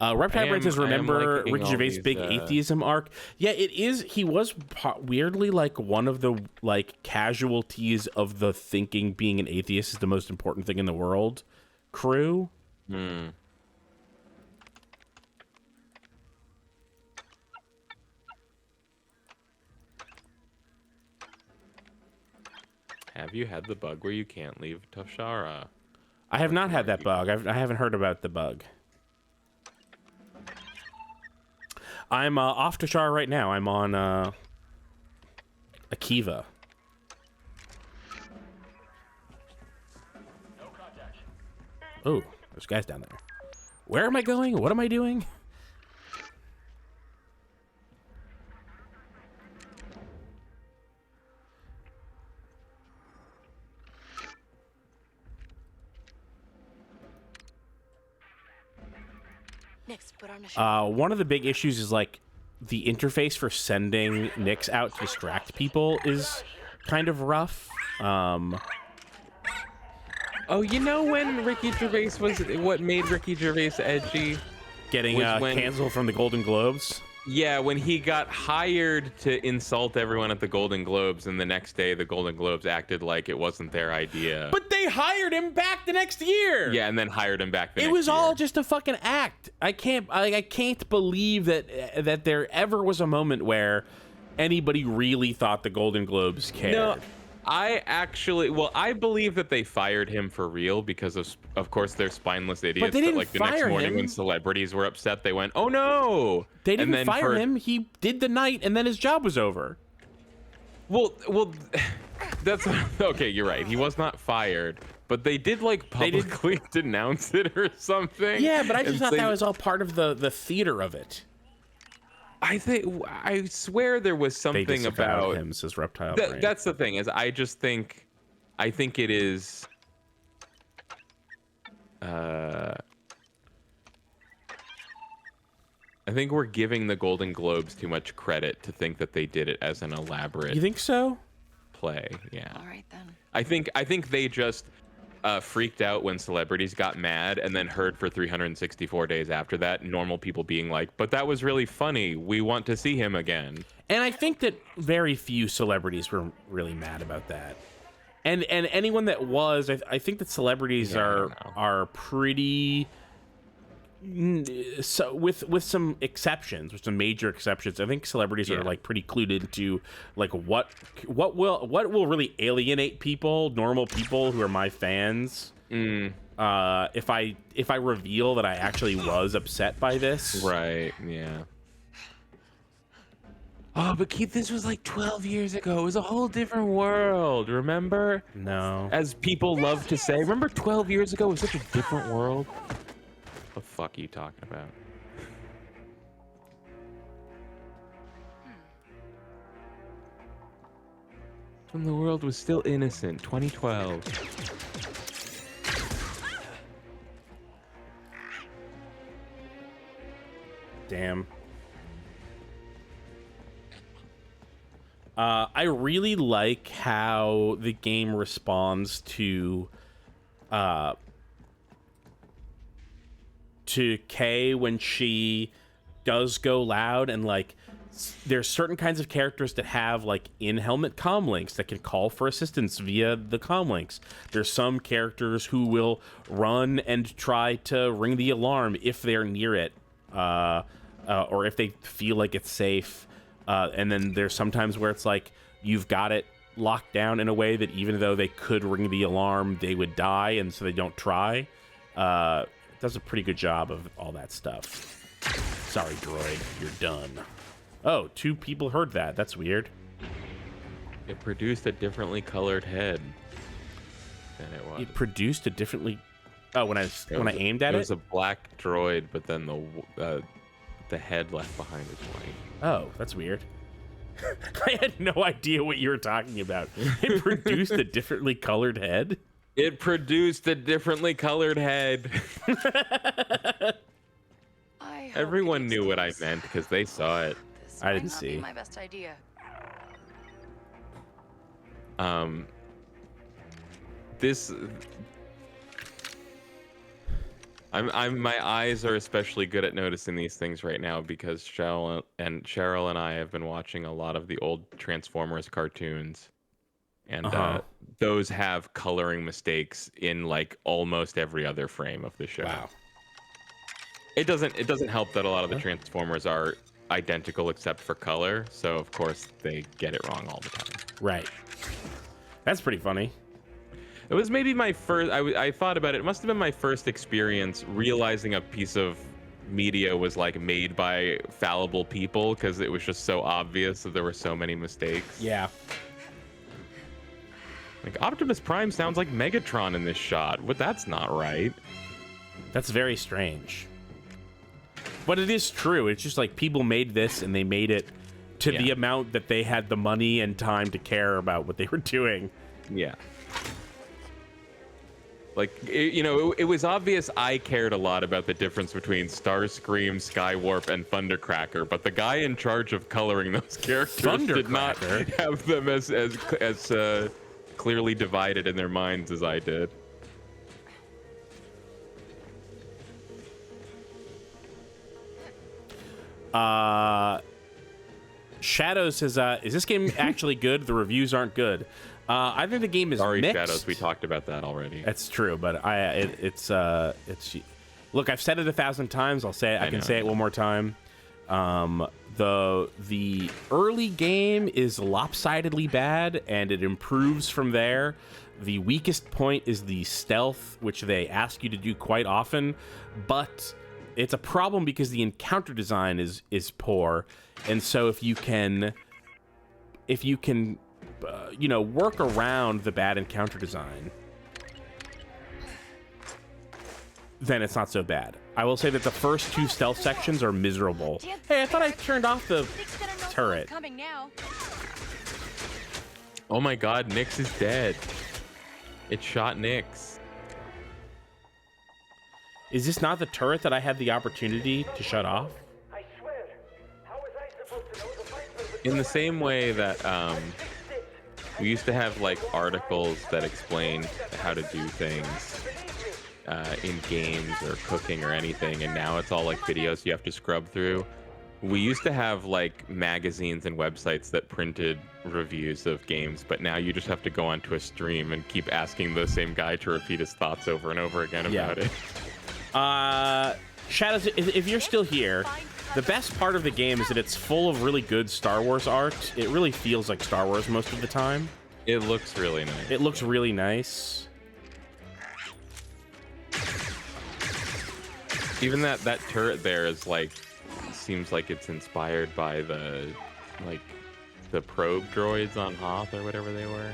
Reptile Brain says, remember Ricky Gervais' big atheism arc? Yeah, it is. He was weirdly like one of the like casualties of the thinking being an atheist is the most important thing in the world crew. Have you had the bug where you can't leave Toshara? I have not had that bug. I haven't heard about the bug. I'm off Toshara right now. I'm on Akiva. Oh, there's guys down there. Where am I going? What am I doing? One of the big issues is like the interface for sending Nyx out to distract people is kind of rough. Oh, you know when Ricky Gervais was what made Ricky Gervais edgy? Getting canceled from the Golden Globes. Yeah, when he got hired to insult everyone at the Golden Globes, and the next day the Golden Globes acted like it wasn't their idea. But they hired him back the next year. Yeah, and then hired him back the next year. It was all just a fucking act. I can't believe that there ever was a moment where anybody really thought the Golden Globes cared. No, I believe that they fired him for real because of course they're spineless idiots. But they didn't like the fire next morning him. When celebrities were upset, they went, "Oh no!" They didn't fire him. He did the night, and then his job was over. Well, that's okay. You're right. He was not fired, but they did like publicly denounce it or something. Yeah, but I just thought that was all part of the theater of it. I swear there was something about him, says Reptile Brain. That's the thing, is I think it is I think we're giving the Golden Globes too much credit to think that they did it as an elaborate. You think so? Play, yeah. All right then. I think they just freaked out when celebrities got mad, and then heard for 364 days after that normal people being like, but that was really funny, we want to see him again. And I think that very few celebrities were really mad about that, and anyone that was, I think that celebrities are pretty, so with some exceptions, with some major exceptions, I think celebrities are like pretty clued into like what will really alienate people, normal people who are my fans. If I reveal that I actually was upset by this, right? Yeah. Oh, but Keith, this was like 12 years ago. It was a whole different world. Remember? No. As people love to say, remember 12 years ago was such a different world. What the fuck are you talking about? When the world was still innocent, 2012. Damn. I really like how the game responds to Kay when she does go loud, and like there's certain kinds of characters that have like in-helmet comm links that can call for assistance via the comm links. There's some characters who will run and try to ring the alarm if they're near it, or if they feel like it's safe. And then there's sometimes where it's like you've got it locked down in a way that even though they could ring the alarm, they would die, and so they don't try. does a pretty good job of all that stuff. Sorry, droid, you're done. Oh, 2 people heard that. That's weird. It produced a differently colored head than it was. It produced a differently. Oh, when I aimed at it. It was a black droid, but then the head left behind is white. Oh, that's weird. I had no idea what you were talking about. It produced a differently colored head? It produced a differently colored head. Everyone knew what I meant because they saw it. I didn't see. My best idea. My eyes are especially good at noticing these things right now because Cheryl and I have been watching a lot of the old Transformers cartoons, and those have coloring mistakes in like almost every other frame of the show. Wow. It doesn't help that a lot of the Transformers are identical except for color, so of course they get it wrong all the time. Right. That's pretty funny. It was maybe my first. I thought about it. It must have been my first experience realizing a piece of media was like made by fallible people because it was just so obvious that there were so many mistakes. Yeah. Like Optimus Prime sounds like Megatron in this shot. But that's not right. That's very strange. But it is true. It's just like people made this and they made it to the amount that they had the money and time to care about what they were doing. Yeah. Like, it was obvious I cared a lot about the difference between Starscream, Skywarp, and Thundercracker, but the guy in charge of coloring those characters did not have them as clearly divided in their minds as I did. Shadow says, is this game actually good? The reviews aren't good. I think the game is mixed. Shadows, we talked about that already. That's true, but it's look, I've said it 1,000 times. I'll say it. I can say it one more time. The early game is lopsidedly bad, and it improves from there. The weakest point is the stealth, which they ask you to do quite often, but it's a problem because the encounter design is poor, and so if you can work around the bad encounter design, then it's not so bad. I will say that the first 2 stealth sections are miserable. Hey, I thought I turned off the turret. Oh my god, Nyx is dead. It shot Nyx. Is this not the turret that I had the opportunity to shut off? In the same way that we used to have like articles that explained how to do things in games or cooking or anything, and now it's all like videos you have to scrub through. We used to have like magazines and websites that printed reviews of games, but now you just have to go onto a stream and keep asking the same guy to repeat his thoughts over and over again about it. Shadows, if you're still here, the best part of the game is that it's full of really good Star Wars art. It really feels like Star Wars most of the time. It looks really nice. It looks really nice. Even that turret there is like, seems like it's inspired by the probe droids on Hoth or whatever they were.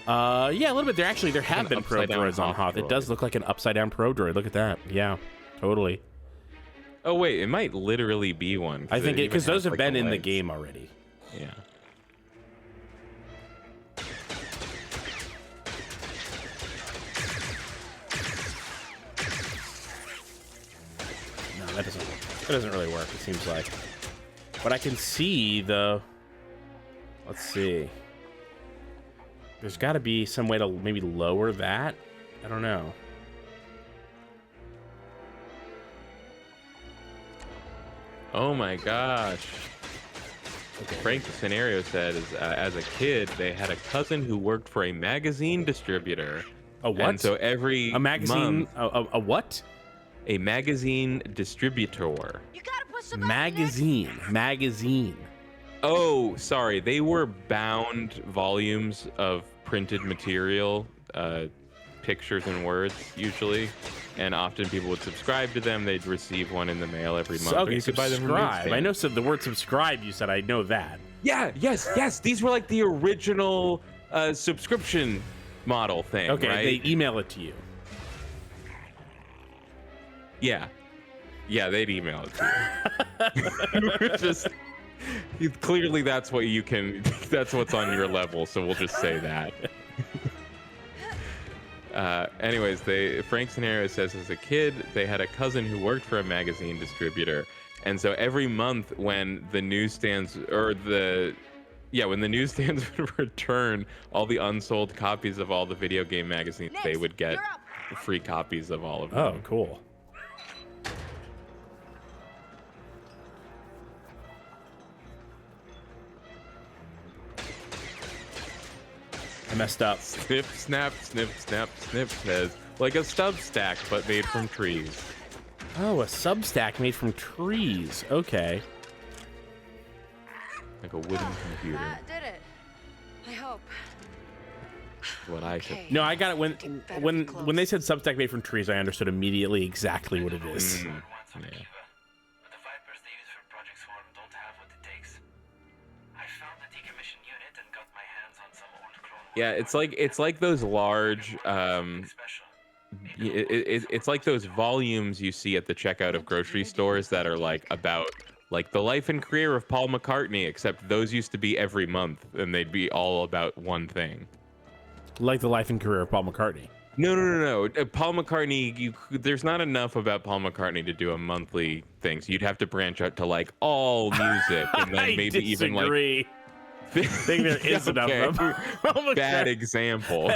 Yeah, a little bit. There have been probe droids on Hoth. It does look like an upside down probe droid. Look at that. Yeah, totally. Oh wait, it might literally be one. I think because those have been in the game already. Yeah. No, that doesn't really work. It seems like, but I can see the. Let's see. There's got to be some way to maybe lower that. I don't know. Oh my gosh. Frank the Scenario said, as a kid, they had a cousin who worked for a magazine distributor. A what? And so every a magazine. Month, a what? A magazine distributor. You gotta push the magazine. Oh, sorry. They were bound volumes of printed material, pictures and words usually, and often people would subscribe to them. They'd receive one in the mail every month. Okay, you could buy them from subscribe. newsstands. I know the word subscribe. You said I know that. Yeah, yes. These were like the original subscription model thing. Okay, right? they email it to you. Yeah, they'd email it to you. Just clearly, that's what you can. That's what's on your level. So we'll just say that. Anyways, Frank Scenario says as a kid they had a cousin who worked for a magazine distributor, and so every month when the newsstands would return all the unsold copies of all the video game magazines, they would get free copies of all of them. Oh, cool. I messed up. Snip, snap, snip, snap, snip says, like a stub stack, but made from trees. Oh, a substack made from trees. Okay. Like a wooden computer. That did it. I hope. What I should. No, I got it when they said substack made from trees. I understood immediately exactly what it is. Yeah. Yeah, it's like those large it's like those volumes you see at the checkout of grocery stores that are like about like the life and career of Paul McCartney, except those used to be every month and they'd be all about one thing. Like the life and career of Paul McCartney. No. Paul McCartney, there's not enough about Paul McCartney to do a monthly thing. So you'd have to branch out to like all music and then maybe even like I think there is enough of them. Bad example.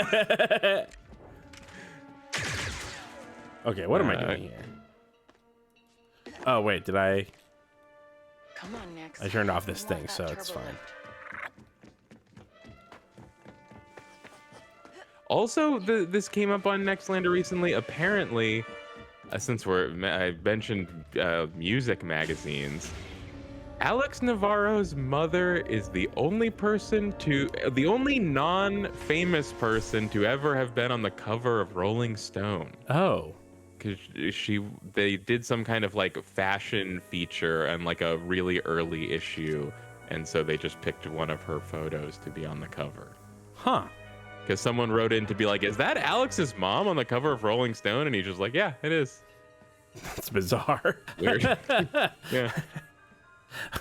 Okay, what am I doing here? Oh wait, did I? Come on, next. I turned off this thing, so it's fine. Also, this came up on Nextlander recently. Apparently, since I mentioned music magazines, Alex Navarro's mother is the only non-famous person to ever have been on the cover of Rolling Stone. Oh. Because they did some kind of like fashion feature and like a really early issue, and so they just picked one of her photos to be on the cover. Huh. Because someone wrote in to be like, is that Alex's mom on the cover of Rolling Stone? And he's just like, yeah, it is. That's bizarre. Weird. Yeah.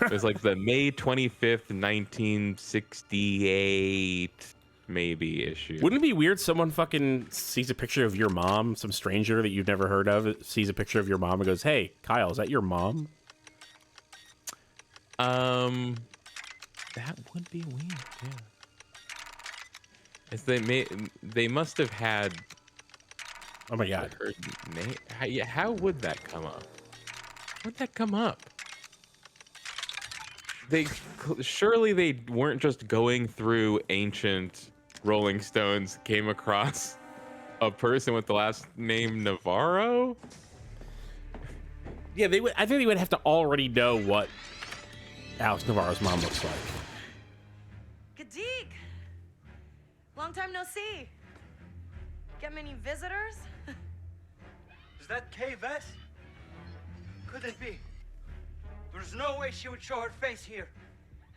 It was like the May 25th, 1968 maybe issue. Wouldn't it be weird someone fucking sees a picture of your mom, some stranger that you've never heard of sees a picture of your mom and goes, hey, Kyle, is that your mom? That would be weird, yeah. They must have had. Oh my god! How would that come up? How'd that come up? Surely they weren't just going through ancient Rolling Stones, came across a person with the last name Navarro. Yeah, I think they would have to already know what Alex Navarro's mom looks like. Kadik! Long time no see. Get many visitors? Is that Kay Vess? Couldn't be. There's no way she would show her face here.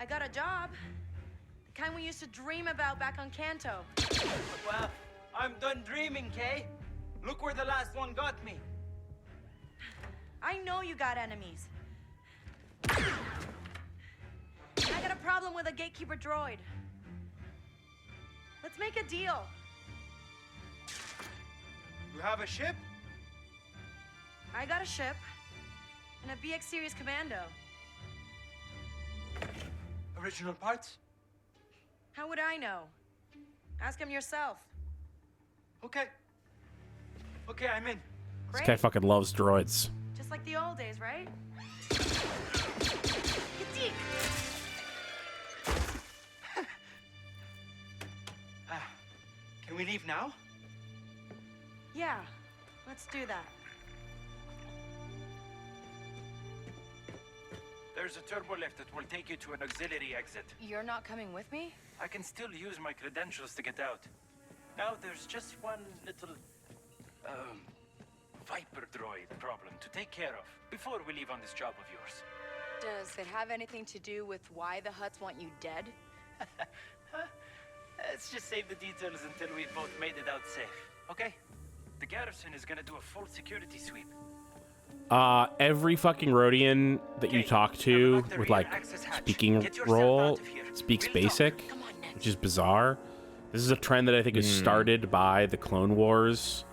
I got a job. The kind we used to dream about back on Kanto. Well, I'm done dreaming, Kay. Look where the last one got me. I know you got enemies. I got a problem with a gatekeeper droid. Let's make a deal. You have a ship? I got a ship and a BX series commando. Original parts? How would I know? Ask him yourself. Okay. Okay, I'm in. This guy fucking loves droids. Just like the old days, right? Kadik! Can we leave now? Yeah, let's do that. There's a turbo lift that will take you to an auxiliary exit. You're not coming with me? I can still use my credentials to get out. Now there's just one little, Viper droid problem to take care of before we leave on this job of yours. Does it have anything to do with why the Hutts want you dead? Let's just save the details until we've both made it out safe, okay? The garrison is gonna do a full security sweep. Every fucking Rhodian that you talk to with like speaking role speaks basic, which is bizarre. This is a trend that I think is started by the Clone Wars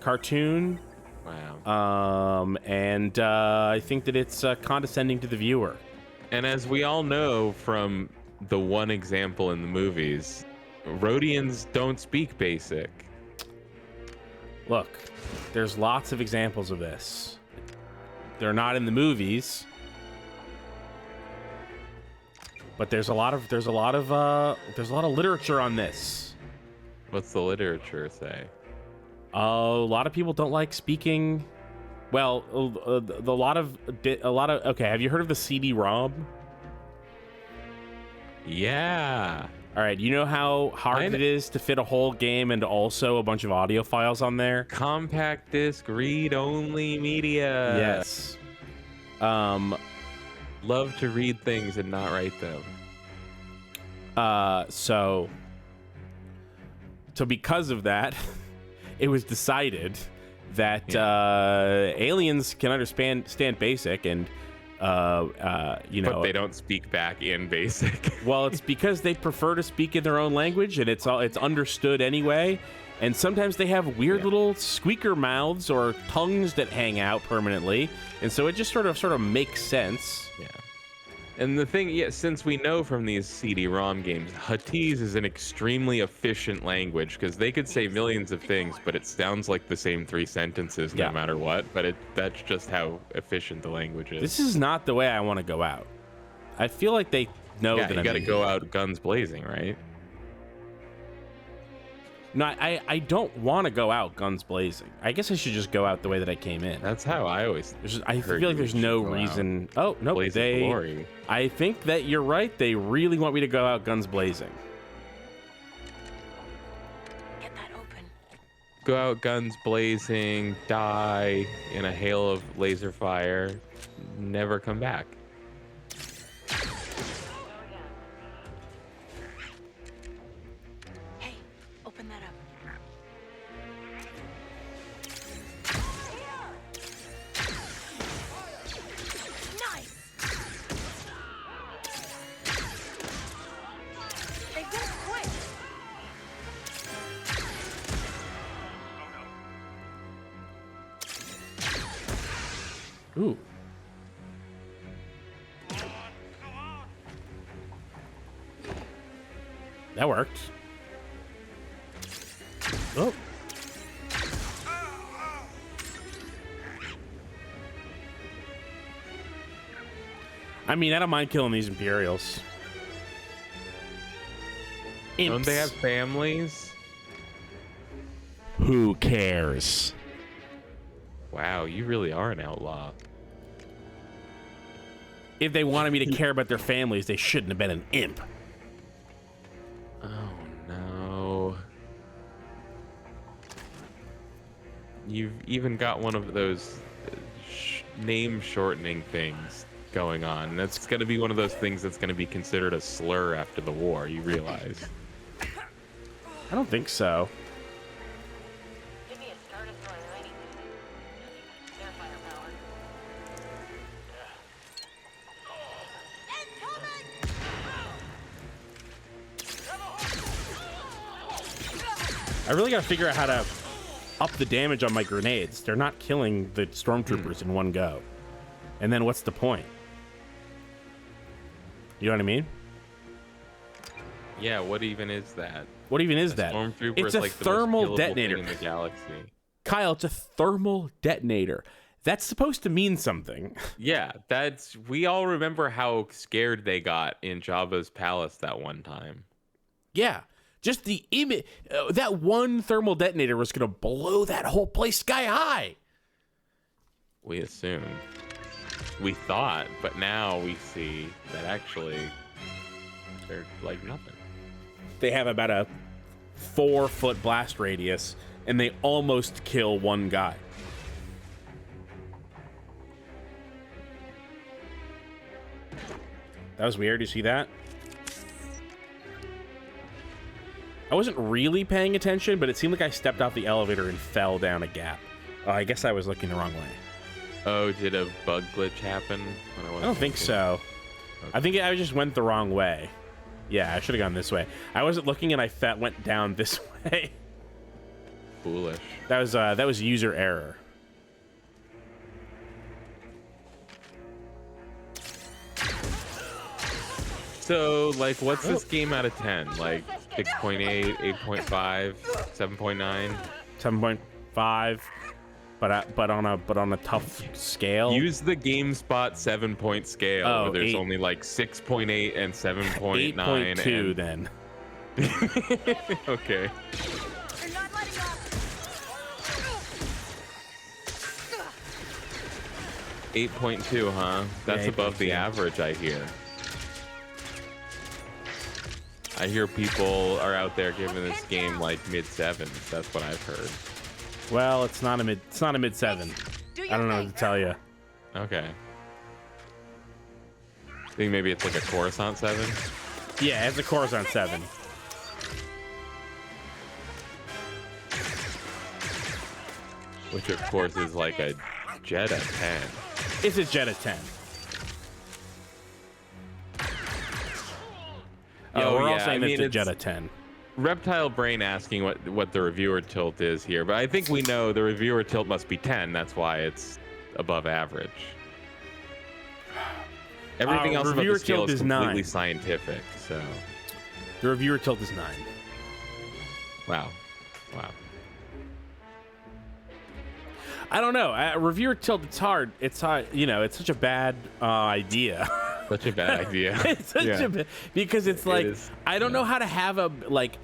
cartoon. Wow. And I think that it's condescending to the viewer. And as we all know from the one example in the movies, Rhodians don't speak basic. Look, there's lots of examples of this. They're not in the movies, but there's a lot of literature on this. What's the literature say? A lot of people don't like speaking. Well, a lot of. Okay, have you heard of the CD-ROM? Yeah. All right, you know how hard it is to fit a whole game and also a bunch of audio files on there? Compact disc, read-only media. Yes. Love to read things and not write them. So because of that, it was decided that aliens can understand basic and but they don't speak back in basic. Well, it's because they prefer to speak in their own language, and it's understood anyway. And sometimes they have weird little squeaker mouths or tongues that hang out permanently, and so it just sort of makes sense. Yeah. And the thing, since we know from these CD-ROM games, Huttese is an extremely efficient language because they could say millions of things, but it sounds like the same 3 sentences no matter what. But that's just how efficient the language is. This is not the way I want to go out. I feel like they know that you got to go out guns blazing, right? No, I don't want to go out guns blazing. I guess I should just go out the way that I came in. That's how I always. I feel like there's no reason. Oh no, glory. I think that you're right. They really want me to go out guns blazing. Get that open. Go out guns blazing, die in a hail of laser fire, never come back. Open that up. Nice. They did it quick. Ooh. That worked. Oh. I mean, I don't mind killing these Imperials. Don't they have families? Who cares? Wow, you really are an outlaw. If they wanted me to care about their families, they shouldn't have been an imp. Oh, no. You've even got one of those name shortening things going on. That's going to be one of those things that's going to be considered a slur after the war, you realize. I don't think so. Give me a Star Destroyer, I need their firepower. I really got to figure out how to up the damage on my grenades. They're not killing the stormtroopers in one go. And then what's the point? You know what I mean? Yeah, what even is that? What even is that? It's a like thermal detonator in the galaxy. Kyle, it's a thermal detonator. That's supposed to mean something. Yeah, we all remember how scared they got in Jabba's palace that one time. Yeah, just the image. That one thermal detonator was going to blow that whole place sky high. We assumed. We thought, but now we see that actually they're like nothing. They have about a 4-foot blast radius, and they almost kill one guy. That was weird. You see that? I wasn't really paying attention, but it seemed like I stepped off the elevator and fell down a gap. I guess I was looking the wrong way. Oh, did a bug glitch happen? I don't think so. Okay. I think I just went the wrong way. Yeah, I should have gone this way. I wasn't looking, and I went down this way. Foolish. That was user error. So, like, what's this game out of 10? Like 6.8, 8.5, 7.9, 7.5. But on a tough scale. Use the GameSpot 7-point scale. Oh, where there's only like 6.8 and 7.9. 8.2 then. Okay. You're not letting up. 8.2, huh? That's above the average, I hear. I hear people are out there giving this game like mid-7s. That's what I've heard. Well, it's not a mid 7. I don't know what to tell you. Okay. Think maybe it's like a Coruscant 7? Yeah, it's a Coruscant 7. Which of course is like a Jedha 10. It's a Jedha 10. Yeah, we're all saying it's a Jedha 10. Reptile Brain asking what the reviewer tilt is here, but I think we know the reviewer tilt must be 10. That's why it's above average. Everything else about the scale is completely scientific. So the reviewer tilt is 9. Wow. I don't know. Reviewer tilt, it's hard. It's hard. You know, it's such a bad idea. Such a bad idea. It's such a bad, because it's like I don't know how to have a like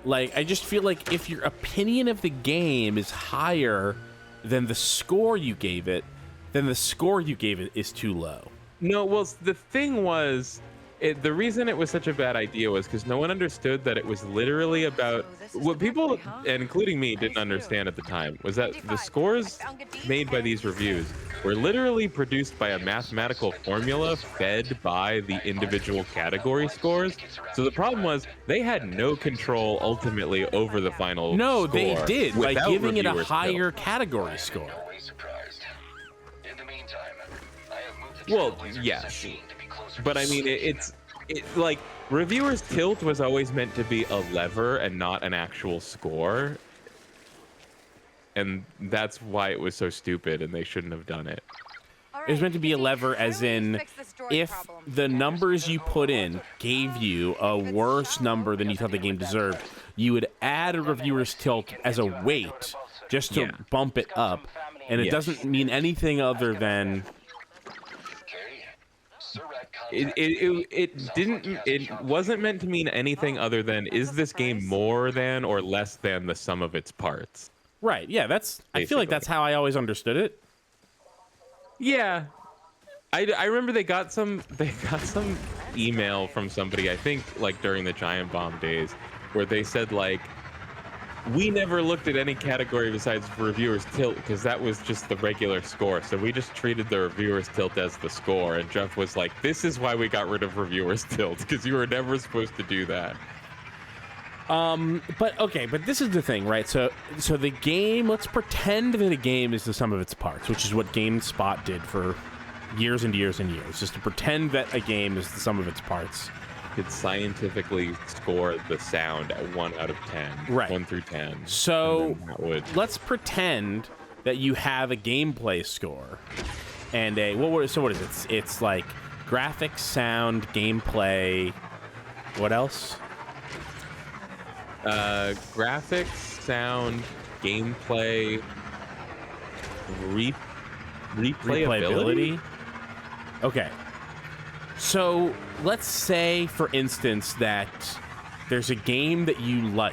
I just feel like if your opinion of the game is higher than the score you gave it, then the score you gave it is too low. No, well, the thing was, the reason it was such a bad idea was because no one understood that it was literally about what people, and including me, didn't understand at the time, was that the scores made by these reviews were literally produced by a mathematical formula fed by the individual category scores. So the problem was they had no control ultimately over the final No, score they did by giving it a higher tilt. category score. Well, yes, but I mean, it's like reviewers' tilt was always meant to be a lever and not an actual score, and that's why it was so stupid, and they shouldn't have done it. It was meant to be a lever, as in, if the numbers you put in gave you a worse number than you thought the game deserved, you would add a reviewer's tilt as a weight just to bump it up, and it doesn't mean anything other than. It wasn't meant to mean anything other than, is this game more than or less than the sum of its parts? Right. Yeah, I feel like that's how I always understood it. Yeah. I remember they got some email from somebody, I think like during the Giant Bomb days, where they said like, we never looked at any category besides reviewers tilt because that was just the regular score. So we just treated the reviewers tilt as the score. And Jeff was like, this is why we got rid of reviewers tilt, because you were never supposed to do that. But this is the thing, right? So the game, let's pretend that a game is the sum of its parts, which is what GameSpot did for years and years and years, just to pretend that a game is the sum of its parts. Could scientifically score the sound at 1 out of 10, right? 1 through 10. So let's pretend that you have a gameplay score and what is it? It's like graphics, sound, gameplay. What else? Graphics, sound, gameplay, replayability. Okay. So let's say, for instance, that there's a game that you like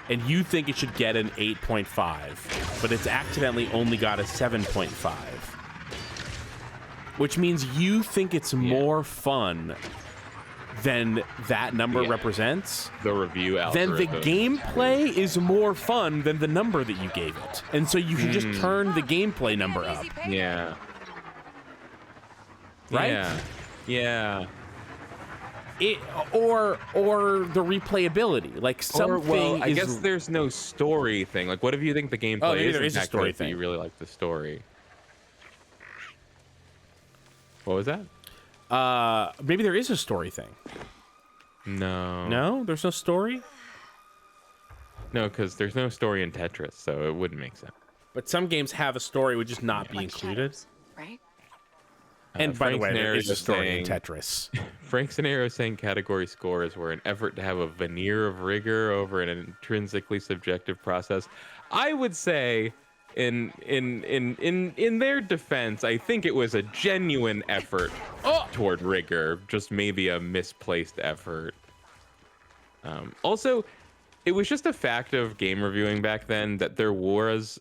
and you think it should get an 8.5, but it's accidentally only got a 7.5, which means you think it's more fun than that number represents, the review then the algorithm. gameplay is more fun than the number that you gave it. And so you should just turn the gameplay number up. Yeah. Right? Yeah. Or the replayability. Like something I guess there's no story thing. Like, what if you think the gameplay is a story thing? You really like the story. What was that? Maybe there is a story thing. No, there's no story. No, because there's no story in Tetris, so it wouldn't make sense. But some games have a story, would just not be included. Right? And by the way, there is a story in saying- Tetris. Frank Scenario saying category scores were an effort to have a veneer of rigor over an intrinsically subjective process. I would say, in their defense, I think it was a genuine effort toward rigor, just maybe a misplaced effort. Also, it was just a fact of game reviewing back then that there was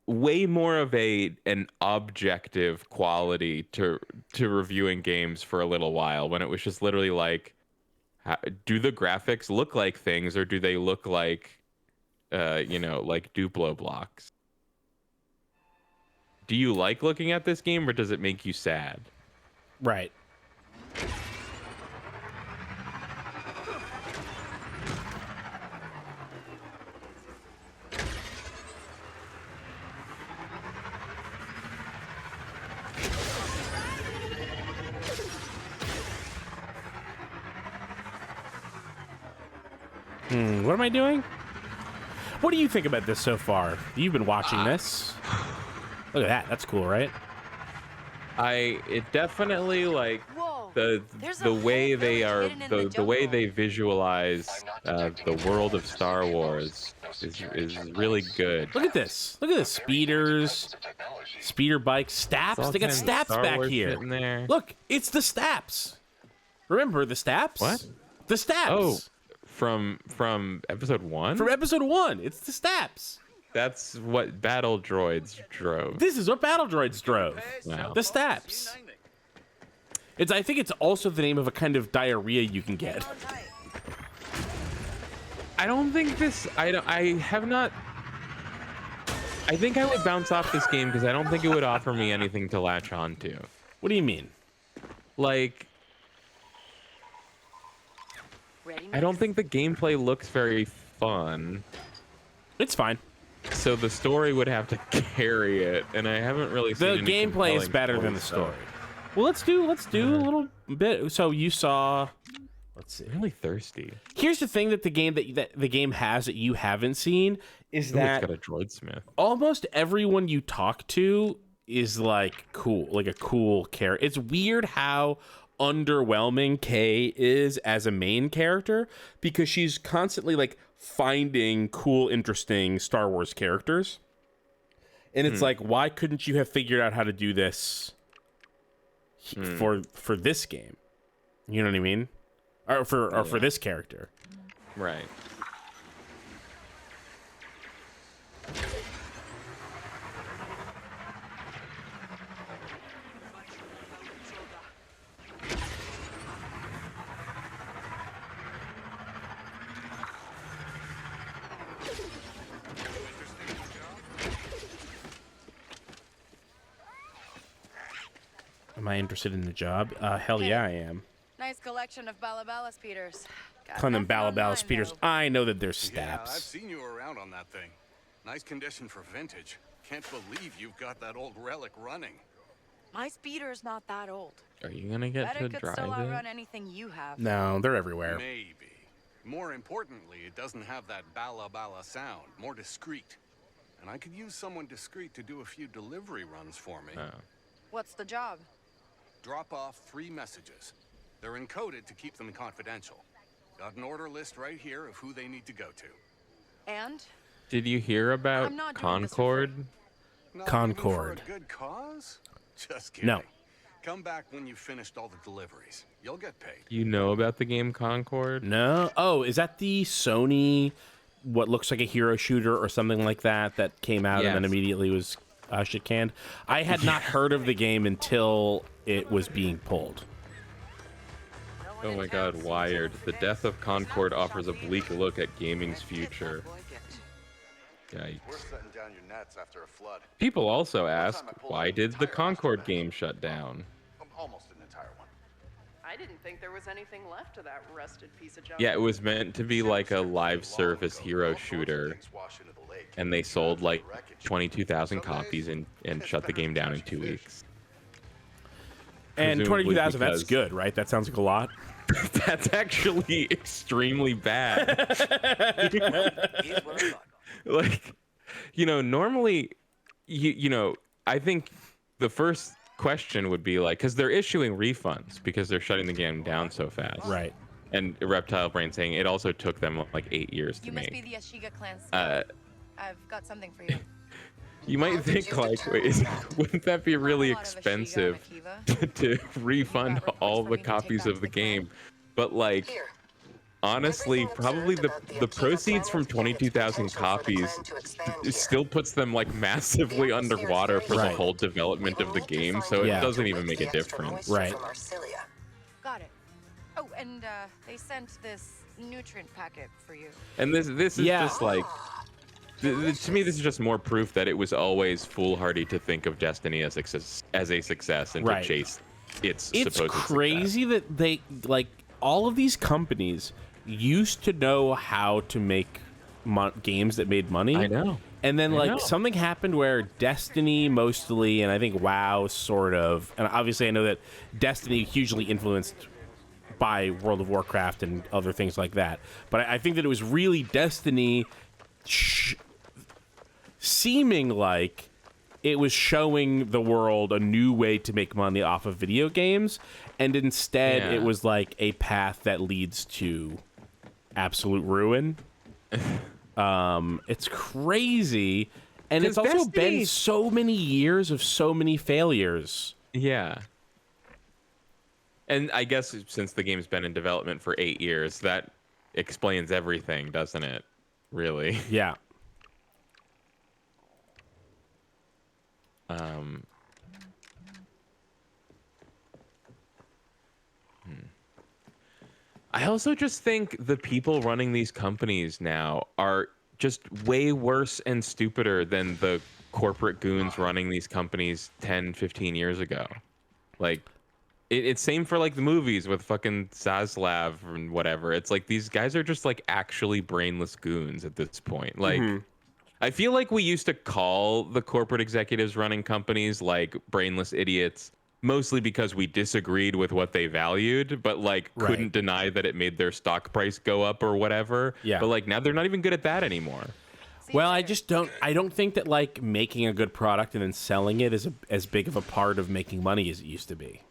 way more of an objective quality to reviewing games for a little while, when it was just literally like, do the graphics look like things, or do they look like like Duplo blocks? Do you like looking at this game, or does it make you sad? Right. What am I doing? What do you think about this so far? You've been watching this. Look at that. That's cool, right? It definitely, like, the way they are, the way they visualize the world of Star Wars is really good. Look at this. Look at this. Speeders, speeder bikes, Staps. They got Staps back here. There. Look, it's the Staps. Remember the Staps? What? The Staps. Oh, from episode 1? From episode 1. It's the Staps. That's what battle droids drove. This is what battle droids drove. Wow. The Staps. I think it's also the name of a kind of diarrhea you can get. I don't think this. I have not. I think I would bounce off this game because I don't think it would offer me anything to latch onto. What do you mean? Like, I don't think the gameplay looks very fun. It's fine. So the story would have to carry it, and I haven't really seen the gameplay is better than the story. Well, let's do a little bit. So you saw. Let's see. I'm really thirsty. Here's the thing that the game has that you haven't seen is that it's got a droid smith. Almost everyone you talk to is like cool, like a cool character. It's weird how underwhelming Kay is as a main character because she's constantly like finding cool, interesting Star Wars characters. And it's like, why couldn't you have figured out how to do this for this game? You know what I mean? Or for this character. Right. Am I interested in the job? Hell yeah, I am. Nice collection of Balabala speeders. Calling them Balabala speeders. I know that they're Staps. Yeah, I've seen you around on that thing. Nice condition for vintage. Can't believe you've got that old relic running. My speeder's not that old. Are you gonna get Bet to it could drive still it? outrun anything you have. No, they're everywhere. Maybe. More importantly, it doesn't have that bala sound. More discreet. And I could use someone discreet to do a few delivery runs for me. What's the job? Drop off 3 messages. They're encoded to keep them confidential. Got an order list right here of who they need to go to. And? Did you hear about I'm not doing this for Concord? Not Concord. even for a good cause? Just kidding. No. Come back when you've finished all the deliveries. You'll get paid. You know about the game Concord? No. Oh, is that the Sony, what looks like a hero shooter or something like that came out and then Yes. immediately was shit canned? I had not heard of the game until it was being pulled. Oh my God, Wired. The death of Concord offers a bleak look at gaming's future. Yikes. We're setting down your nets after a flood. People also ask, why did the Concord game shut down? Almost an entire one. I didn't think there was anything left of that rusted piece of junk. Yeah, it was meant to be like a live service hero shooter, and they sold like 22,000 copies and shut the game down in 2 weeks. And 22,000, that's good, right? That sounds like a lot. That's actually extremely bad. Like, you know, normally, you know, I think the first question would be like, because they're issuing refunds because they're shutting the game down so fast. Right. And Reptile Brain saying it also took them like 8 years to make. You must be the Ashiga clan scout. I've got something for you. You might think like, wouldn't that be really expensive to refund all the copies of the game? But like, honestly, probably the proceeds from 22,000 copies still puts them like massively underwater for the whole development of the game, so it doesn't even make a difference. Right. Got it. Oh, and they sent this nutrient packet for you. And this is just like, to me, this is just more proof that it was always foolhardy to think of Destiny as a success and to chase its supposed success. It's crazy that they, like, all of these companies used to know how to make games that made money. I know. And then, like, something happened where Destiny mostly, and I think WoW sort of, and obviously I know that Destiny hugely influenced by World of Warcraft and other things like that. But I think that it was really Destiny seeming like it was showing the world a new way to make money off of video games, and instead it was like a path that leads to absolute ruin. It's crazy, and it's also been so many years of so many failures. Yeah. And I guess since the game's been in development for 8 years, that explains everything, doesn't it? Really? Yeah. I also just think the people running these companies now are just way worse and stupider than the corporate goons running these companies 10, 15 years ago. Like, it's same for like the movies with fucking Zaslav and whatever. It's like these guys are just like actually brainless goons at this point. Like, I feel like we used to call the corporate executives running companies like brainless idiots, mostly because we disagreed with what they valued, but like couldn't deny that it made their stock price go up or whatever. Yeah. But like now they're not even good at that anymore. Well, I don't think that like making a good product and then selling it is as big of a part of making money as it used to be.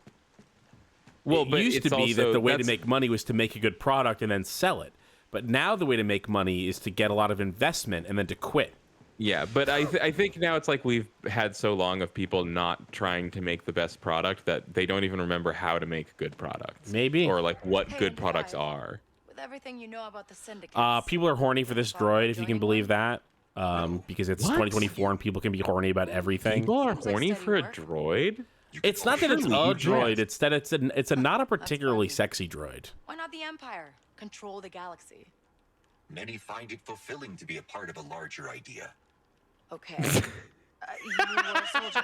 Well, it used to be that the way to make money was to make a good product and then sell it. But now the way to make money is to get a lot of investment and then to quit. Yeah, but I think now it's like we've had so long of people not trying to make the best product that they don't even remember how to make good products. Maybe. Or like what good products are. With everything you know about the syndicate. People are horny for this droid, if you can believe that. Because it's 2024 and people can be horny about everything. People are horny for a droid? It's not that it's a droid, it's that it's not a particularly sexy droid. Why not the Empire? Control the galaxy. Many find it fulfilling to be a part of a larger idea. Okay. You were a soldier.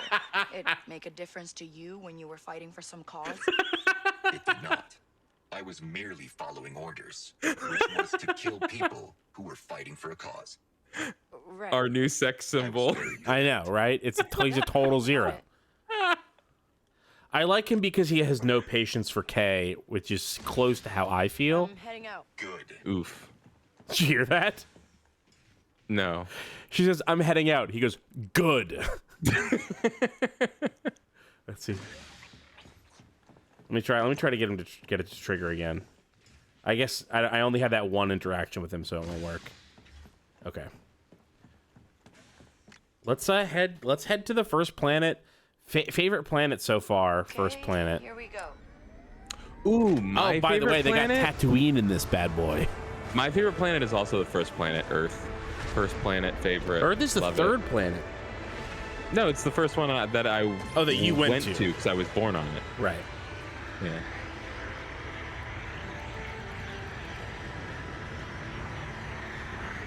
It make a difference to you when you were fighting for some cause? It did not. I was merely following orders, which was to kill people who were fighting for a cause. Right. Our new sex symbol. I know, right? He's a total zero. I like him because he has no patience for Kay, which is close to how I feel. I'm heading out. Good. Oof. Did you hear that? No. She says, I'm heading out. He goes, good. Let's see. Let me try to get him to get it to trigger again. I guess I only had that one interaction with him, so it won't work. Okay. Let's head to the first planet. Favorite planet so far, okay, first planet. Here we go. Ooh, my by the way, planet? They got Tatooine in this bad boy. My favorite planet is also the first planet, Earth. First planet favorite. Earth is the third planet. No, it's the first one that I that you went to because I was born on it. Right. Yeah.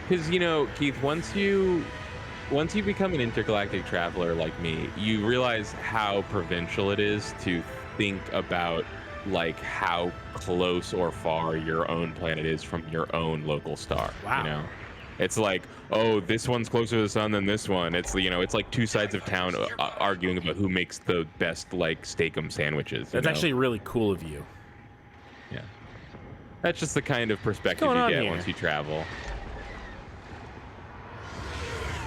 Because, you know, Keith, once you become an intergalactic traveler like me, you realize how provincial it is to think about like how close or far your own planet is from your own local star. Wow. You know, it's like, oh, this one's closer to the sun than this one. It's, you know, it's like two sides of town arguing about who makes the best like steak-'em sandwiches. That's actually really cool of you. Yeah. That's just the kind of perspective you get once you travel.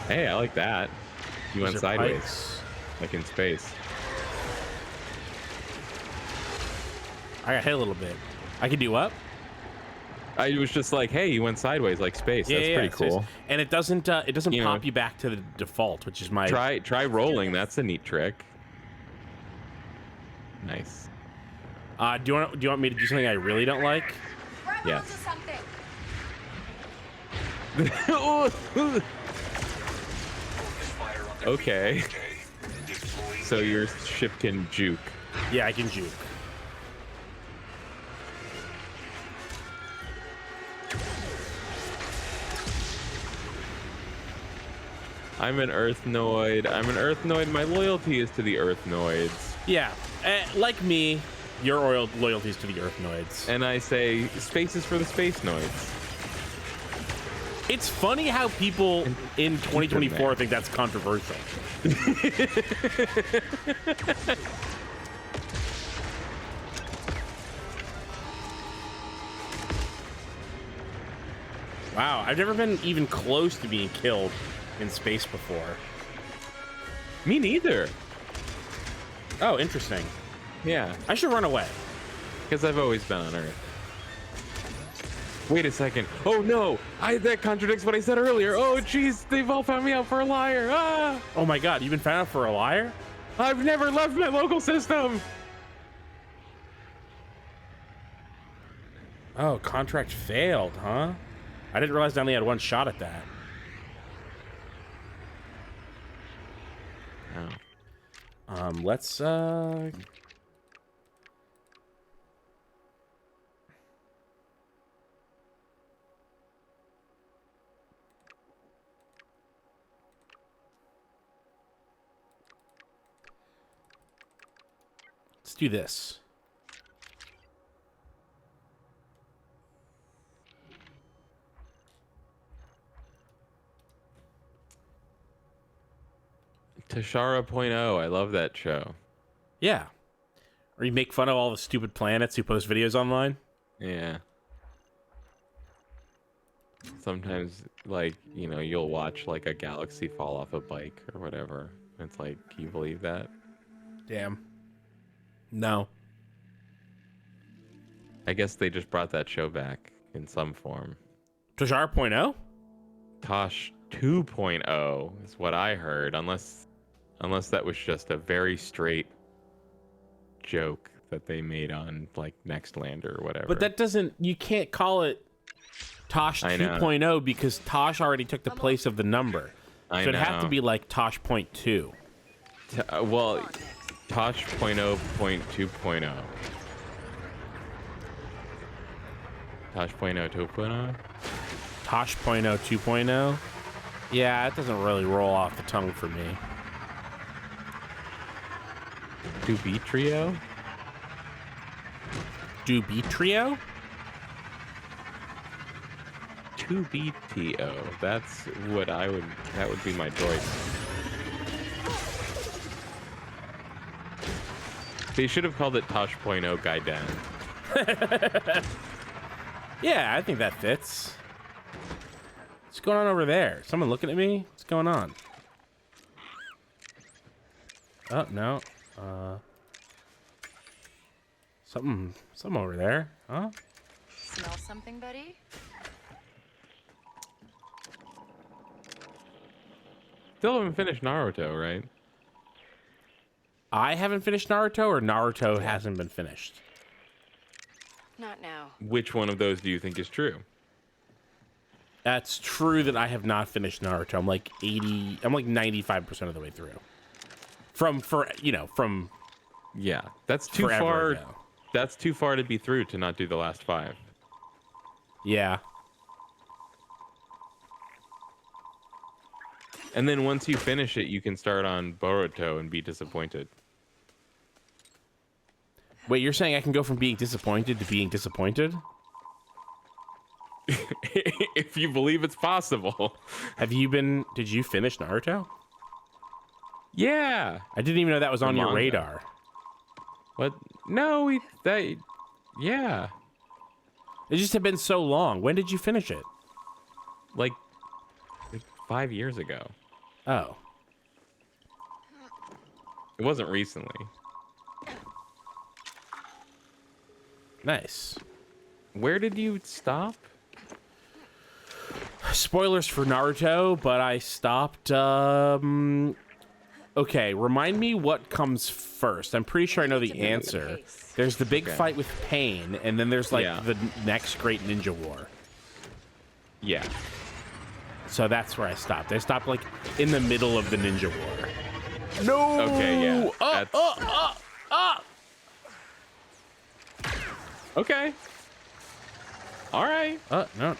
Hey, I like that. You went sideways, pipes. like in space. I got hit a little bit. I can do up. I was just like, hey, you went sideways like space. That's pretty cool. And it doesn't pop you back to the default, which is my try rolling. That's a neat trick. Nice. Do you want me to do something I really don't like? Yes. Okay. So your ship can juke. Yeah, I can juke. I'm an Earthnoid. My loyalty is to the Earthnoids. Yeah, like me, your loyalty is to the Earthnoids. And I say, space is for the Spacenoids. It's funny how people in 2024 think that's controversial. Wow, I've never been even close to being killed in space before. Me neither. Oh, interesting. Yeah. I should run away. Because I've always been on Earth. Wait a second. Oh no! That contradicts what I said earlier. Oh jeez, they've all found me out for a liar. Ah! Oh my god, you've been found out for a liar? I've never left my local system. Oh, contract failed, huh? I didn't realize I only had one shot at that. Oh. Let's do this. Toshara 0.0. I love that show. Yeah. Or you make fun of all the stupid planets who post videos online. Yeah. Sometimes, like, you know, you'll watch like a galaxy fall off a bike or whatever. It's like, can you believe that? Damn. No. I guess they just brought that show back in some form. Toshara 0.0? Tosh 2.0 is what I heard, unless that was just a very straight joke that they made on like Nextlander or whatever. But that doesn't, you can't call it Tosh 2.0 because Tosh already took the place of the number. So it'd have to be like Tosh 0.2. Well, Tosh 0.0.2.0. Tosh 0.0 Tosh 0.0 2.0. Yeah, it doesn't really roll off the tongue for me. Dubitrio? Dubitrio? 2BTO. That's what that would be my droid. They should have called it Tosh 0.0 Gaiden. Yeah, I think that fits. What's going on over there? Someone looking at me? What's going on? Oh, no. Something over there. Huh? Smell something, buddy? Still haven't finished Naruto, right? I haven't finished Naruto, or Naruto hasn't been finished? Not now. Which one of those do you think is true? That's true that I have not finished Naruto. I'm like 95% of the way through. From Yeah, that's too far. Ago. That's too far to be through to not do the last 5. Yeah. And then once you finish it, you can start on Boruto and be disappointed. Wait, you're saying I can go from being disappointed to being disappointed? If you believe it's possible. Did you finish Naruto? Yeah. I didn't even know that was on your radar. What? No, yeah. It just had been so long. When did you finish it? Like 5 years ago. Oh. It wasn't recently. Nice. Where did you stop? Spoilers for Naruto, but I stopped. Okay, remind me what comes first. I'm pretty sure I know the answer. There's the big fight with Pain, and then there's like the next great ninja war. Yeah. So that's where I stopped. I stopped like in the middle of the ninja war. No. Okay, yeah. Okay. All right. No.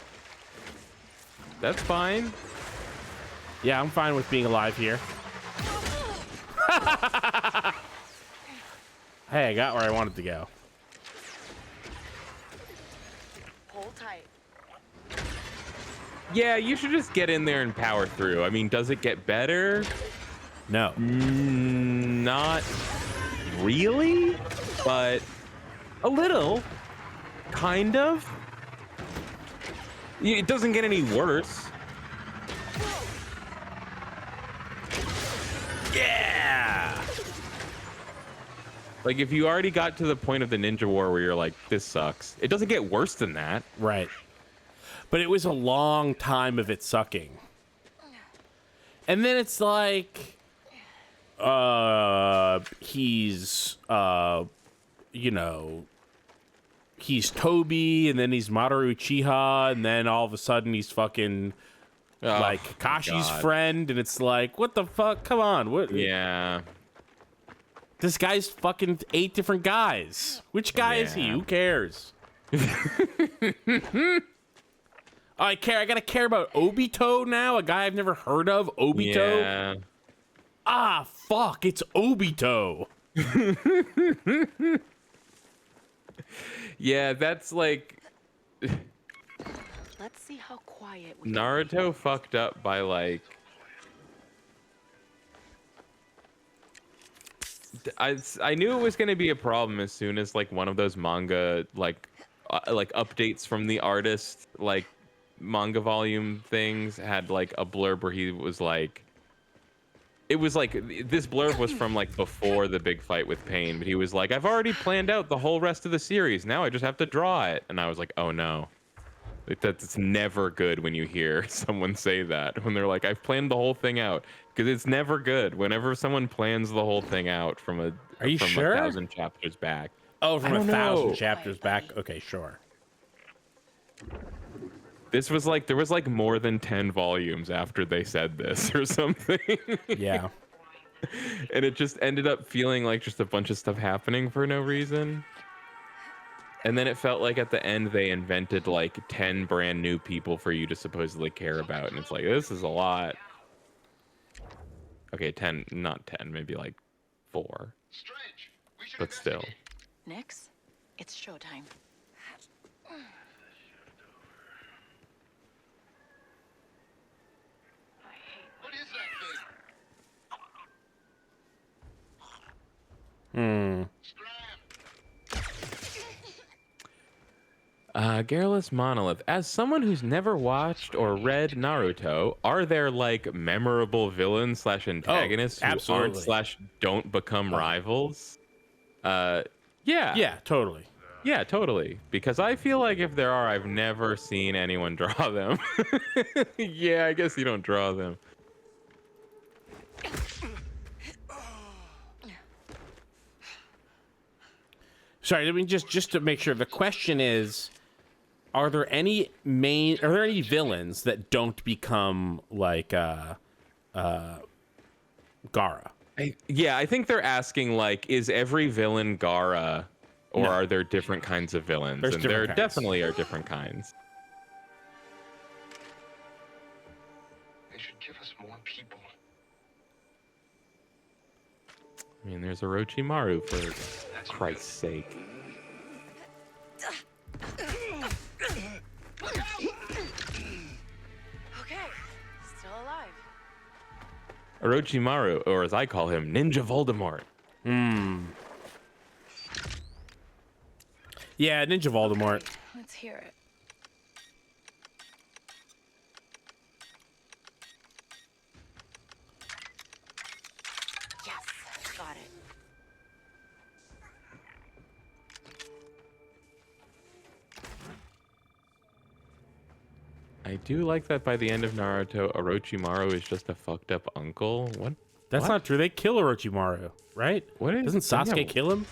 That's fine. Yeah, I'm fine with being alive here. Hey, I got where I wanted to go. Hold tight. Yeah, you should just get in there and power through. I mean, does it get better? No. Not really, but a little. Kind of. It doesn't get any worse. Yeah! Like, if you already got to the point of the ninja war where you're like, this sucks, it doesn't get worse than that. Right. But it was a long time of it sucking. And then it's like, he's, you know, he's Toby, and then he's Mamoru Uchiha, and then all of a sudden he's fucking like Kakashi's friend, and it's like, what the fuck? Come on, what? Yeah. This guy's fucking 8 different guys. Which guy is he? Who cares? I care. I gotta care about Obito now, a guy I've never heard of. Obito. Yeah. Ah, fuck! It's Obito. Yeah, that's like Let's see how quiet we Naruto fucked up by like I knew it was going to be a problem as soon as like one of those manga like updates from the artist like manga volume things had like a blurb where he was like, it was like, this blurb was from like before the big fight with Pain, but he was like, I've already planned out the whole rest of the series, now I just have to draw it. And I was like, oh no. That's never good when you hear someone say that, when they're like, I've planned the whole thing out, because it's never good whenever someone plans the whole thing out from a 1,000 chapters back. Oh, from 1,000 chapters back? Okay, sure. This was like, there was like more than 10 volumes after they said this or something. Yeah. And it just ended up feeling like just a bunch of stuff happening for no reason. And then it felt like at the end they invented like 10 brand new people for you to supposedly care about. And it's like, this is a lot. Okay, 10, not 10, maybe like 4. But still. Next, it's showtime. Garrulous Monolith. As someone who's never watched or read Naruto, are there like memorable villains / antagonists who aren't / don't become rivals? Yeah. Yeah, totally. Yeah, totally. Because I feel like if there are, I've never seen anyone draw them. Yeah, I guess you don't draw them. Sorry, I mean, just to make sure, the question is, are there any villains that don't become like Gaara? I think they're asking like, is every villain Gaara, or are there different kinds of villains? There's and different there kinds. definitely are different kinds. They should give us more people. I mean, there's Orochimaru, for Christ's sake. Okay, still alive. Orochimaru, or as I call him, Ninja Voldemort. Yeah, Ninja Voldemort. Let's hear it. Yes, got it. I do like that by the end of Naruto, Orochimaru is just a fucked up uncle. What? That's not true. They kill Orochimaru, right? What is? Doesn't Sasuke kill him?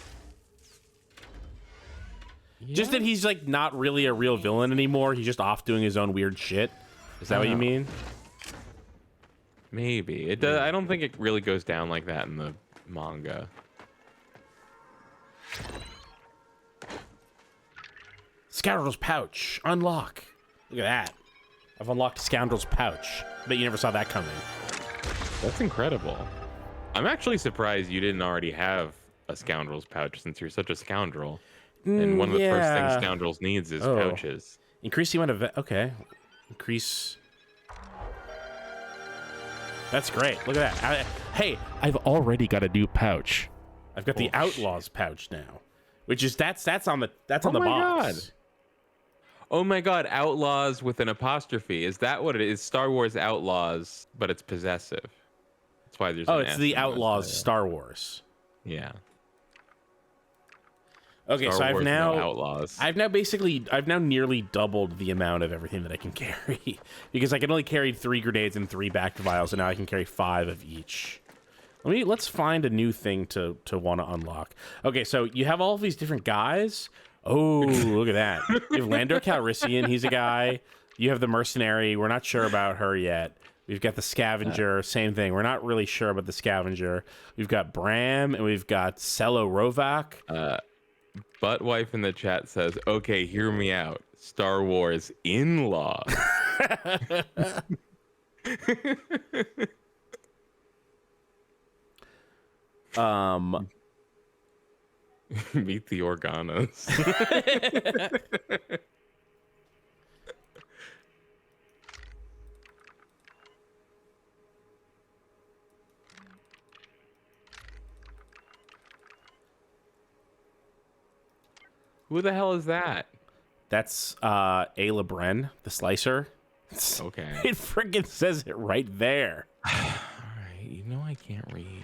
Yeah. Just that he's like not really a real villain anymore. He's just off doing his own weird shit. Is that what you mean? Maybe. It does. I don't think it really goes down like that in the manga. Scoundrel's pouch. Unlock. Look at that. I've unlocked Scoundrel's pouch. Bet you never saw that coming. That's incredible. I'm actually surprised you didn't already have a Scoundrel's pouch since you're such a scoundrel. And one of the first things Scoundrels needs is pouches. Increase the amount of... Okay. Increase... That's great. Look at that. Hey, I've already got a new pouch. I've got the Outlaws pouch now. Which is... That's on the box. God. Oh my god, Outlaws with an apostrophe. Is that what it is? Star Wars Outlaws, but it's possessive. That's why there's it's the Outlaws Star Wars. Yeah. Okay, Star so Wars, Outlaws. I've now nearly doubled the amount of everything that I can carry. Because I can only carry 3 grenades and 3 back vials, and now I can carry 5 of each. Let's find a new thing to want to unlock. Okay, so you have all of these different guys. Oh, look at that. You have Lando Calrissian, he's a guy. You have the mercenary, we're not sure about her yet. We've got the scavenger, same thing. We're not really sure about the scavenger. We've got Bram, and we've got Cello Rovak. Buttwife in the chat says, okay, hear me out. Star Wars in-law. Meet the Organos. Who the hell is that? That's Ayla Bren, the slicer. Okay. It freaking says it right there. Alright, you know I can't read.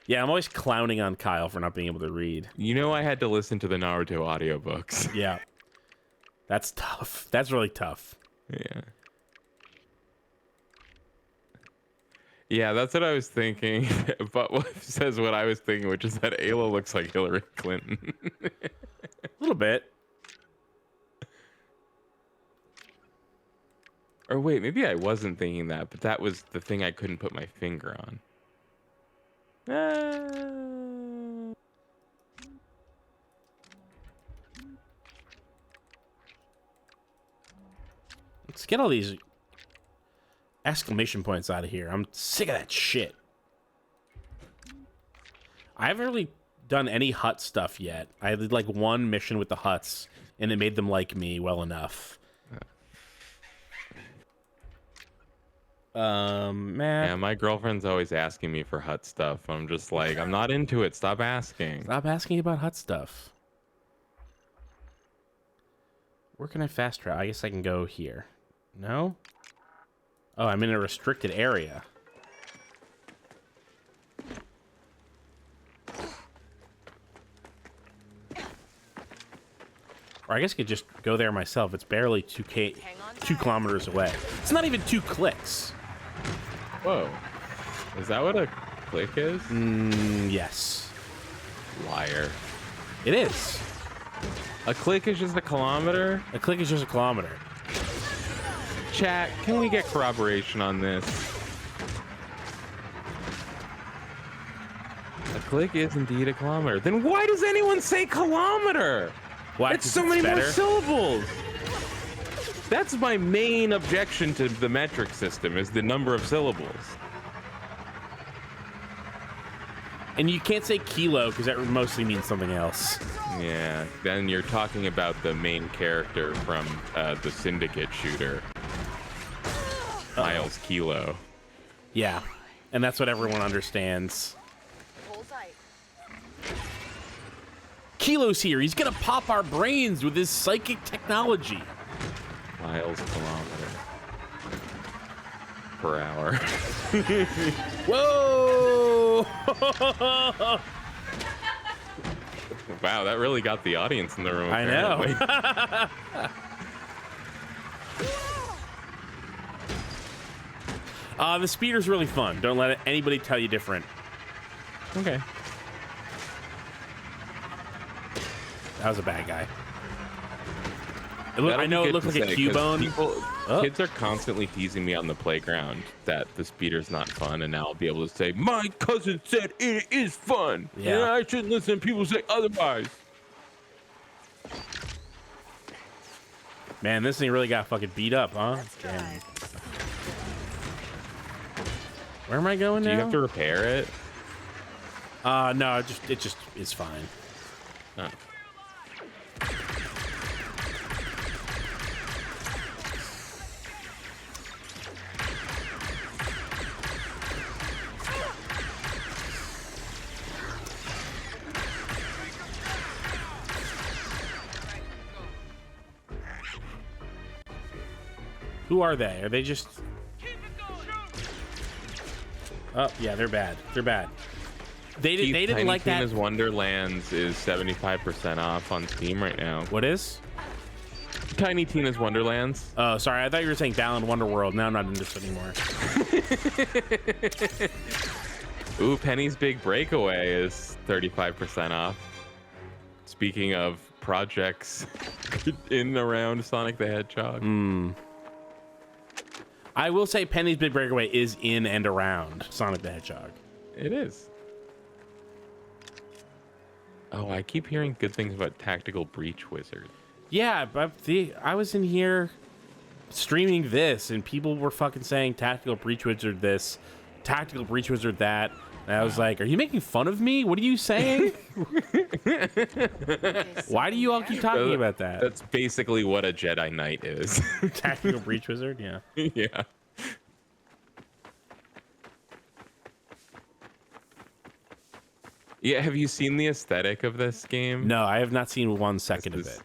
Yeah, I'm always clowning on Kyle for not being able to read. You know I had to listen to the Naruto audiobooks. Yeah. That's tough. That's really tough. Yeah. Yeah, that's what I was thinking. But what says what I was thinking, which is that Ayla looks like Hillary Clinton. A little bit. Or wait, maybe I wasn't thinking that, but that was the thing I couldn't put my finger on. Let's get all these exclamation points out of here. I'm sick of that shit. I haven't really done any hut stuff yet. I did like one mission with the huts, and it made them like me well enough. Yeah, my girlfriend's always asking me for hut stuff. I'm just like, I'm not into it. Stop asking. Stop asking about hut stuff. Where can I fast travel? I guess I can go here. No? Oh, I'm in a restricted area. Or I guess I could just go there myself. It's barely 2 kilometers away. It's not even 2 clicks. Whoa. Is that what a click is? Yes. Liar. It is. A click is just a kilometer? A click is just a kilometer. Chat, can we get corroboration on this? A click is indeed a kilometer. Then why does anyone say kilometer? Why? It's so many more syllables. That's my main objection to the metric system, is the number of syllables. And you can't say kilo because that mostly means something else. Yeah, then you're talking about the main character from the Syndicate shooter, Miles Kilo. Yeah, and that's what everyone understands. Kilo's here. He's gonna pop our brains with his psychic technology. Miles kilometer per hour. Whoa! Wow, that really got the audience in the room. I know. The speeder's really fun. Don't let anybody tell you different. Okay. That was a bad guy. I know it looked like a Cubone. Kids are constantly teasing me on the playground that the speeder's not fun, and now I'll be able to say, my cousin said it is fun. Yeah. And I shouldn't listen to people say otherwise. Man, this thing really got fucking beat up, huh? Damn. Where am I going now? Do you have to repair it? No, it just is fine. Oh. Who are they? Are they just... Oh, yeah, they're bad. They're bad. They didn't Tiny like that. Tina's Wonderlands is 75% off on Steam right now. What is? Tiny Tina's Wonderlands. Oh, sorry. I thought you were saying Balan Wonderworld. Now I'm not in this anymore. Ooh, Penny's Big Breakaway is 35% off. Speaking of projects in and around Sonic the Hedgehog. I will say Penny's Big Breakaway is in and around Sonic the Hedgehog. It is. Oh, I keep hearing good things about Tactical Breach Wizard. Yeah, but I was in here streaming this, and people were fucking saying Tactical Breach Wizard this, Tactical Breach Wizard that. And I was like, are you making fun of me? What are you saying? Why do you all keep talking about that? That's basically what a Jedi Knight is. Tactical Breach Wizard, yeah. Yeah. Yeah, have you seen the aesthetic of this game? No, I have not seen 1 second of it.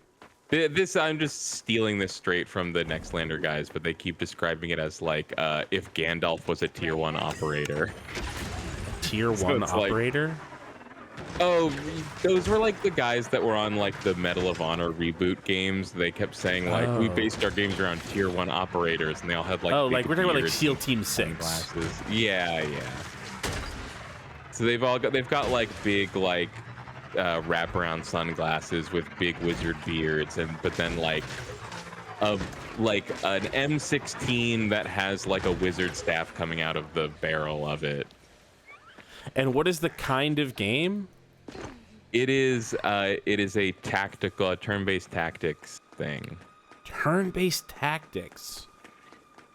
This I'm just stealing this straight from the Nextlander guys, but they keep describing it as like if Gandalf was a tier 1 operator. Tier 1 operator? Like, oh, those were like the guys that were on like the Medal of Honor reboot games. They kept saying like we based our games around tier 1 operators, and they all had like like we're talking about like SEAL Team 6 glasses. Yeah. So they've got like big like wraparound sunglasses with big wizard beards, but then like an M16 that has like a wizard staff coming out of the barrel of it. And what is the kind of game? It is a tactical, turn-based tactics thing. Turn-based tactics.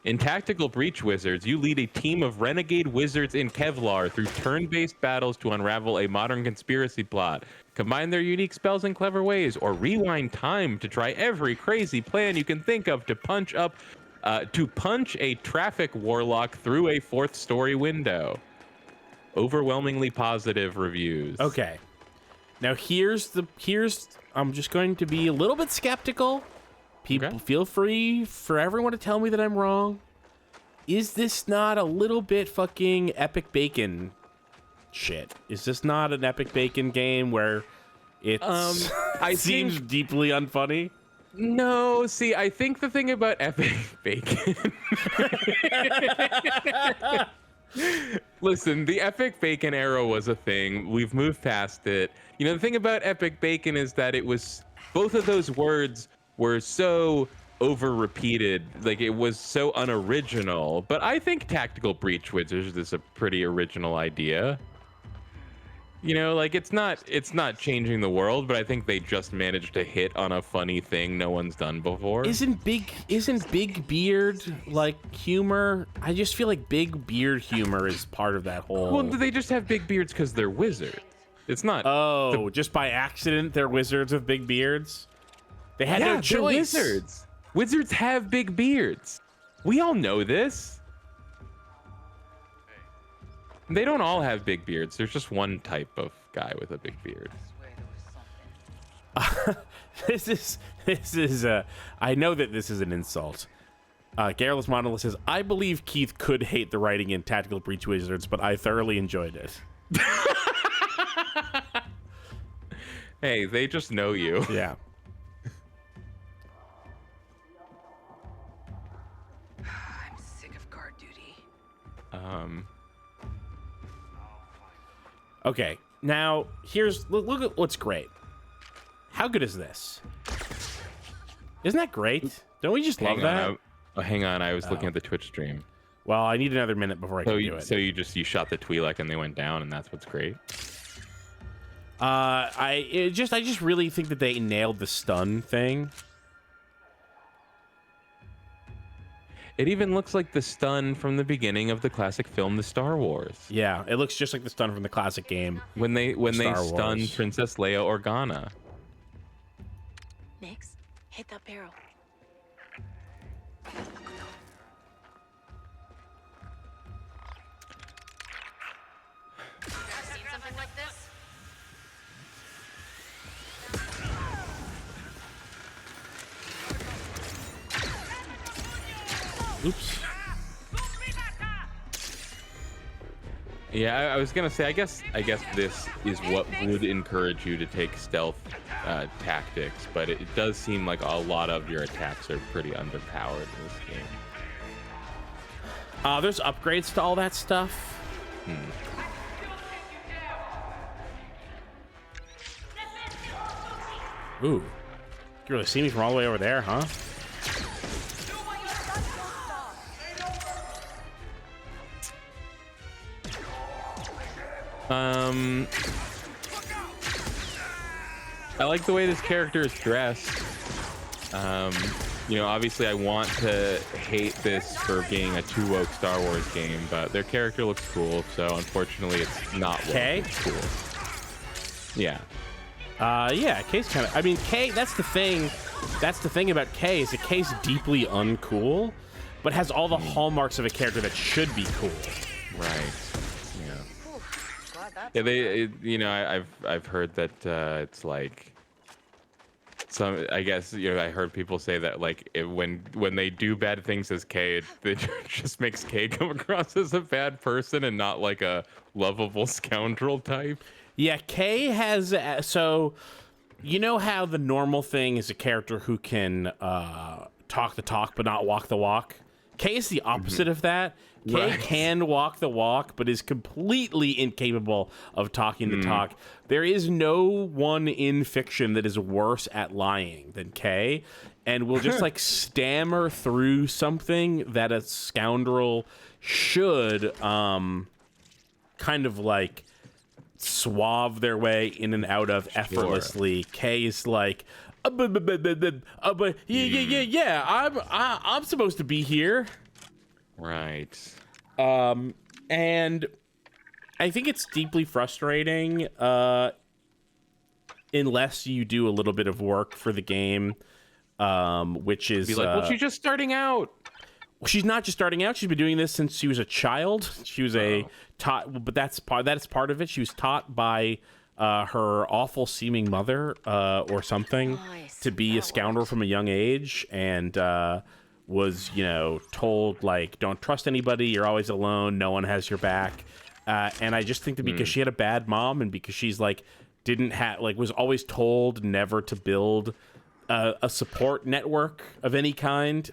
In Tactical Breach Wizards, you lead a team of renegade wizards in Kevlar through turn-based battles to unravel a modern conspiracy plot. Combine their unique spells in clever ways, or rewind time to try every crazy plan you can think of to punch a traffic warlock through a 4th-story window. Overwhelmingly positive reviews. Okay. Now here's I'm just going to be a little bit skeptical. People feel free for everyone to tell me that I'm wrong. Is this not a little bit fucking Epic Bacon shit? Is this not an Epic Bacon game where it seems deeply unfunny? No, see, I think the thing about Epic Bacon... Listen, the Epic Bacon era was a thing. We've moved past it. You know, the thing about Epic Bacon is that it was... Both of those words were so over-repeated. Like, it was so unoriginal. But I think Tactical Breach Wizards is a pretty original idea. You know, like it's not changing the world, but I think they just managed to hit on a funny thing no one's done before. Isn't big beard like humor? I just feel like big beard humor is part of that whole. Well, they just have big beards because they're wizards. It's not. Oh, just by accident they're wizards with big beards. They had no choice. They're wizards. Wizards have big beards. We all know this. They don't all have big beards. There's just one type of guy with a big beard. This is I know that this is an insult. Garrulous Monolith says, I believe Keith could hate the writing in Tactical Breach Wizards, but I thoroughly enjoyed it. Hey, they just know you. Yeah. I'm sick of guard duty. Okay, now look at what's great. How good is this? Isn't that great? Don't we just love that? Hang on, I was looking at the Twitch stream. Well, I need another minute before I can do it. So you shot the Twi'lek and they went down, and that's what's great. I just really think that they nailed the stun thing. It even looks like the stun from the beginning of the classic film, The Star Wars. Yeah, it looks just like the stun from the classic game. When they stun Princess Leia Organa. Nix, hit that barrel. Seen something like this? Oops. Yeah, I was gonna say, I guess this is what would encourage you to take stealth tactics, but it does seem like a lot of your attacks are pretty underpowered in this game. There's upgrades to all that stuff. Ooh. You can really see me from all the way over there, huh? I like the way this character is dressed. You know, obviously I want to hate this for being a too woke Star Wars game, but their character looks cool, so unfortunately it's not woke. Kay? It's cool. Yeah. Yeah, Kay's kind of... I mean, Kay, that's the thing. That's the thing about Kay, is that Kay's deeply uncool, but has all the hallmarks of a character that should be cool. Right. Yeah, you know, I've heard that it's like some. I guess, you know, I heard people say that like when they do bad things as Kay, it just makes Kay come across as a bad person and not like a lovable scoundrel type. Yeah, Kay has so. You know how the normal thing is a character who can talk the talk but not walk the walk? Kay is the opposite of that. Kay can walk the walk, but is completely incapable of talking the talk. There is no one in fiction that is worse at lying than Kay, and will just like stammer through something that a scoundrel should kind of like suave their way in and out of effortlessly. Kay is like, yeah, I'm supposed to be here. Right. And I think it's deeply frustrating unless you do a little bit of work for the game, which is... Be like, well, she's just starting out. She's not just starting out. She's been doing this since she was a child. She was taught, but that's part of it. She was taught by her awful seeming mother or something to be a scoundrel from a young age, and was, you know, told like, don't trust anybody. You're always alone. No one has your back. And I just think that because she had a bad mom and because she's like was always told never to build a support network of any kind,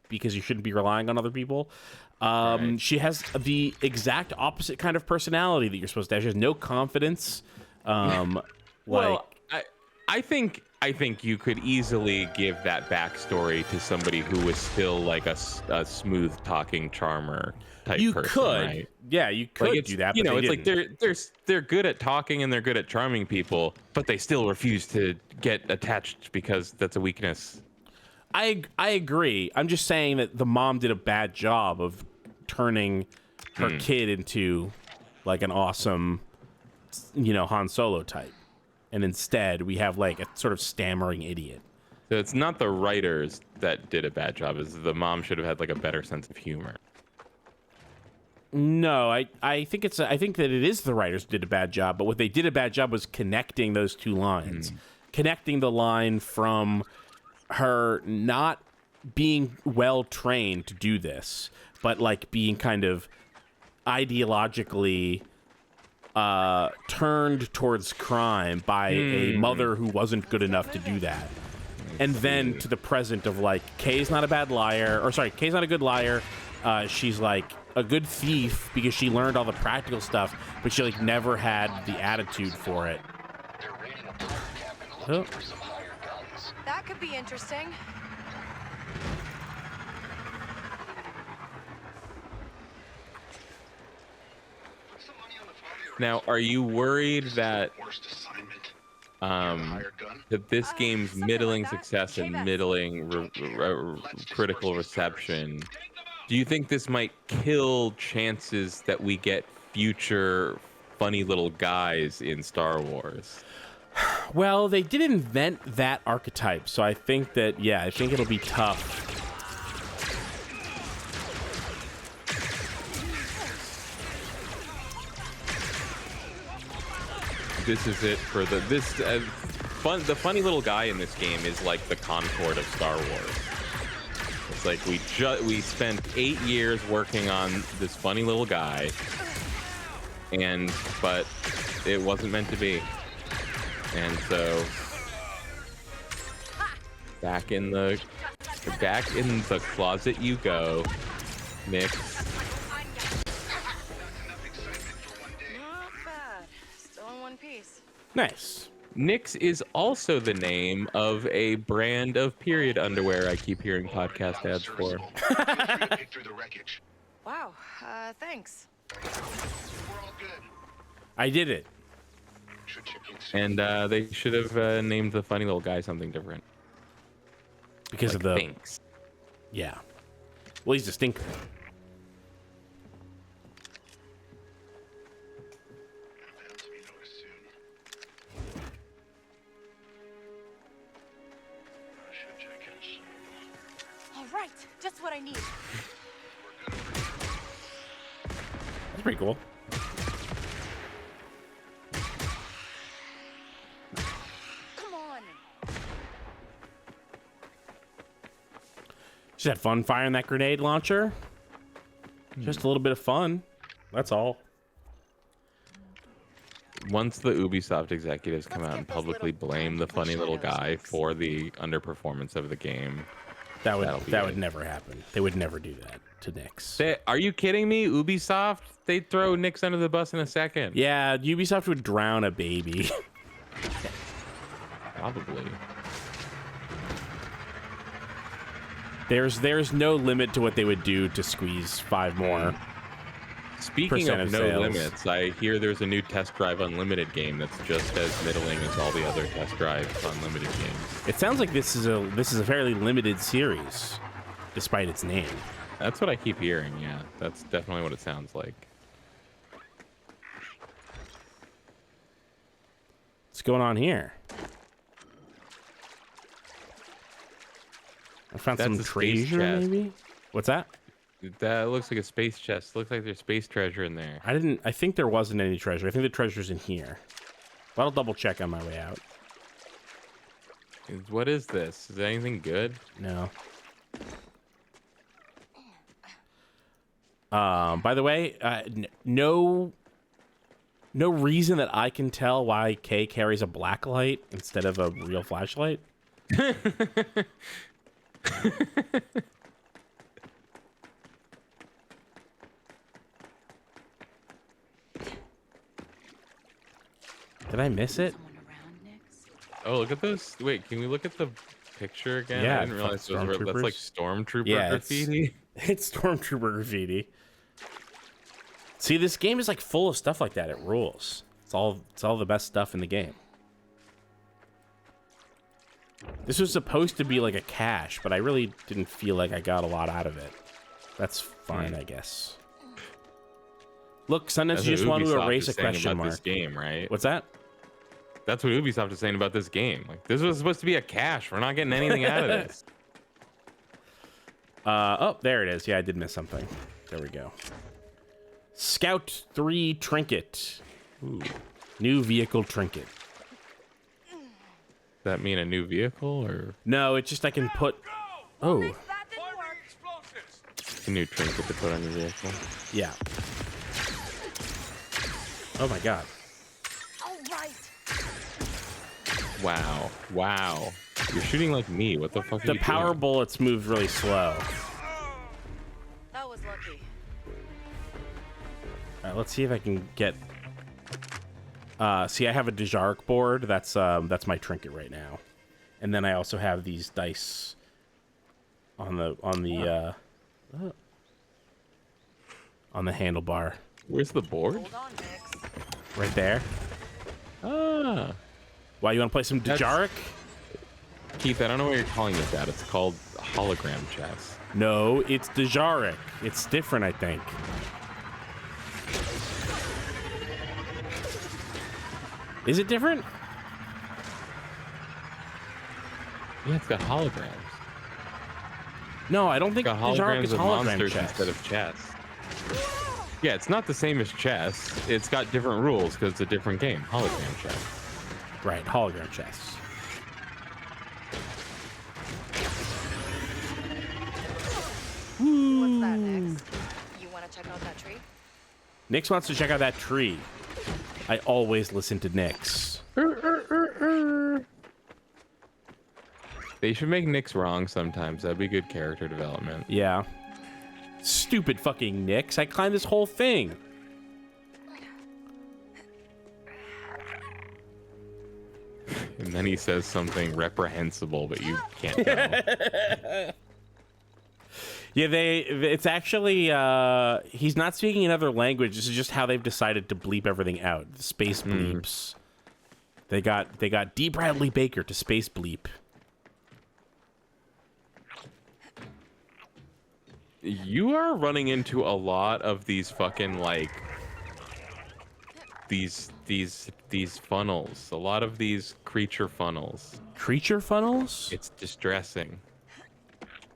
because you shouldn't be relying on other people. She has the exact opposite kind of personality that you're supposed to have. She has no confidence. Well, I think you could easily give that backstory to somebody who was still like a smooth talking charmer type person, right? Yeah, you could do that. But it's didn't. like they're good at talking and they're good at charming people, but they still refuse to get attached because that's a weakness. I agree. I'm just saying that the mom did a bad job of turning her kid into like an awesome, Han Solo type. And instead, we have like a sort of stammering idiot. So it's not the writers that did a bad job. It's the mom should have had like a better sense of humor. No, I think that it is the writers who did a bad job. But what they did a bad job was connecting those two lines, connecting the line from her not being well trained to do this, but like being kind of ideologically turned towards crime by a mother who wasn't good enough to do that. And then to the present of like, Kay's not a bad liar, or sorry, Kay's not a good liar. She's like a good thief because she learned all the practical stuff, but she like never had the attitude for it. Oh. That could be interesting. Now, are you worried that that this game's middling success and middling critical reception, do you think this might kill chances that we get future funny little guys in Star Wars? Well, they did invent that archetype, so I think that, I think it'll be tough. This is it for the funny little guy in this game is like the Concorde of Star Wars. It's like we spent 8 years working on this funny little guy, but it wasn't meant to be. And so back in the closet you go, Nick. Nice. Nix is also the name of a brand of period underwear I keep hearing podcast ads for. Wow, thanks. I did it. And they should have named the funny little guy something different. Because like of the... Thanks. Yeah. Well, he's a stinker. Right, just what I need. That's pretty cool. Come on. Just had fun firing that grenade launcher. Just a little bit of fun. That's all. Once the Ubisoft executives come out and publicly blame the funny little guy for the underperformance of the game, that would never happen. They would never do that to Nix. Are you kidding me? Ubisoft? They'd throw Nix under the bus in a second. Yeah, Ubisoft would drown a baby. Probably. There's no limit to what they would do to squeeze 5 more. Speaking of no limits, I hear there's a new Test Drive Unlimited game that's just as middling as all the other Test Drive Unlimited games. It sounds like this is a fairly limited series, despite its name. That's what I keep hearing. Yeah, that's definitely what it sounds like. What's going on here? I found some treasure, maybe? What's that? That looks like a space chest. Looks like there's space treasure in there. I think there wasn't any treasure. I think the treasure's in here. But I'll double check on my way out. What is this? Is anything good? No. By the way, no reason that I can tell why Kay carries a black light instead of a real flashlight. Did I miss it? Oh, look at those. Wait, can we look at the picture again? Yeah, I didn't realize those were, that's like stormtrooper graffiti. It's stormtrooper graffiti. See, this game is like full of stuff like that. It rules. It's all the best stuff in the game. This was supposed to be like a cache, but I really didn't feel like I got a lot out of it. That's fine, I guess. Look, sometimes you just want to erase a question mark. This game, right? What's that? That's what Ubisoft is saying about this game. Like, this was supposed to be a cache. We're not getting anything out of this. Oh, there it is. Yeah, I did miss something. There we go. Scout 3 trinket. Ooh. New vehicle trinket. Does that mean a new vehicle or? No, it's just I can put. Oh. A new trinket to put on your vehicle. Yeah. Oh my god. All right. Wow. Wow. You're shooting like me. What the fuck are you The power doing? bullets move really slow. That was lucky. All right, let's see if I can get. See, I have a Dejarik board. That's my trinket right now, and then I also have these dice on the handlebar. Where's the board? Hold on, Nix. Right there. Ah. Why, you want to play some Dejarik? Keith, I don't know what you're calling it that. It's called hologram chess. No, it's Dejarik. It's different, I think. Is it different? Yeah, it's got holograms. No, I don't think It's got Dejarik holograms is of hologram monsters chess. instead of chess. Yeah, it's not the same as chess. It's got different rules because it's a different game. Hologram chess. Right, hologram chess. What's that, Nix? You want to check out that tree? Nix wants to check out that tree. I always listen to Nix. They should make Nix wrong sometimes. That'd be good character development. Yeah. Stupid fucking Nix. I climbed this whole thing. And then he says something reprehensible, but you can't know. Yeah, it's actually, he's not speaking another language. This is just how they've decided to bleep everything out. The space bleeps. They got D. Bradley Baker to space bleep. You are running into a lot of these fucking like these funnels. A lot of these creature funnels. Creature funnels? It's distressing.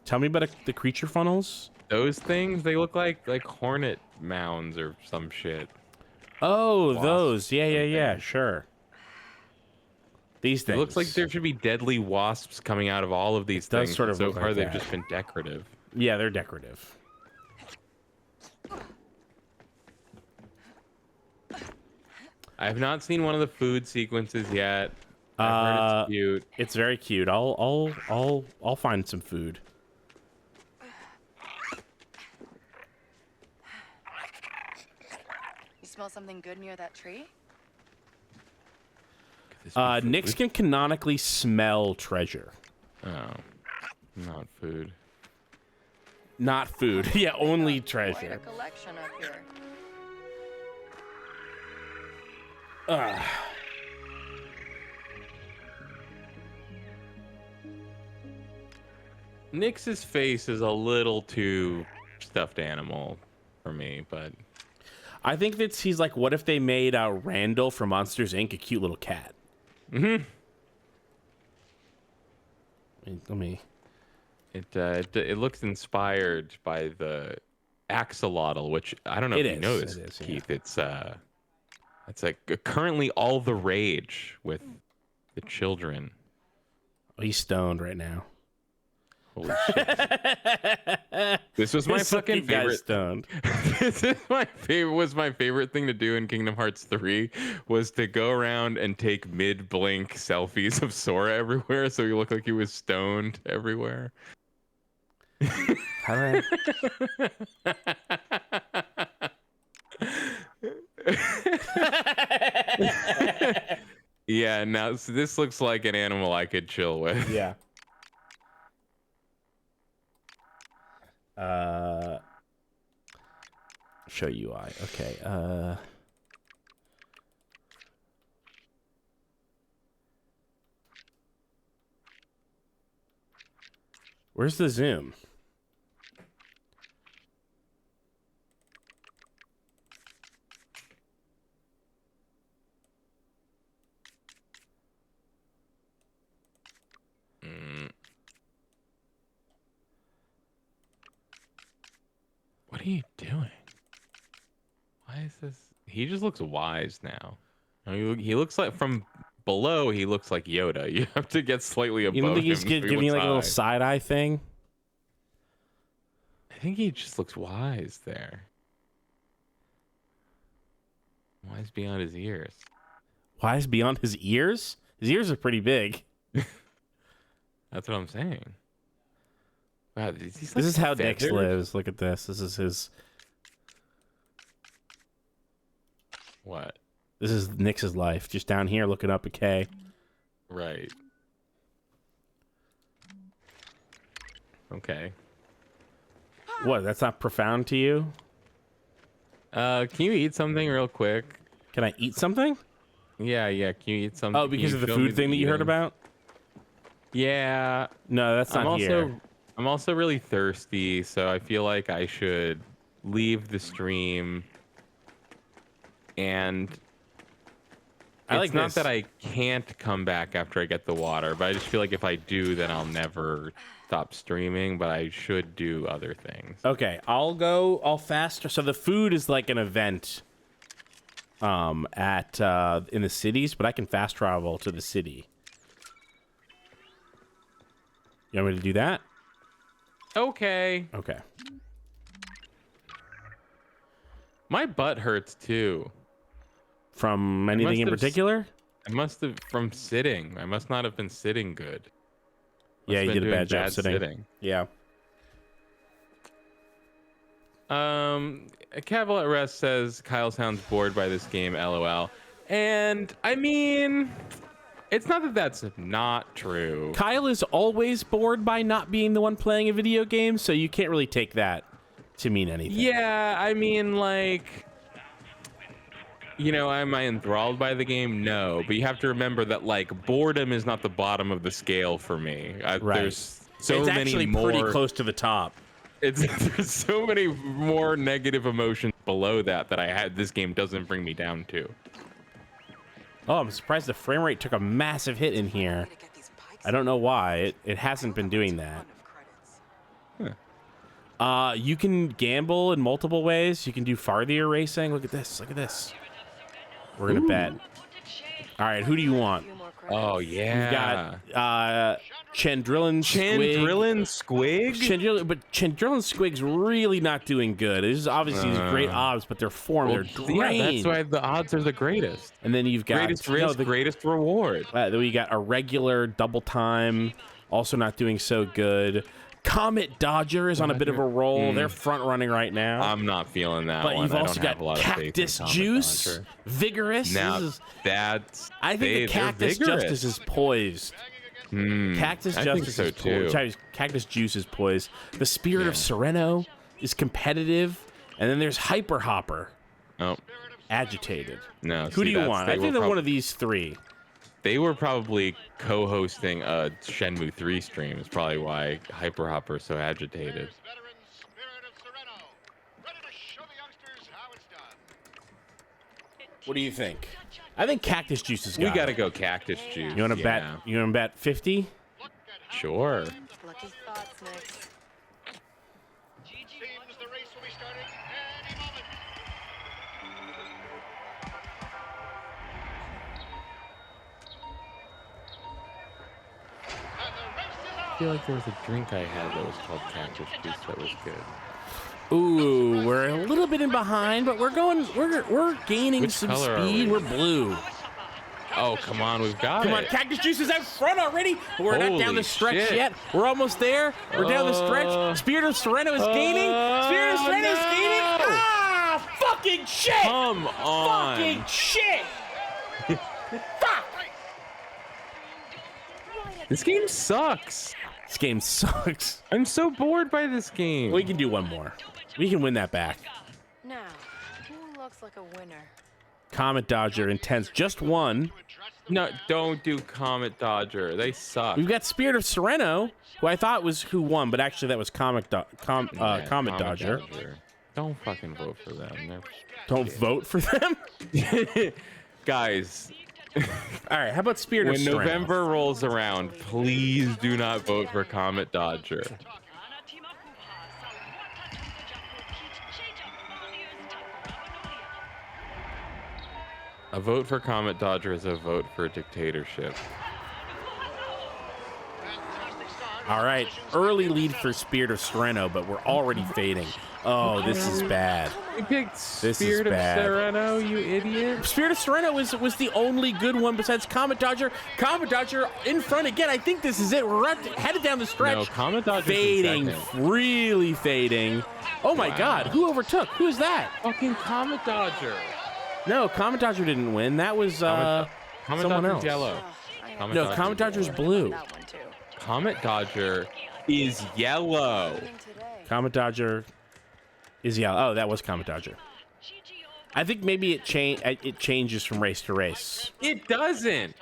Tell me about the creature funnels. Those things, they look like hornet mounds or some shit. Oh, Wasps, those. Yeah, sure. These things. It looks like there should be deadly wasps coming out of all of these things. Sort of so look far, like they've that. just been decorative. Yeah, they're decorative. I have not seen one of the food sequences yet. I've heard it's cute. It's very cute. I'll find some food. You smell something good near that tree? Nix can canonically smell treasure. Oh, not food. Not food. Yeah, only Quite a treasure. collection up here. Nix's face is a little too stuffed animal for me, but I think that he's like, what if they made Randall from Monsters Inc. a cute little cat? Mm-hmm. Let me. It looks inspired by the axolotl, which I don't know if you know this, Keith. Yeah. It's like currently all the rage with the children. Oh, he's stoned right now. Holy shit! This was my fucking favorite. Stoned. This is was my favorite thing to do in Kingdom Hearts 3 was to go around and take mid-blink selfies of Sora everywhere, so he looked like he was stoned everywhere. How do Yeah, now so this looks like an animal I could chill with. Yeah. Show UI. Okay. Where's the zoom? What are you doing? Why is this? He just looks wise now. He looks like from below. He looks like Yoda. You have to get slightly above. You don't think he's him so he giving you looks like a little high. side eye thing? I think he just looks wise there. Wise beyond his ears. Wise beyond his ears? His ears are pretty big. That's what I'm saying. Wow, This is how Dex lives. Look at this. This is his. What? This is Nix's life. Just down here looking up at K. Right. Okay. What? That's not profound to you? Can you eat something real quick? Can I eat something? Yeah. Can you eat something? Oh, because of the food thing that you heard about? Yeah. No, that's not here. I'm also really thirsty, so I feel like I should leave the stream. And it's not that I can't come back after I get the water, but I just feel like if I do, then I'll never stop streaming, but I should do other things. Okay, I'll fast. So the food is like an event at in the cities, but I can fast travel to the city. You want me to do that? Okay. Okay. My butt hurts too. From anything in particular? I must have from sitting. I must not have been sitting good. Yeah, you did a bad job sitting. Yeah. Cavill at Rest says Kyle sounds bored by this game, LOL. And I mean, it's not that that's not true. Kyle is always bored by not being the one playing a video game, so you can't really take that to mean anything. Yeah, I mean, like, you know, am I enthralled by the game? No, but you have to remember that, like, boredom is not the bottom of the scale for me. Right. There's so it's many actually more, pretty close to the top. There's so many more negative emotions below that this game doesn't bring me down to. Oh, I'm surprised the frame rate took a massive hit in here. I don't know why. It hasn't been doing that. Huh. You can gamble in multiple ways. You can do farther racing. Look at this. Look at this. We're going to bet. All right, who do you want? Oh, yeah. We've got Chandrillan Squig. But Chandrillan Squig's really not doing good. This is obviously these great odds, but their form, they're drained. Yeah, that's why the odds are the greatest. And then you've got greatest risk, greatest reward. Then we got a regular double time, also not doing so good. Comet Dodger is on a bit of a roll. They're front running right now. I'm not feeling that but one. You've also got Cactus Juice, Vigorous. Now I think the Cactus Justice is poised. Cactus Justice is poised. Cactus Juice is poised. The Spirit of Sereno is competitive, and then there's Hyper Hopper. Oh, agitated. No, who do you want? I think they're one of these three. They were probably co-hosting a Shenmue 3 stream. Is probably why Hyper Hopper is so agitated. What do you think? I think Cactus Juice is. We gotta go Cactus Juice. You want to bet? You want to bet 50? Sure. Lucky thoughts, Nix. I feel like there was a drink I had that was called Cactus Juice that was good. Ooh, we're a little bit in behind, but we're gaining Which some color are speed. we? We're blue. Oh, come on, we've got Come it. on, Cactus Juice is out front already. We're not down the stretch shit. yet. We're almost there. We're down the stretch. Spirit of Sereno is gaining. Spirit of Sereno is gaining. Ah, fucking shit. Come on. Fucking shit. Fuck. This game sucks. This game sucks. I'm so bored by this game. We can do one more. We can win that back. Now, who looks like a winner? Comet Dodger Intense. Just one. No, don't do Comet Dodger. They suck. We've got Spirit of Sereno, who I thought was who won, but actually that was Comet Dodger. Don't fucking vote for them. Don't vote for them? Guys. All right, how about Spirit of Sereno? When November rolls around, please do not vote for Comet Dodger. A vote for Comet Dodger is a vote for dictatorship. All right, early lead for Spirit of Sereno, but we're already fading. Oh, this is bad. You picked Spirit of Sereno, you idiot. Spirit of Sereno was the only good one besides Comet Dodger. Comet Dodger in front again. I think this is it. We're headed down the stretch. No, Comet Dodger fading, really fading. Oh my God, who overtook? Who is that? Fucking Comet Dodger. No, Comet Dodger didn't win. That was Comet someone Dodger's else. Yellow. No, Comet Dodger's blue. Comet Dodger is yellow. Comet Dodger is yellow. Oh, that was Comet Dodger. I think maybe it changes from race to race. It doesn't.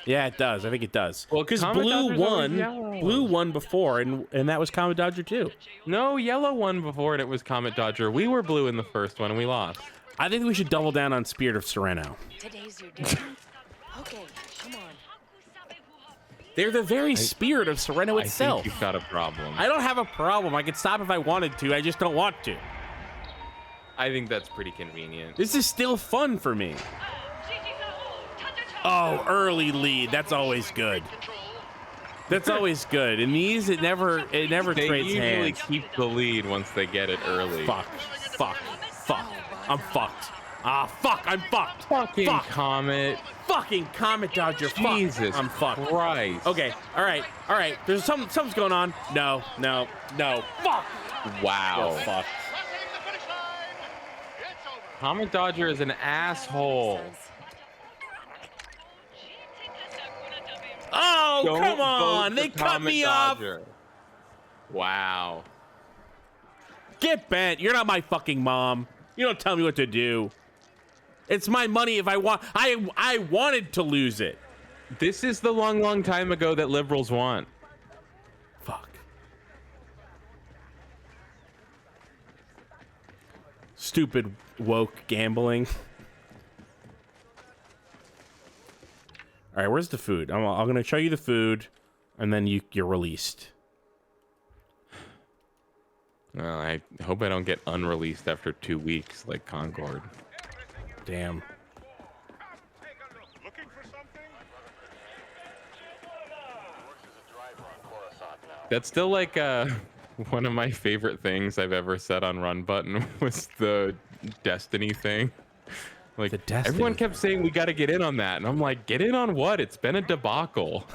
Yeah, it does. I think it does. Well, because Comet blue Dodger's won. Blue won before, and that was Comet Dodger too. No, yellow won before, and it was Comet Dodger. We were blue in the first one, and we lost. I think we should double down on Spirit of Sereno. Today's your day. Okay, come on. They're the very spirit of Sereno itself. I think you've got a problem. I don't have a problem. I could stop if I wanted to. I just don't want to. I think that's pretty convenient. This is still fun for me. Oh, early lead. That's always good. That's always good. In these, it never trades hands. They usually keep the lead once they get it early. Fuck. I'm fucked. Fuck, I'm fucked. Fucking Comet. Fucking Comet Dodger. Jesus I'm fucked. Christ. Okay, all right. There's something's going on. No. Fuck. Wow. Oh, fuck. Comet Dodger is an asshole. Oh, Don't come on. vote They for cut Comet me Dodger. off. Wow. Get bent. You're not my fucking mom. You don't tell me what to do. It's my money if I want. I wanted to lose it. This is the long time ago that liberals won. Fuck. Stupid woke gambling. All right, where's the food? I'm gonna show you the food, and then you're released. Well, I hope I don't get unreleased after 2 weeks like Concord. Damn. That's still like one of my favorite things I've ever said on Run Button was the Destiny thing. Like everyone kept saying we got to get in on that, and I'm like, get in on what? It's been a debacle.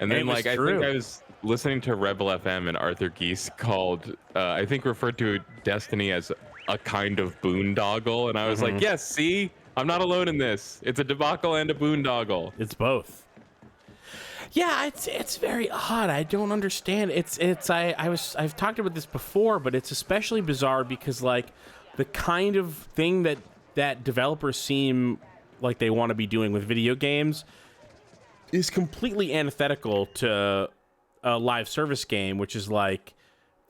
And then like I think I was listening to Rebel FM and Arthur Geese called I think referred to Destiny as a kind of boondoggle, and I was like, yes, see, I'm not alone in this. It's a debacle and a boondoggle. It's both. Yeah, it's very odd. I don't understand. I've talked about this before, but it's especially bizarre because like the kind of thing that developers seem like they want to be doing with video games is completely antithetical to a live service game, which is like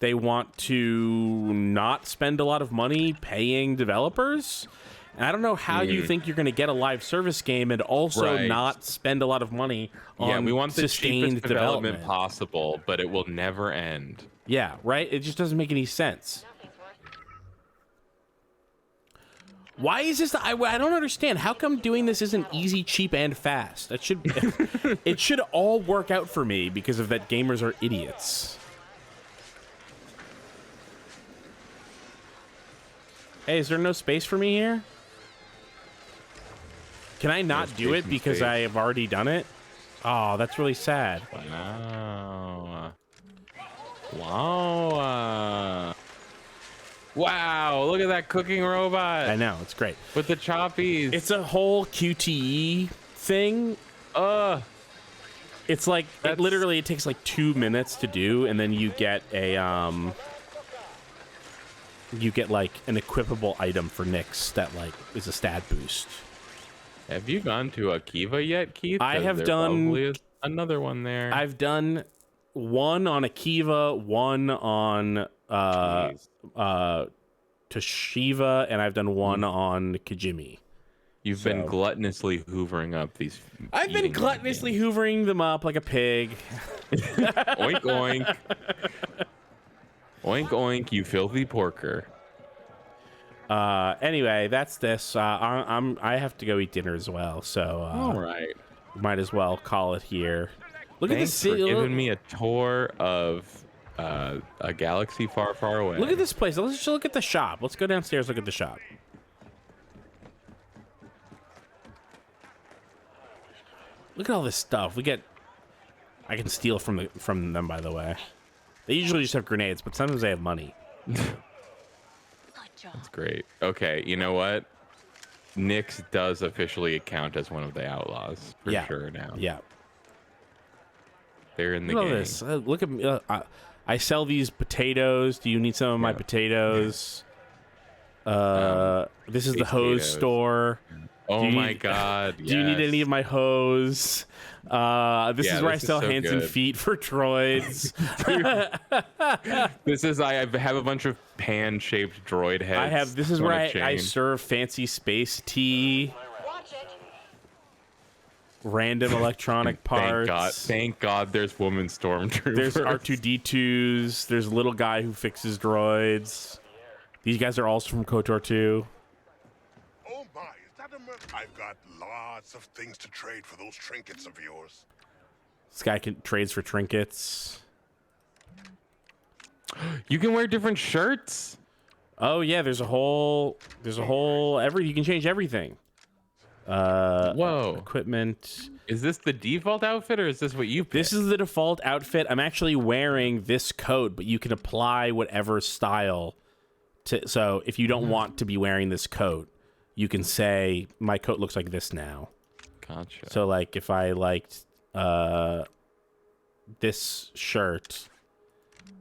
they want to not spend a lot of money paying developers. And I don't know how you think you're going to get a live service game and also not spend a lot of money on we want the sustained cheapest development possible, but it will never end. Yeah, right? It just doesn't make any sense. Why is this? I don't understand. How come doing this isn't easy, cheap, and fast? That should it should all work out for me because of that gamers are idiots. Hey, is there no space for me here? Can I not do it because I have already done it? Oh, that's really sad. Wow. Wow. Wow, look at that cooking robot. I know, it's great. With the choppies. It's a whole QTE thing. It's like it literally takes like 2 minutes to do, and then you get a like an equipable item for Nyx that like is a stat boost. Have you gone to Akiva yet, Keith? I have there done probably is another one there. I've done one on Akiva, one on Toshiva, and I've done one on Kijimi. You've been gluttonously hoovering up these. I've been gluttonously hoovering them up like a pig. Oink oink. Oink oink, you filthy porker. Anyway, that's this. I have to go eat dinner as well, so all right. Might as well call it here. Look Thanks at this city. For giving me a tour of a galaxy far, far away. Look at this place. Let's just look at the shop. Let's go downstairs. Look at the shop. Look at all this stuff. I can steal from them, by the way. They usually just have grenades, but sometimes they have money. That's great. Okay, you know what? Nyx does officially count as one of the outlaws for sure now. Yeah. They're in the Look game. at this. Look at me. I sell these potatoes. Do you need some of my potatoes? This is the hose potatoes. Store. Oh my God! Do you need any of my hose? This is where I sell hands and feet for droids. This is I have a bunch of pan-shaped droid heads. This is where I serve fancy space tea. Random electronic parts. Thank God there's woman stormtroopers. There's R2-D2s. There's a little guy who fixes droids. These guys are also from KOTOR 2. Oh my, is that a I've got lots of things to trade for those trinkets of yours. This guy trades for trinkets. You can wear different shirts. Oh yeah, there's a whole you can change everything. Whoa. Equipment. Is this the default outfit or is this what you picked? This is the default outfit. I'm actually wearing this coat, but you can apply whatever style to. So if you don't want to be wearing this coat, you can say my coat looks like this now. Gotcha. So like if I liked this shirt,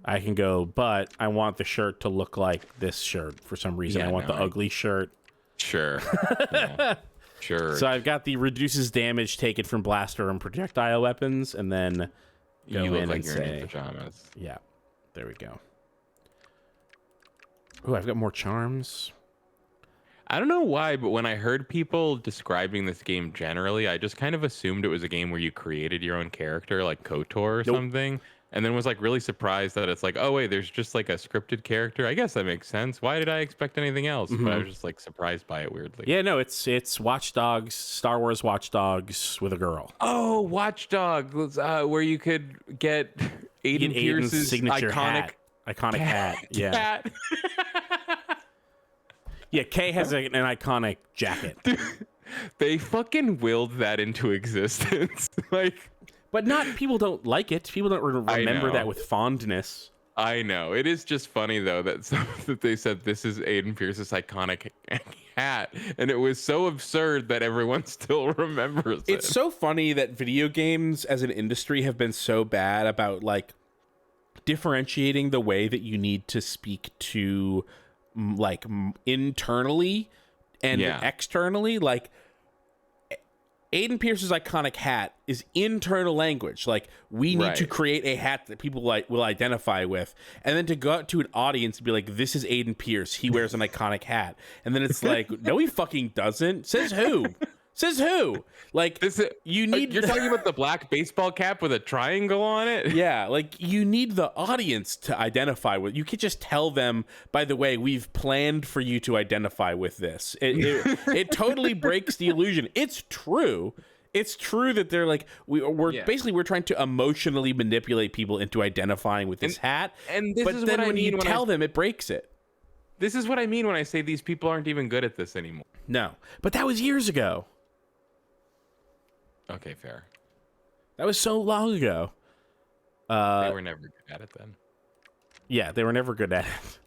I can go, but I want the shirt to look like this shirt for some reason. I want the ugly shirt. Sure. Yeah. Sure. So I've got the reduces damage taken from blaster and projectile weapons, and then go you look in like and you're say, in your pajamas. Yeah, there we go. Oh, I've got more charms. I don't know why, but when I heard people describing this game generally, I just kind of assumed it was a game where you created your own character, like KOTOR or something. And then was like really surprised that it's like, oh wait, there's just like a scripted character. I guess that makes sense. Why did I expect anything else? But I was just like surprised by it weirdly. Yeah, no, it's Watch Dogs, Star Wars Watch Dogs with a girl. Oh, Watch Dogs, where you could get Aiden Pierce's signature iconic hat. Yeah. Yeah, Kay has an iconic jacket. Dude, they fucking willed that into existence. Like. But people don't like it. People don't remember that with fondness. I know. It is just funny, though, that they said this is Aiden Pierce's iconic hat. And it was so absurd that everyone still remembers it. It's so funny that video games as an industry have been so bad about, like, differentiating the way that you need to speak to, like, internally and externally. Like, Aiden Pierce's iconic hat is internal language. Like, we need to create a hat that people will identify with. And then to go out to an audience and be like, this is Aiden Pierce. He wears an iconic hat. And then it's like, no, he fucking doesn't. Says who? Says who? Like, you're talking about the black baseball cap with a triangle on it? Yeah, like, you need the audience to identify with. You can't just tell them, by the way, we've planned for you to identify with this. It totally breaks the illusion. It's true. It's true that they're like, we're trying to emotionally manipulate people into identifying with this hat. And this but is then what when you tell them, it breaks it. This is what I mean when I say these people aren't even good at this anymore. No, but that was years ago. Okay, fair. That was so long ago. They were never good at it then. Yeah, they were never good at it.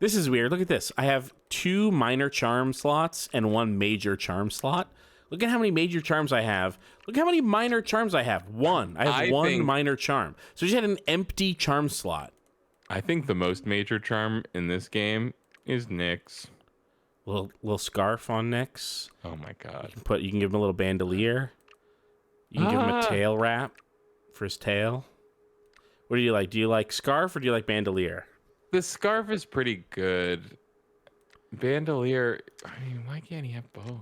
This is weird. Look at this. I have 2 minor charm slots and 1 major charm slot. Look at how many major charms I have. Look how many minor charms I have. One. I have one minor charm. So she had an empty charm slot. I think the most major charm in this game is Nyx. Little scarf on Nyx. Oh my god. You can give him a little bandolier. You can give him a tail wrap for his tail. What do you like? Do you like scarf or do you like bandolier? The scarf is pretty good. Bandolier, I mean, why can't he have both?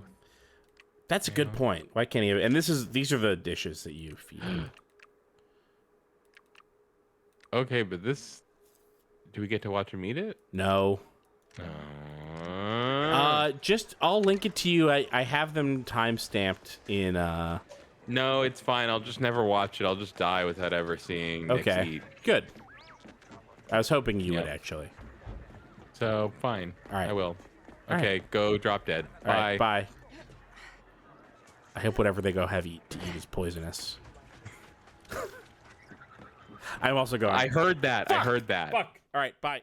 That's a good point. Why can't he have? And these are the dishes that you feed him. Okay, but this, do we get to watch him eat it? No. Just I'll link it to you. I have them time stamped in. No, it's fine. I'll just never watch it. I'll just die without ever seeing Nyx eat. Good. I was hoping you would actually. So fine. All right. I will. All Okay, right. go drop dead. All Bye. right, bye. I hope whatever they go have to eat is poisonous. I'm also going. I heard that. Fuck, I heard that. Fuck. All right, bye.